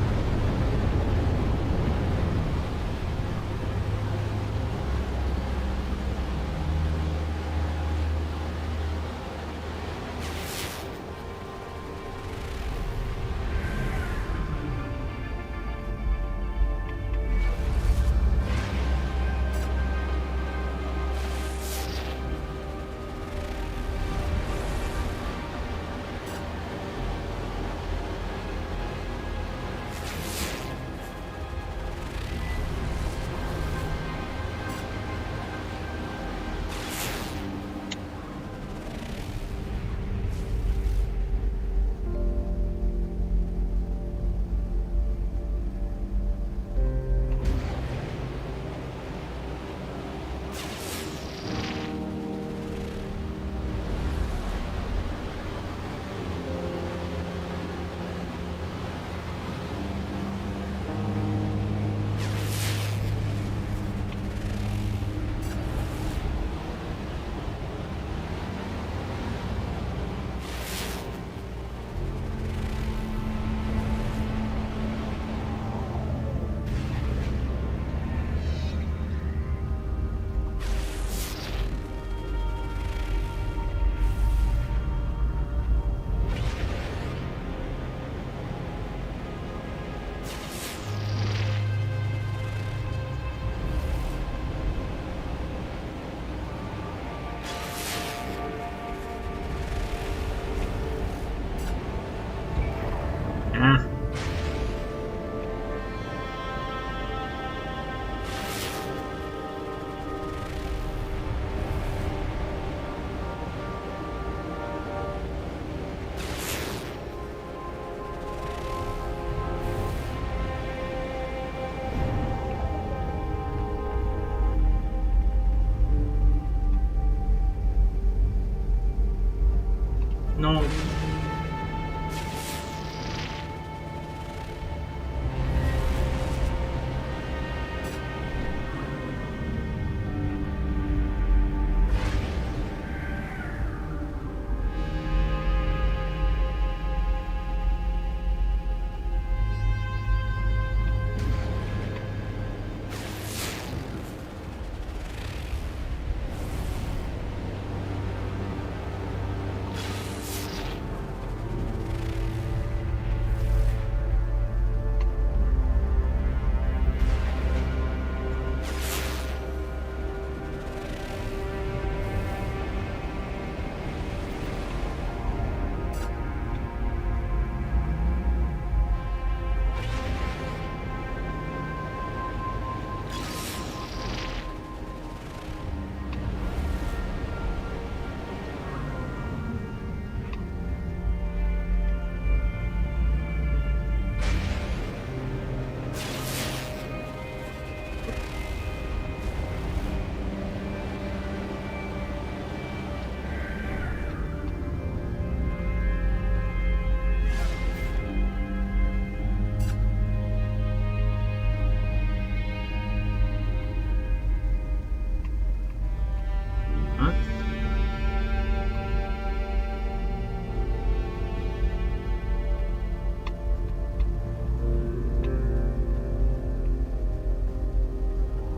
Speaker 3: No.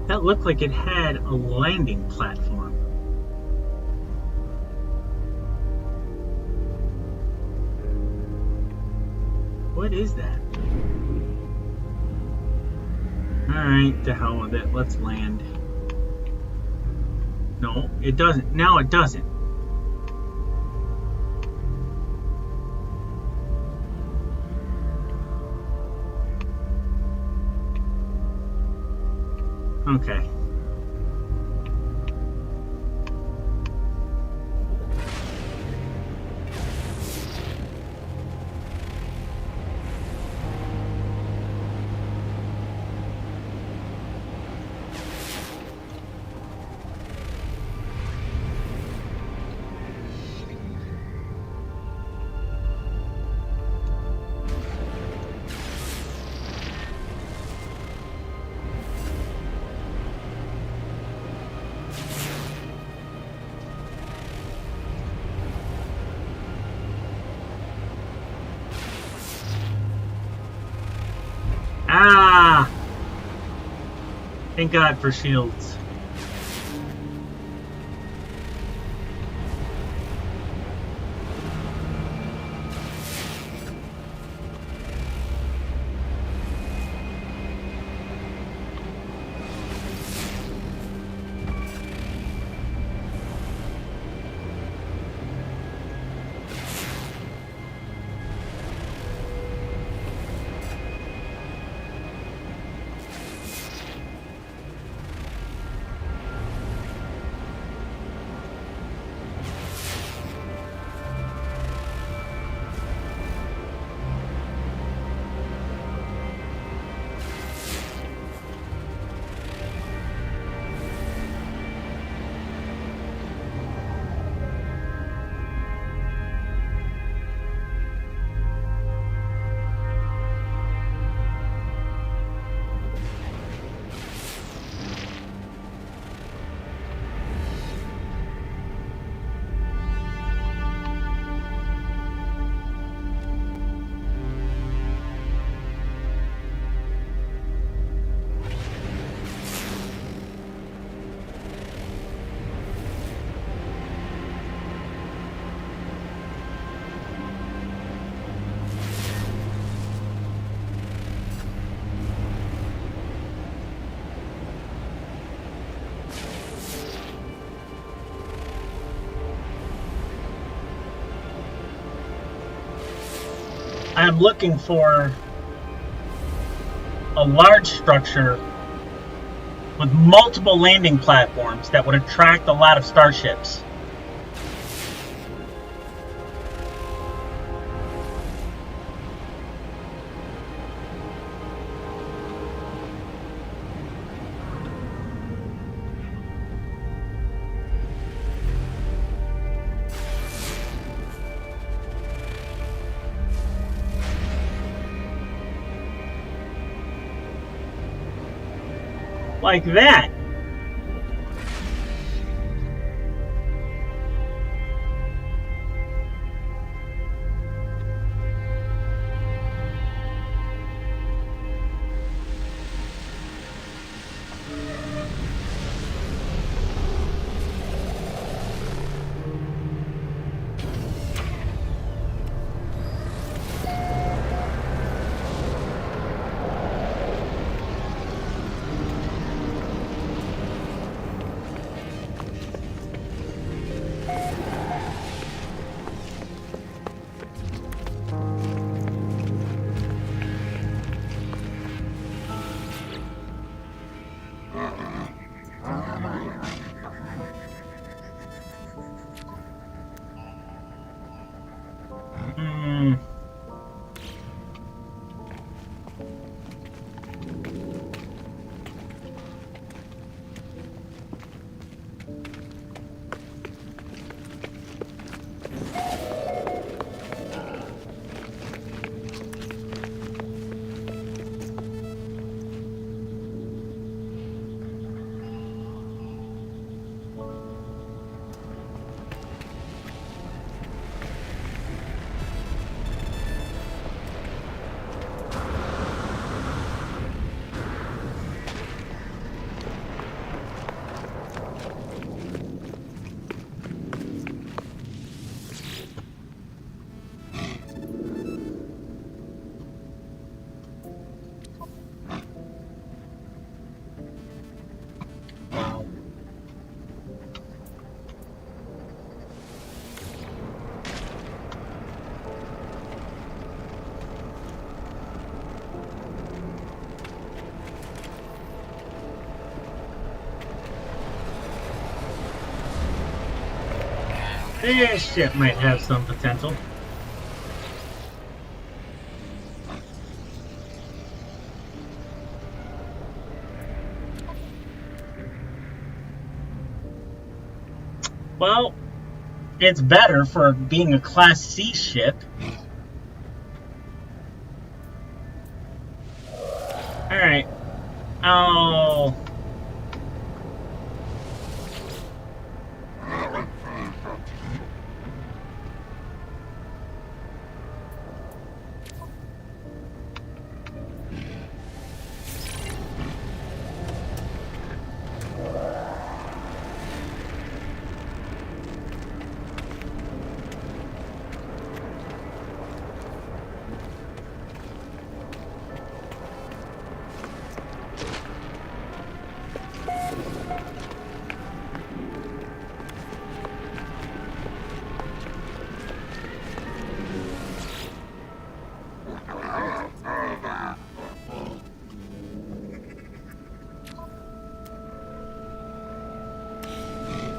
Speaker 3: That looked like it had a landing platform. What is that? Alright, to hell with it. Let's land. No, it doesn't. Now it doesn't. Okay. Ah! Thank God for shields. I'm looking for a large structure with multiple landing platforms that would attract a lot of starships. Like that. This ship might have some potential. Well, it's better for being a Class C ship. Alright. Oh.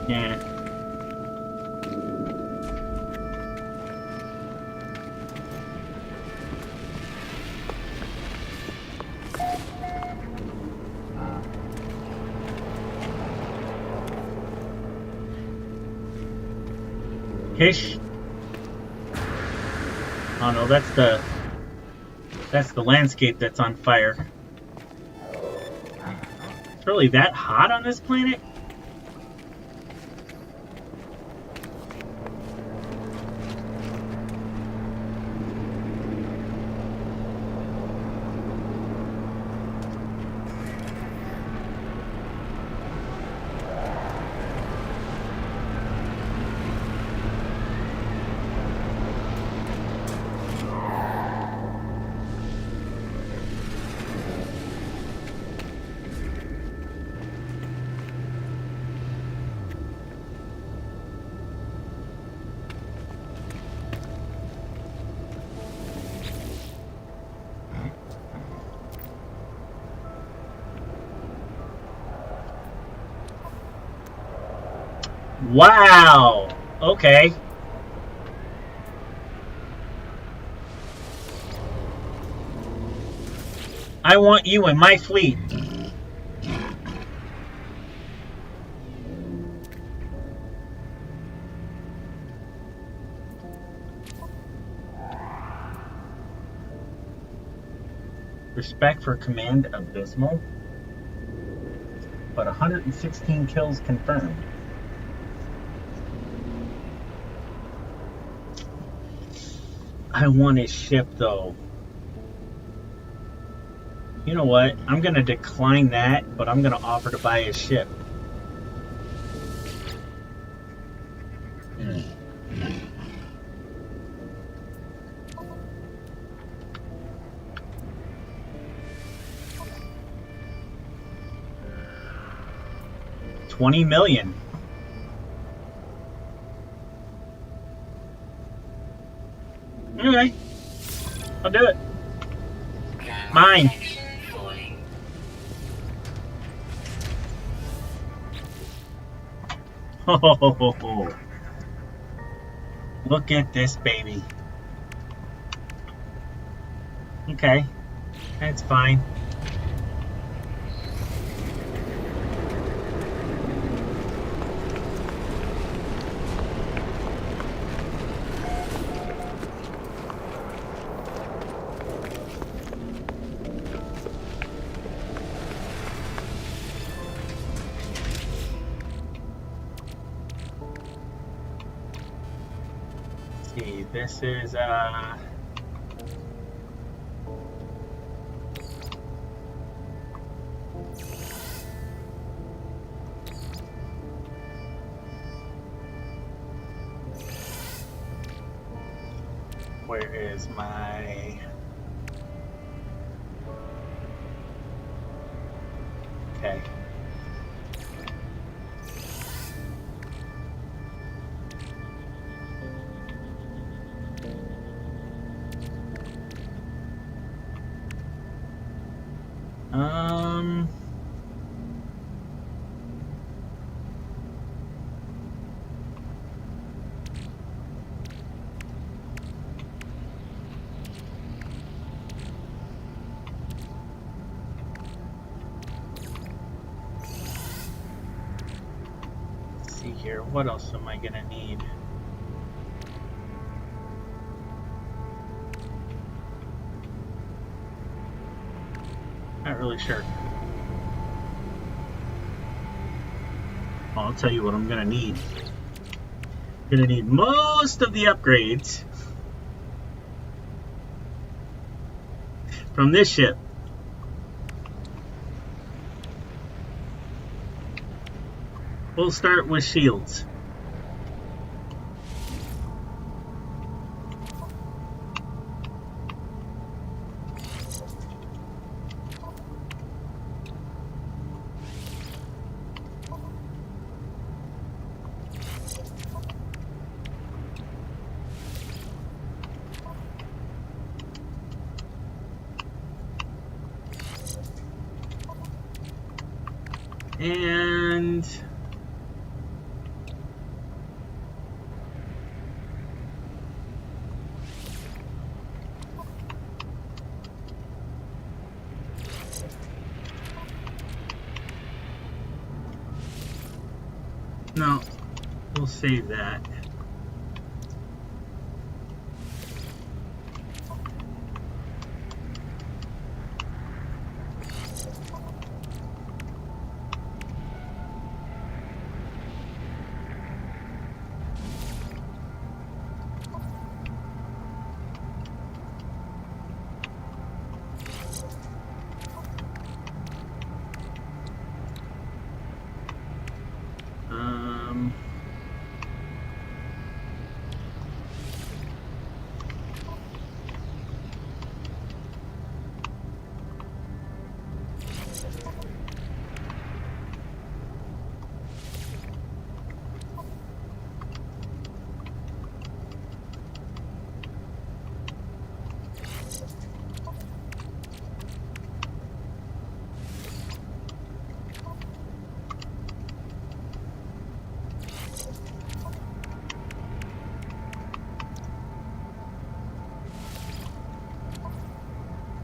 Speaker 3: Yeah. Hish. Oh no, that's the landscape that's on fire. It's really that hot on this planet? Wow. Okay. I want you in my fleet. Respect for command abysmal, but 116 kills confirmed. I want his ship though. You know what? I'm gonna decline that, but I'm gonna offer to buy his ship. $20 million. Okay, I'll do it. Mine.
Speaker 4: Falling.
Speaker 3: Oh, look at this baby. Okay, that's fine. See, this is where is my okay. here. What else am I gonna need? Not really sure. I'll tell you what I'm gonna need. I'm gonna need most of the upgrades from this ship. We'll start with shields. And no, we'll save that.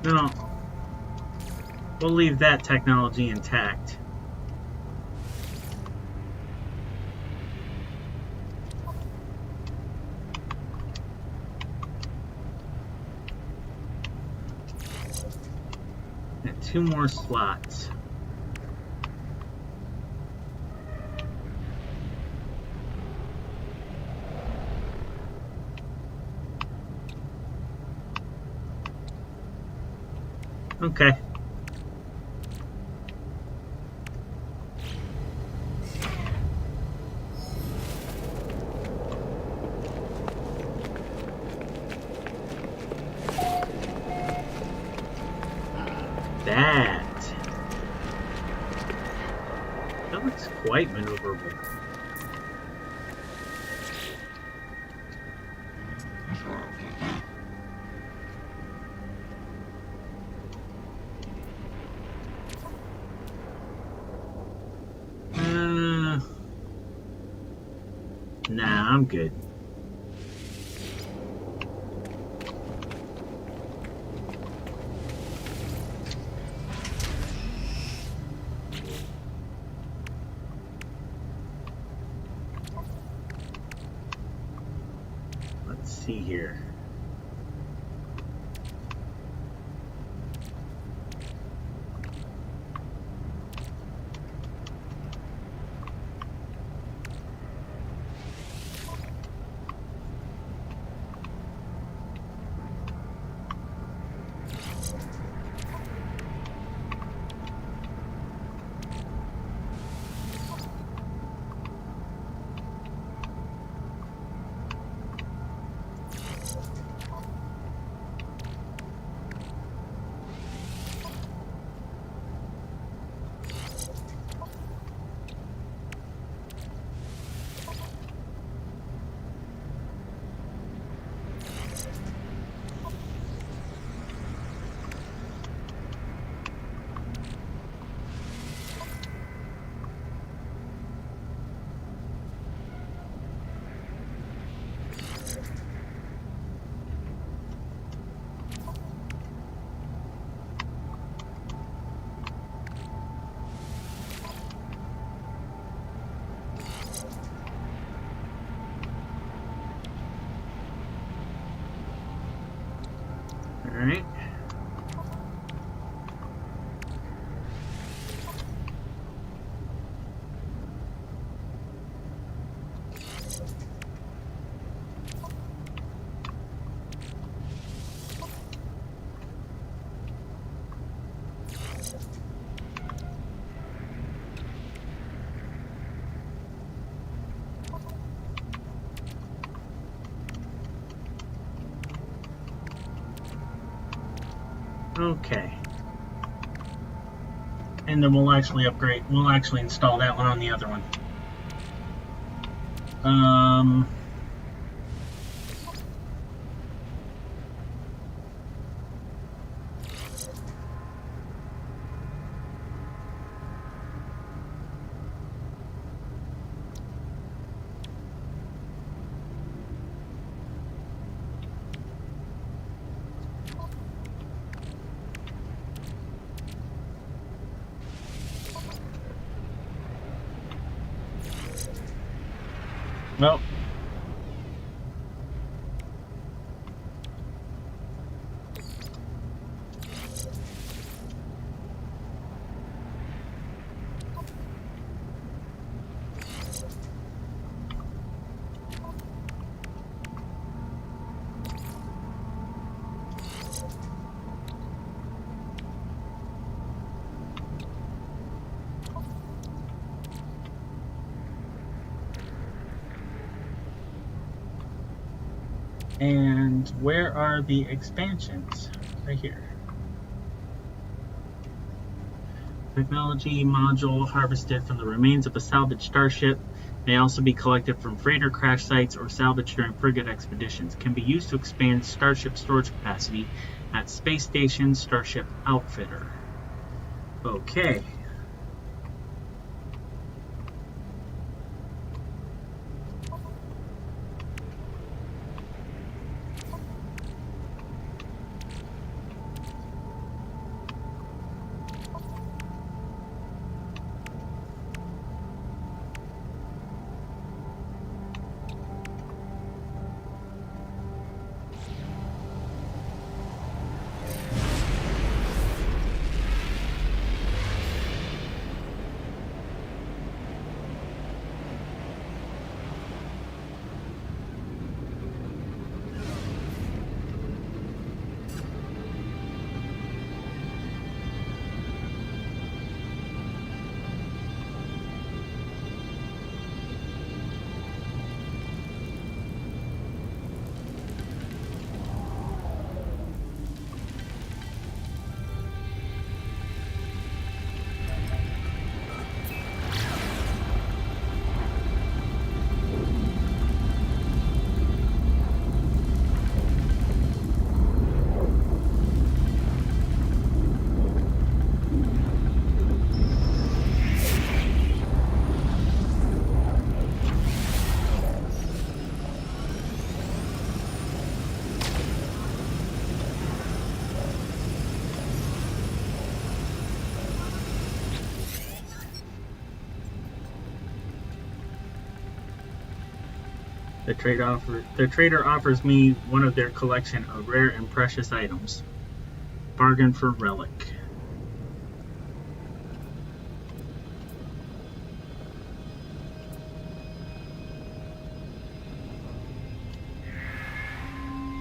Speaker 3: No, we'll leave that technology intact. And 2 more slots. Okay. That looks quite maneuverable. Nah, I'm good. Let's see here. Alright. Okay. And then we'll actually we'll actually install that one on the other one. Well, and where are the expansions? Right here. Technology module harvested from the remains of a salvaged starship may also be collected from freighter crash sites or salvaged during frigate expeditions. Can be used to expand starship storage capacity at Space Station Starship Outfitter. Okay. The trader offers me one of their collection of rare and precious items. Bargain for relic.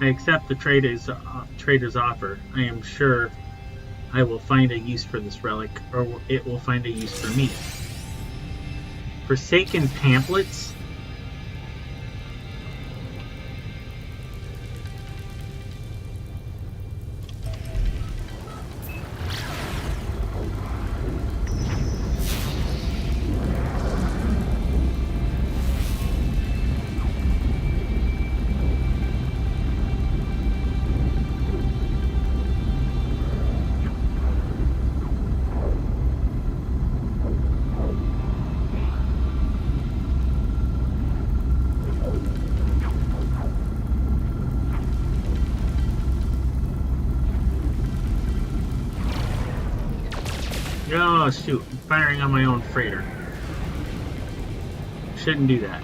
Speaker 3: I accept the trader's offer. I am sure I will find a use for this relic, or it will find a use for me. Forsaken pamphlets? Oh shoot, I'm firing on my own freighter. Shouldn't do that.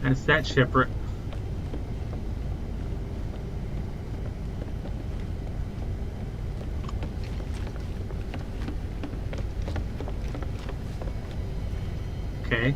Speaker 3: That's that shipwreck. Okay.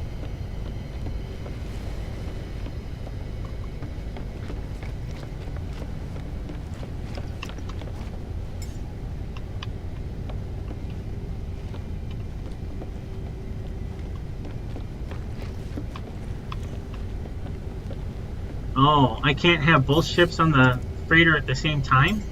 Speaker 3: Oh, I can't have both ships on the freighter at the same time?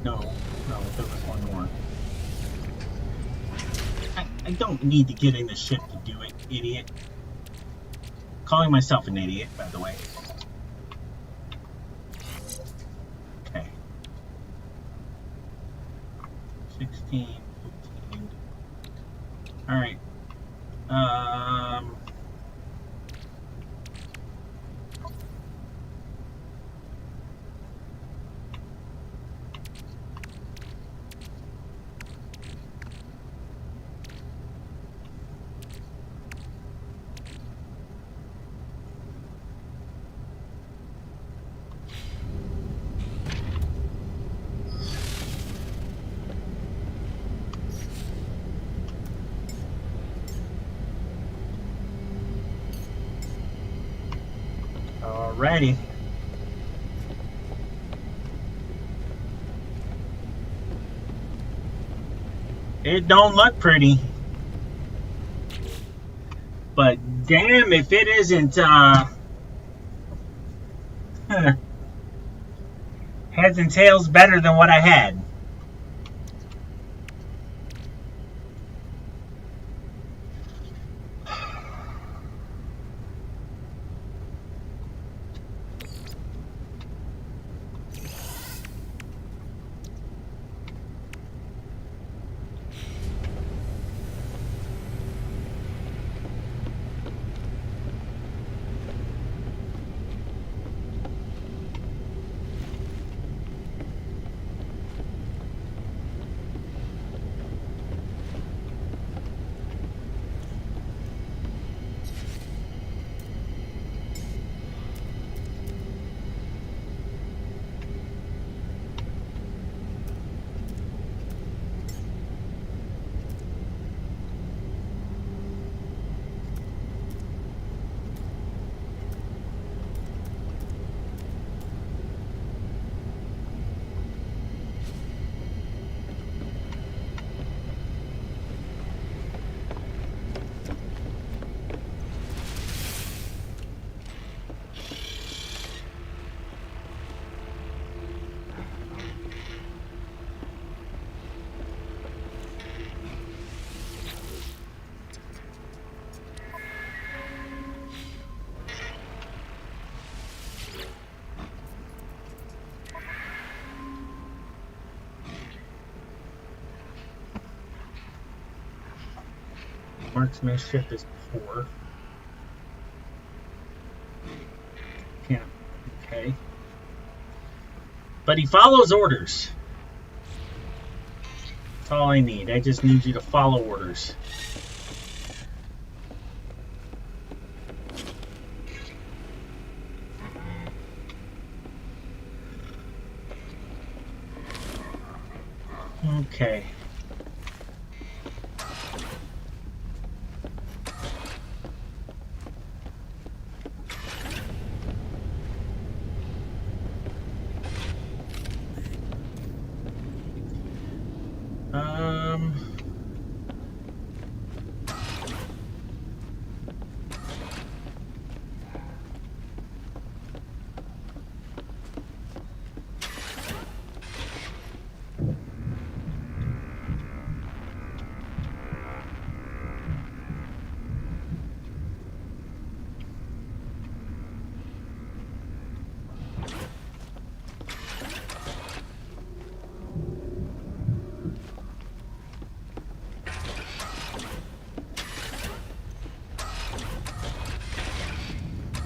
Speaker 3: No, there was one more. I don't need to get in the ship to do it, idiot. Calling myself an idiot, by the way. Okay. 16, 15. Alright. Alrighty. It don't look pretty. But damn if it isn't heads and tails better than what I had. Marksman's ship is 4. Can't. Okay. But he follows orders. That's all I need. I just need you to follow orders. Okay.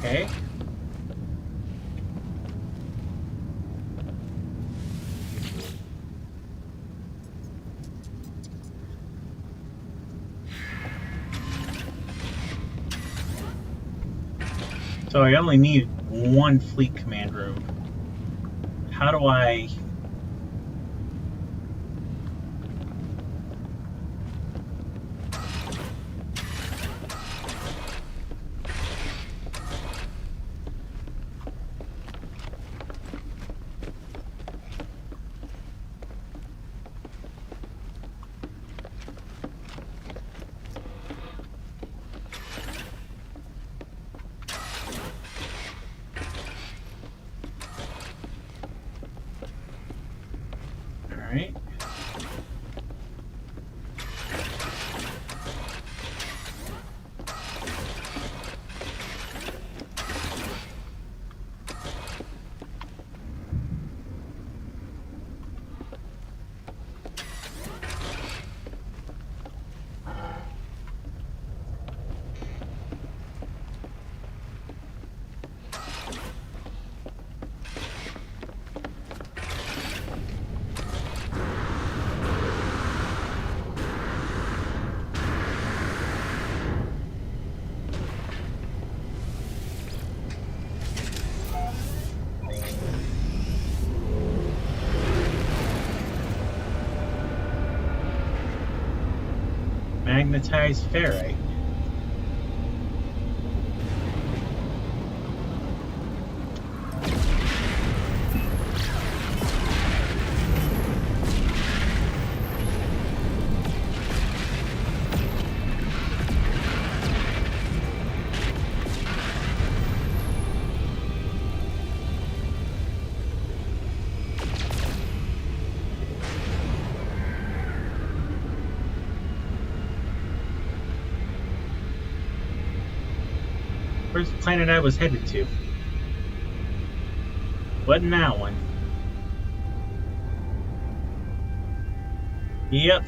Speaker 3: Okay. So I only need one fleet command room. How do I... Alright. Magnetized ferrite. Where's the planet I was headed to? Wasn't that one? Yep.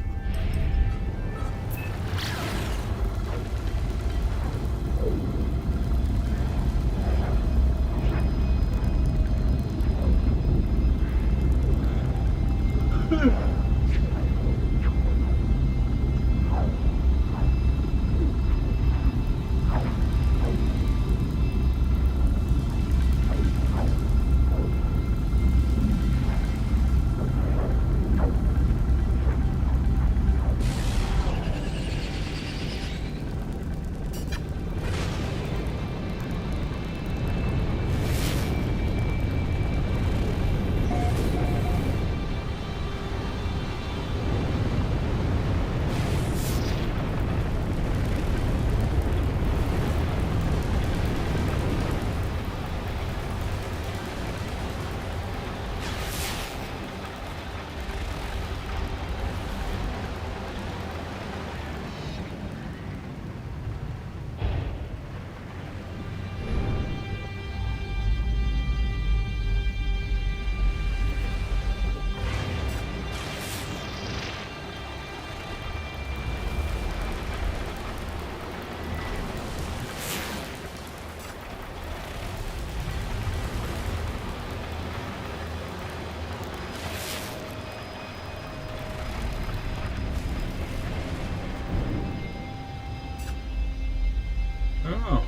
Speaker 3: Oh,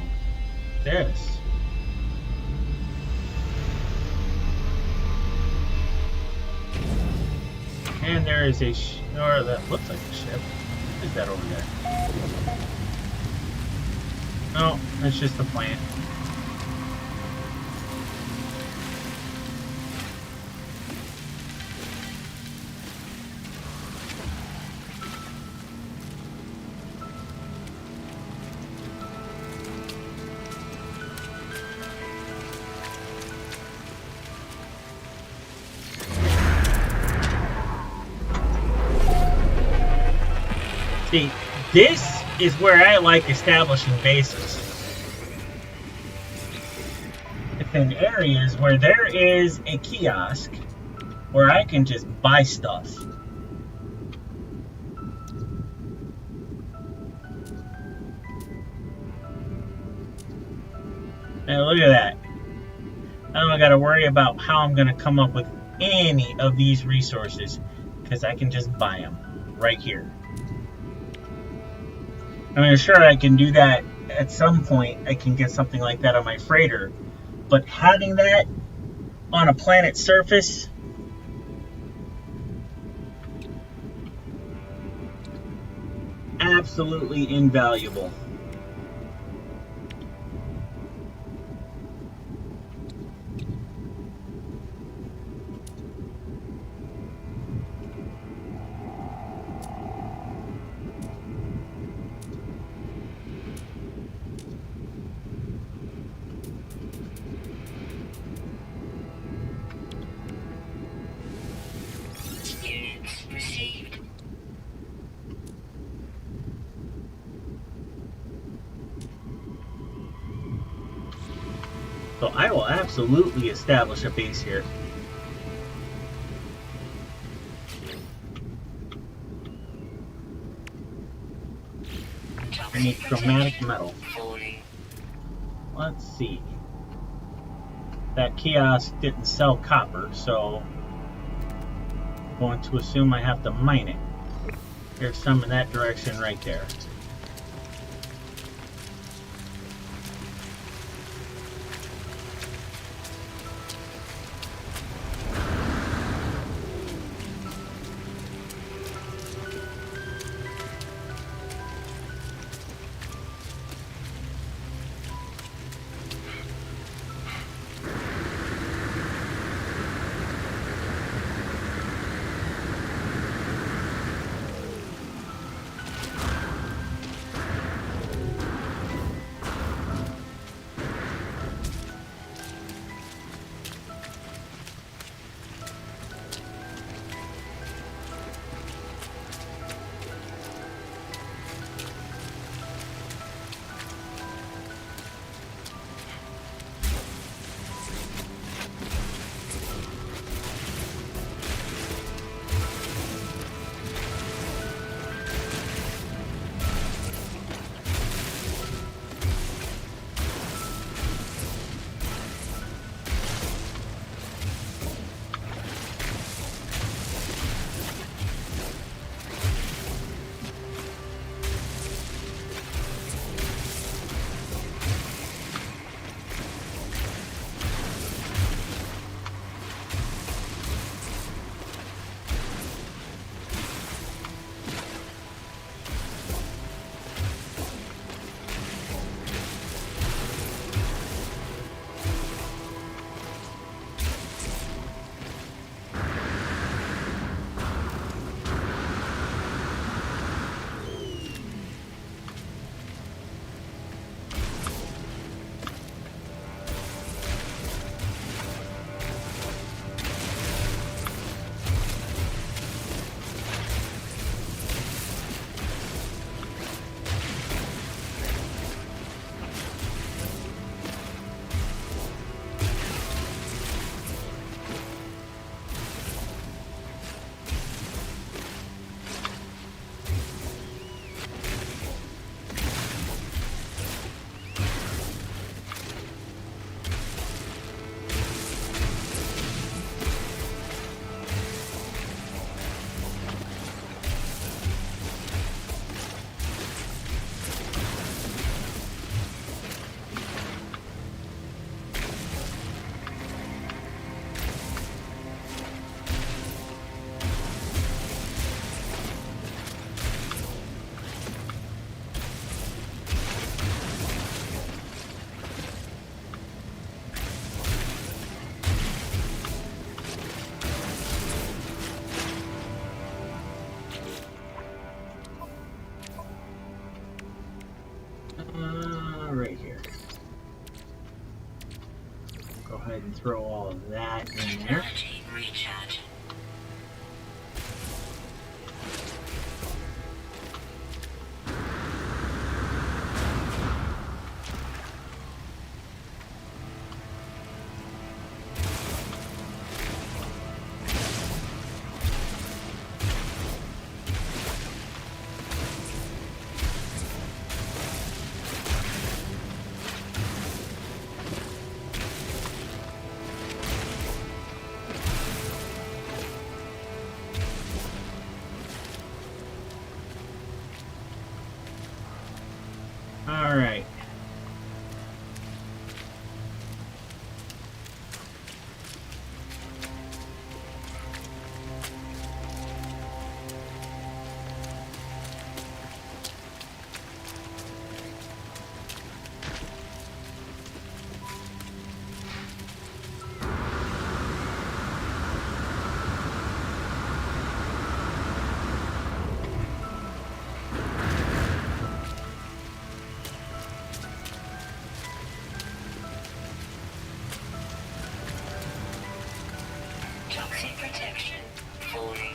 Speaker 3: this. And there is a or that looks like a ship. What is that over there? No, that's just the plant. See, this is where I like establishing bases. It's in areas where there is a kiosk where I can just buy stuff. And look at that. I don't got to worry about how I'm going to come up with any of these resources because I can just buy them right here. I mean, sure, I can do that at some point. I can get something like that on my freighter. But having that on a planet's surface, absolutely invaluable.
Speaker 4: Units received.
Speaker 3: So I will absolutely establish a base here. I need chromatic metal.
Speaker 4: Falling.
Speaker 3: Let's see. That kiosk didn't sell copper, so I'm going to assume I have to mine it. There's some in that direction right there. Right here. Go ahead and throw all of that in there.
Speaker 4: Technology recharge. protection falling.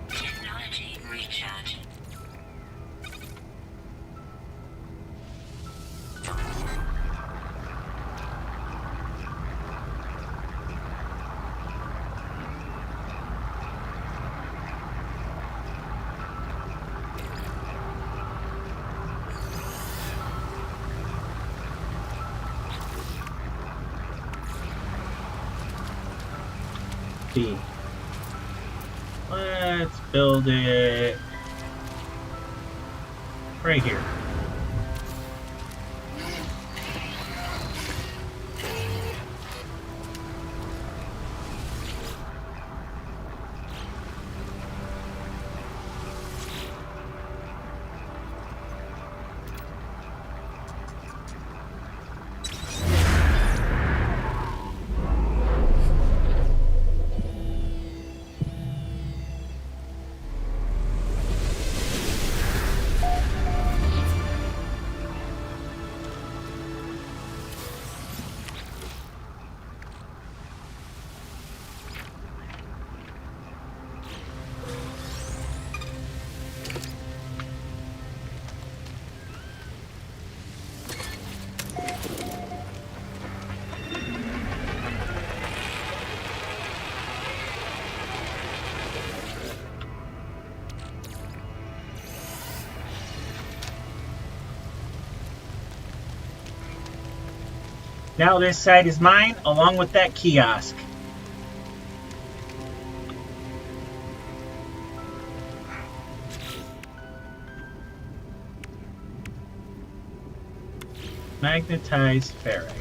Speaker 4: Technology recharge.
Speaker 3: See. Let's build it right here. Now this side is mine, along with that kiosk. Magnetized ferrite.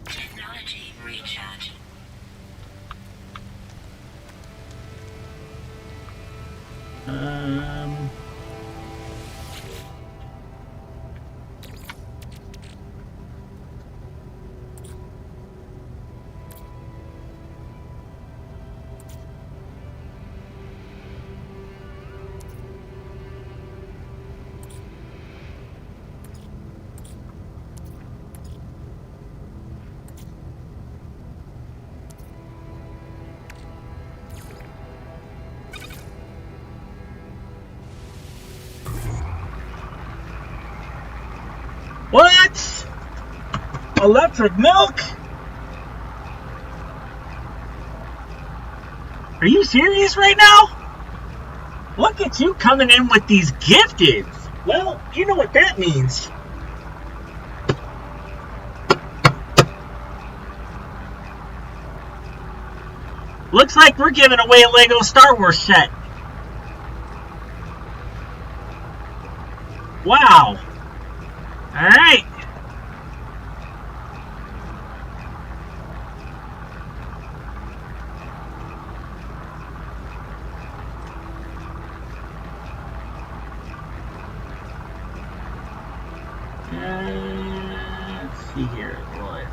Speaker 4: Technology recharge.
Speaker 3: Um, what? Electric milk? Are you serious right now? Look at you coming in with these gifteds. Well, you know what that means. Looks like we're giving away a Lego Star Wars set. Wow. Alright. Let's see here. What?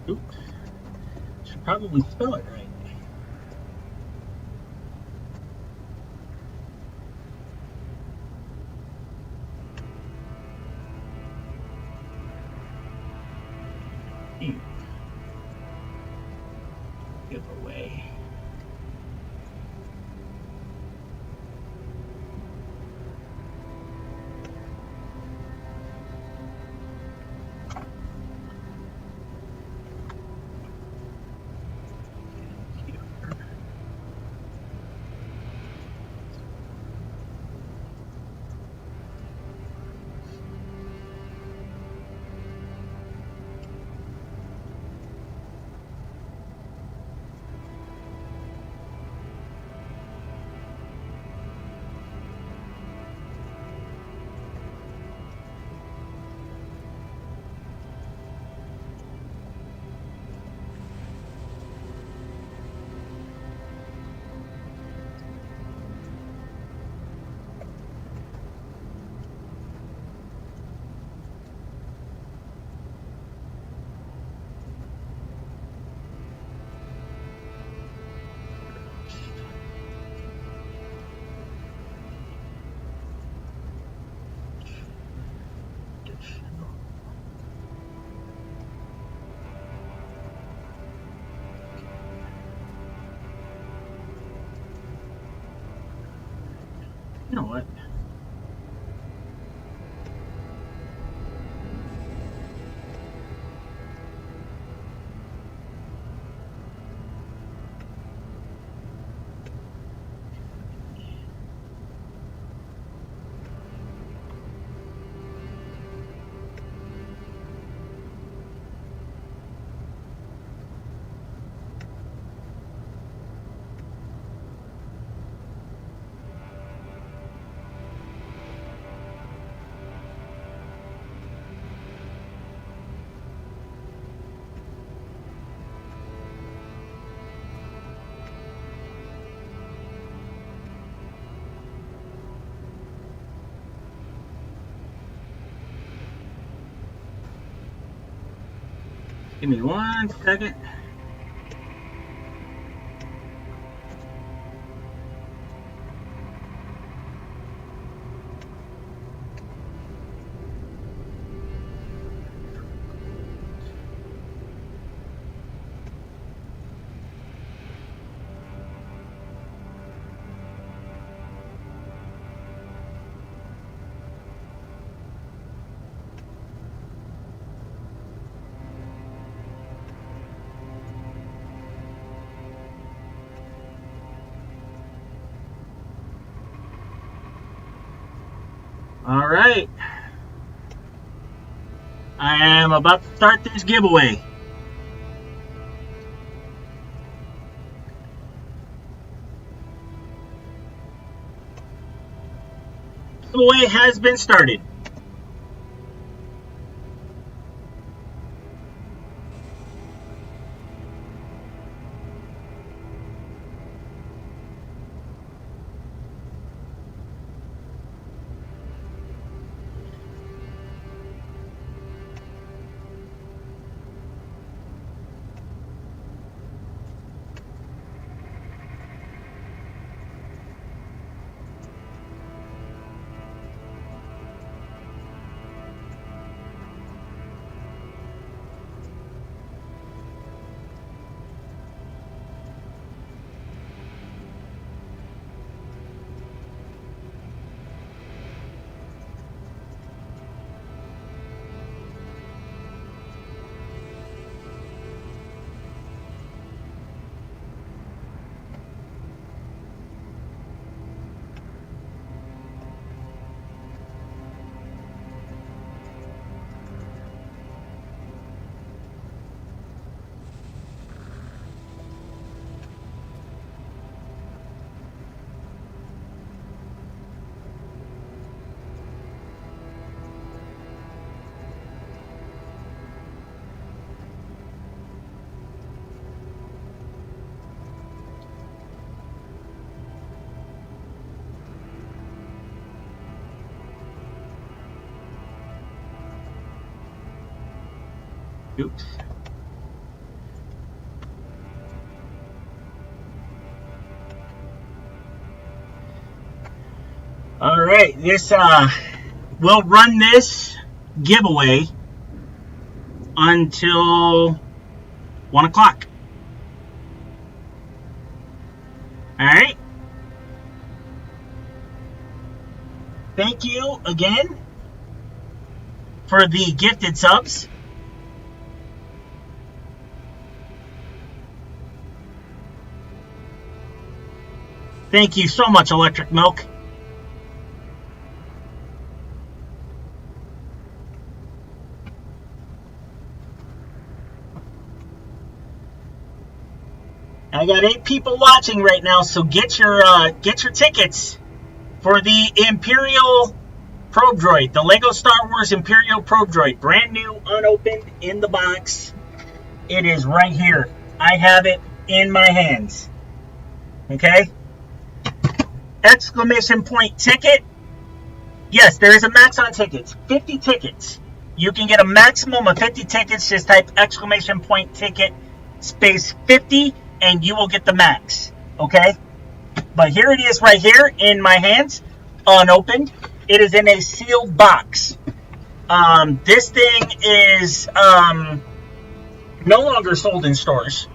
Speaker 3: Oops. Should probably spell it right. You know what? Give me 1 second. All right. I am about to start this giveaway. Giveaway has been started. Oops. All right, we'll run this giveaway until 1 o'clock. All right. Thank you again for the gifted subs. Thank you so much, Electric Milk. I got 8 people watching right now, so get your tickets for the Imperial Probe Droid, the Lego Star Wars Imperial Probe Droid, brand new, unopened, in the box. It is right here. I have it in my hands. Okay? Exclamation point ticket. Yes, there is a max on tickets. 50 tickets. You can get a maximum of 50 tickets. Just type exclamation point ticket space 50 and you will get the max. Okay? But here it is right here in my hands, unopened. It is in a sealed box. This thing is no longer sold in stores.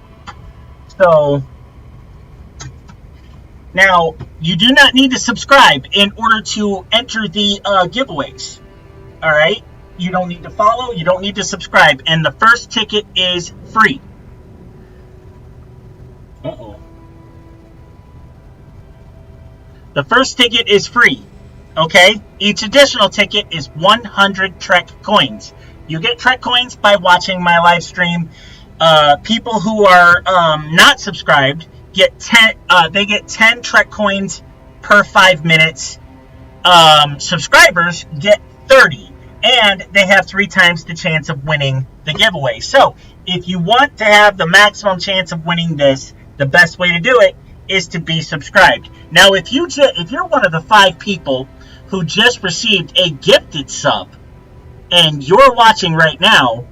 Speaker 3: So Now, you do not need to subscribe in order to enter the giveaways. All right? You don't need to follow. You don't need to subscribe. And the first ticket is free. Uh-oh. The first ticket is free. Okay? Each additional ticket is 100 Trek coins. You get Trek coins by watching my live stream. People who are not subscribed get 10. They get 10 Trek coins per 5 minutes. Subscribers get 30, and they have 3 times the chance of winning the giveaway. So, if you want to have the maximum chance of winning this, the best way to do it is to be subscribed. Now, if you're one of the 5 people who just received a gifted sub, and you're watching right now,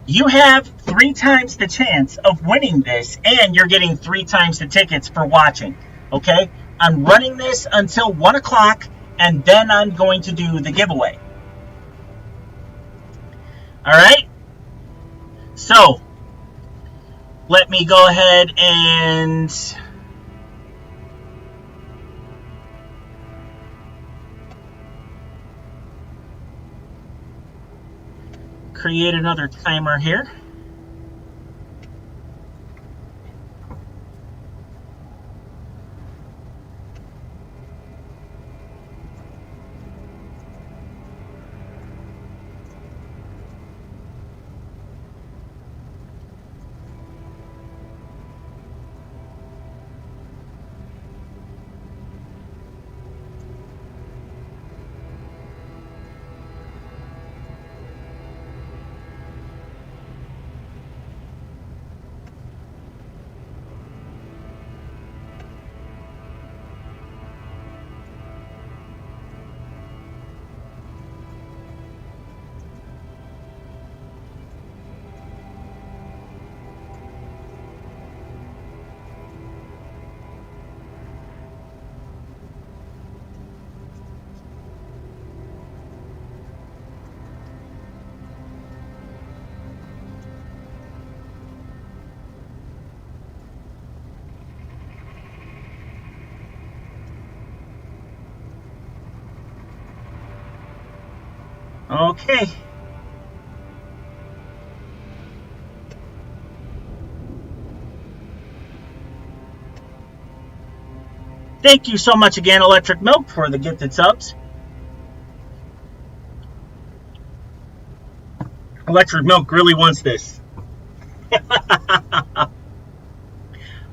Speaker 3: you have 3 times the chance of winning this, and you're getting 3 times the tickets for watching. Okay? I'm running this until 1 o'clock, and then I'm going to do the giveaway. Alright? So, let me go ahead and create another timer here. Okay. Thank you so much again, Electric Milk, for the gifted subs. Electric Milk really wants this.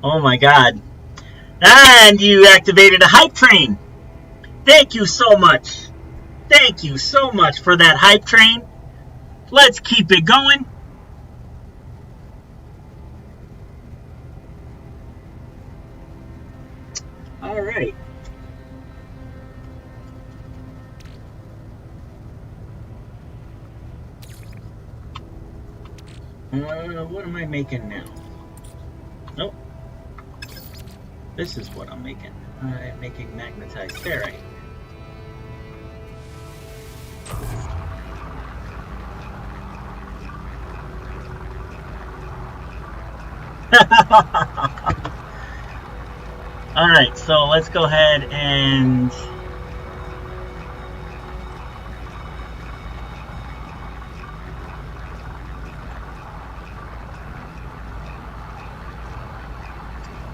Speaker 3: Oh my god. And you activated a hype train. Thank you so much. Thank you so much for that hype train. Let's keep it going. All right. What am I making now? Nope. This is what I'm making. I'm making magnetized ferrite. Alright, so let's go ahead and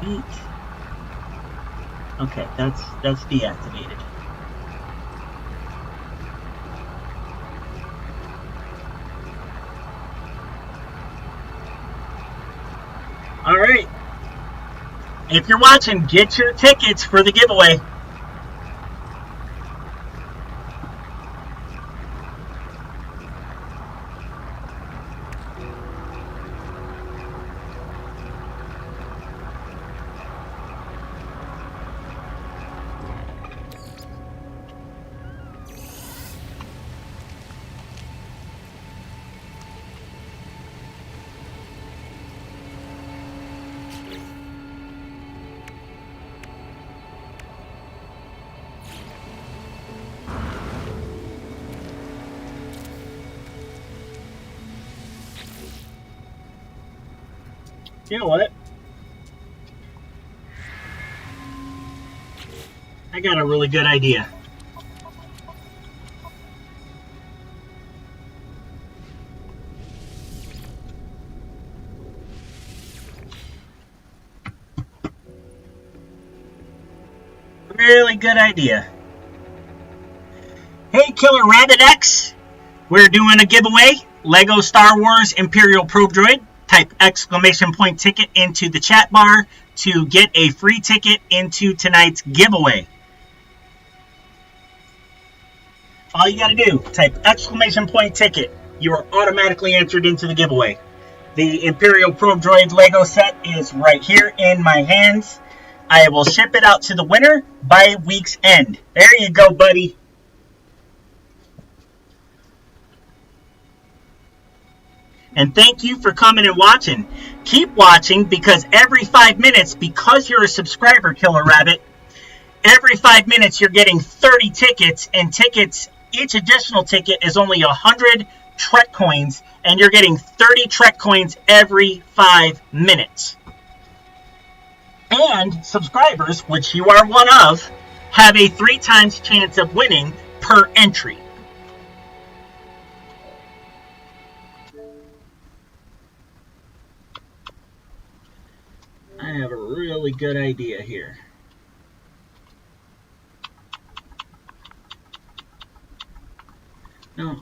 Speaker 3: eat. Okay, that's deactivated. Alright. If you're watching, get your tickets for the giveaway. You know what? I got a really good idea. Really good idea. Hey, Killer Rabbit X, we're doing a giveaway. Lego Star Wars Imperial Probe Droid. Type exclamation point ticket into the chat bar to get a free ticket into tonight's giveaway. All you gotta do, type exclamation point ticket. You are automatically entered into the giveaway. The Imperial Probe Droid Lego set is right here in my hands. I will ship it out to the winner by week's end. There you go, buddy. And thank you for coming and watching. Keep watching, because every 5 minutes, because you're a subscriber, Killer Rabbit, every 5 minutes you're getting 30 tickets, and tickets, each additional ticket is only 100 Trek coins, and you're getting 30 Trek coins every 5 minutes. And subscribers, which you are one of, have a 3 times chance of winning per entry. I have a really good idea here. No.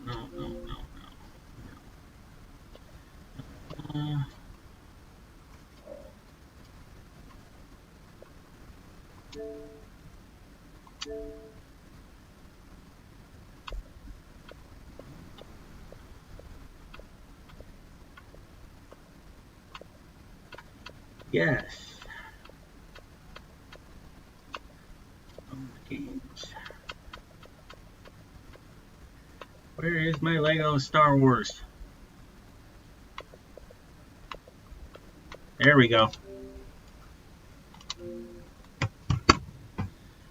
Speaker 3: Yes. Games. Where is my Lego Star Wars? There we go.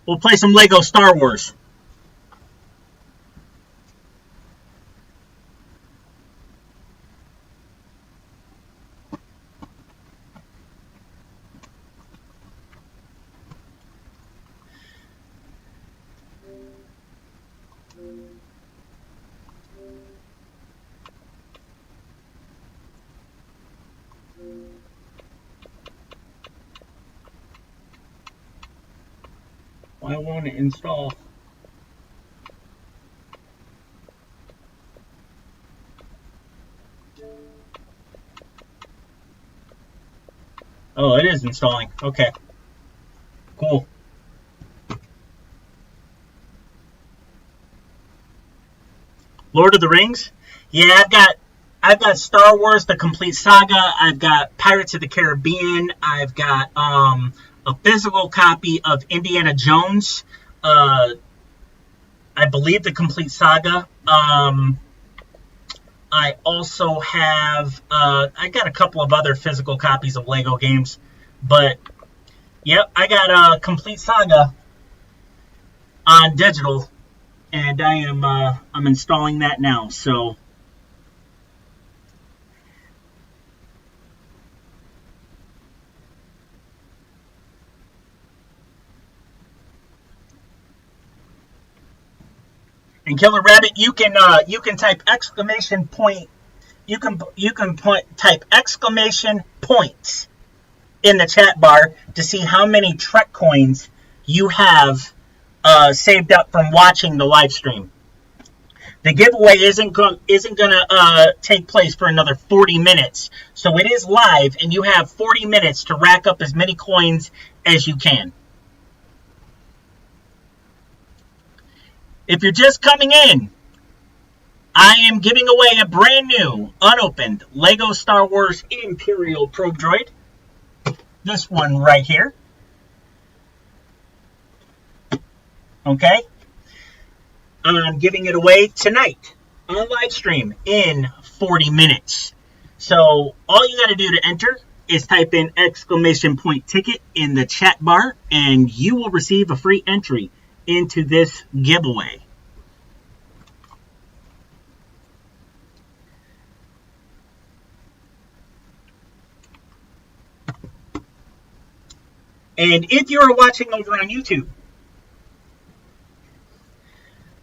Speaker 3: We'll play some Lego Star Wars. Why won't it install? Oh, it is installing. Okay. Cool. Lord of the Rings? Yeah, I've got Star Wars: The Complete Saga. I've got Pirates of the Caribbean. I've got a physical copy of Indiana Jones. I believe The Complete Saga. I also have I got a couple of other physical copies of Lego games, but yep, I got a Complete Saga on digital, and I'm installing that now. So and Killer Rabbit, you can type exclamation point. You can type exclamation points in the chat bar to see how many Trek coins you have saved up from watching the live stream. The giveaway isn't going to take place for another 40 minutes, so it is live, and you have 40 minutes to rack up as many coins as you can. If you're just coming in, I am giving away a brand new, unopened Lego Star Wars Imperial Probe Droid. This one right here. Okay? I'm giving it away tonight on live stream in 40 minutes. So all you got to do to enter is type in exclamation point ticket in the chat bar, and you will receive a free entry into this giveaway. And if you're watching over on YouTube,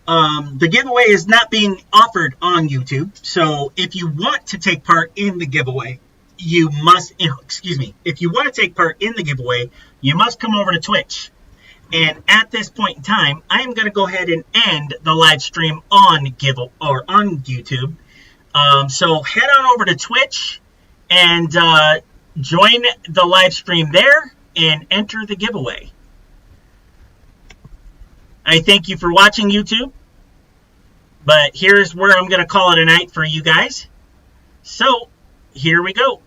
Speaker 3: The giveaway is not being offered on YouTube, so if you want to take part in the giveaway, you must, if you want to take part in the giveaway, you must come over to Twitch. And at this point in time, I'm going to go ahead and end the live stream on YouTube. So head on over to Twitch and join the live stream there and enter the giveaway. I thank you for watching, YouTube. But here's where I'm going to call it a night for you guys. So, here we go.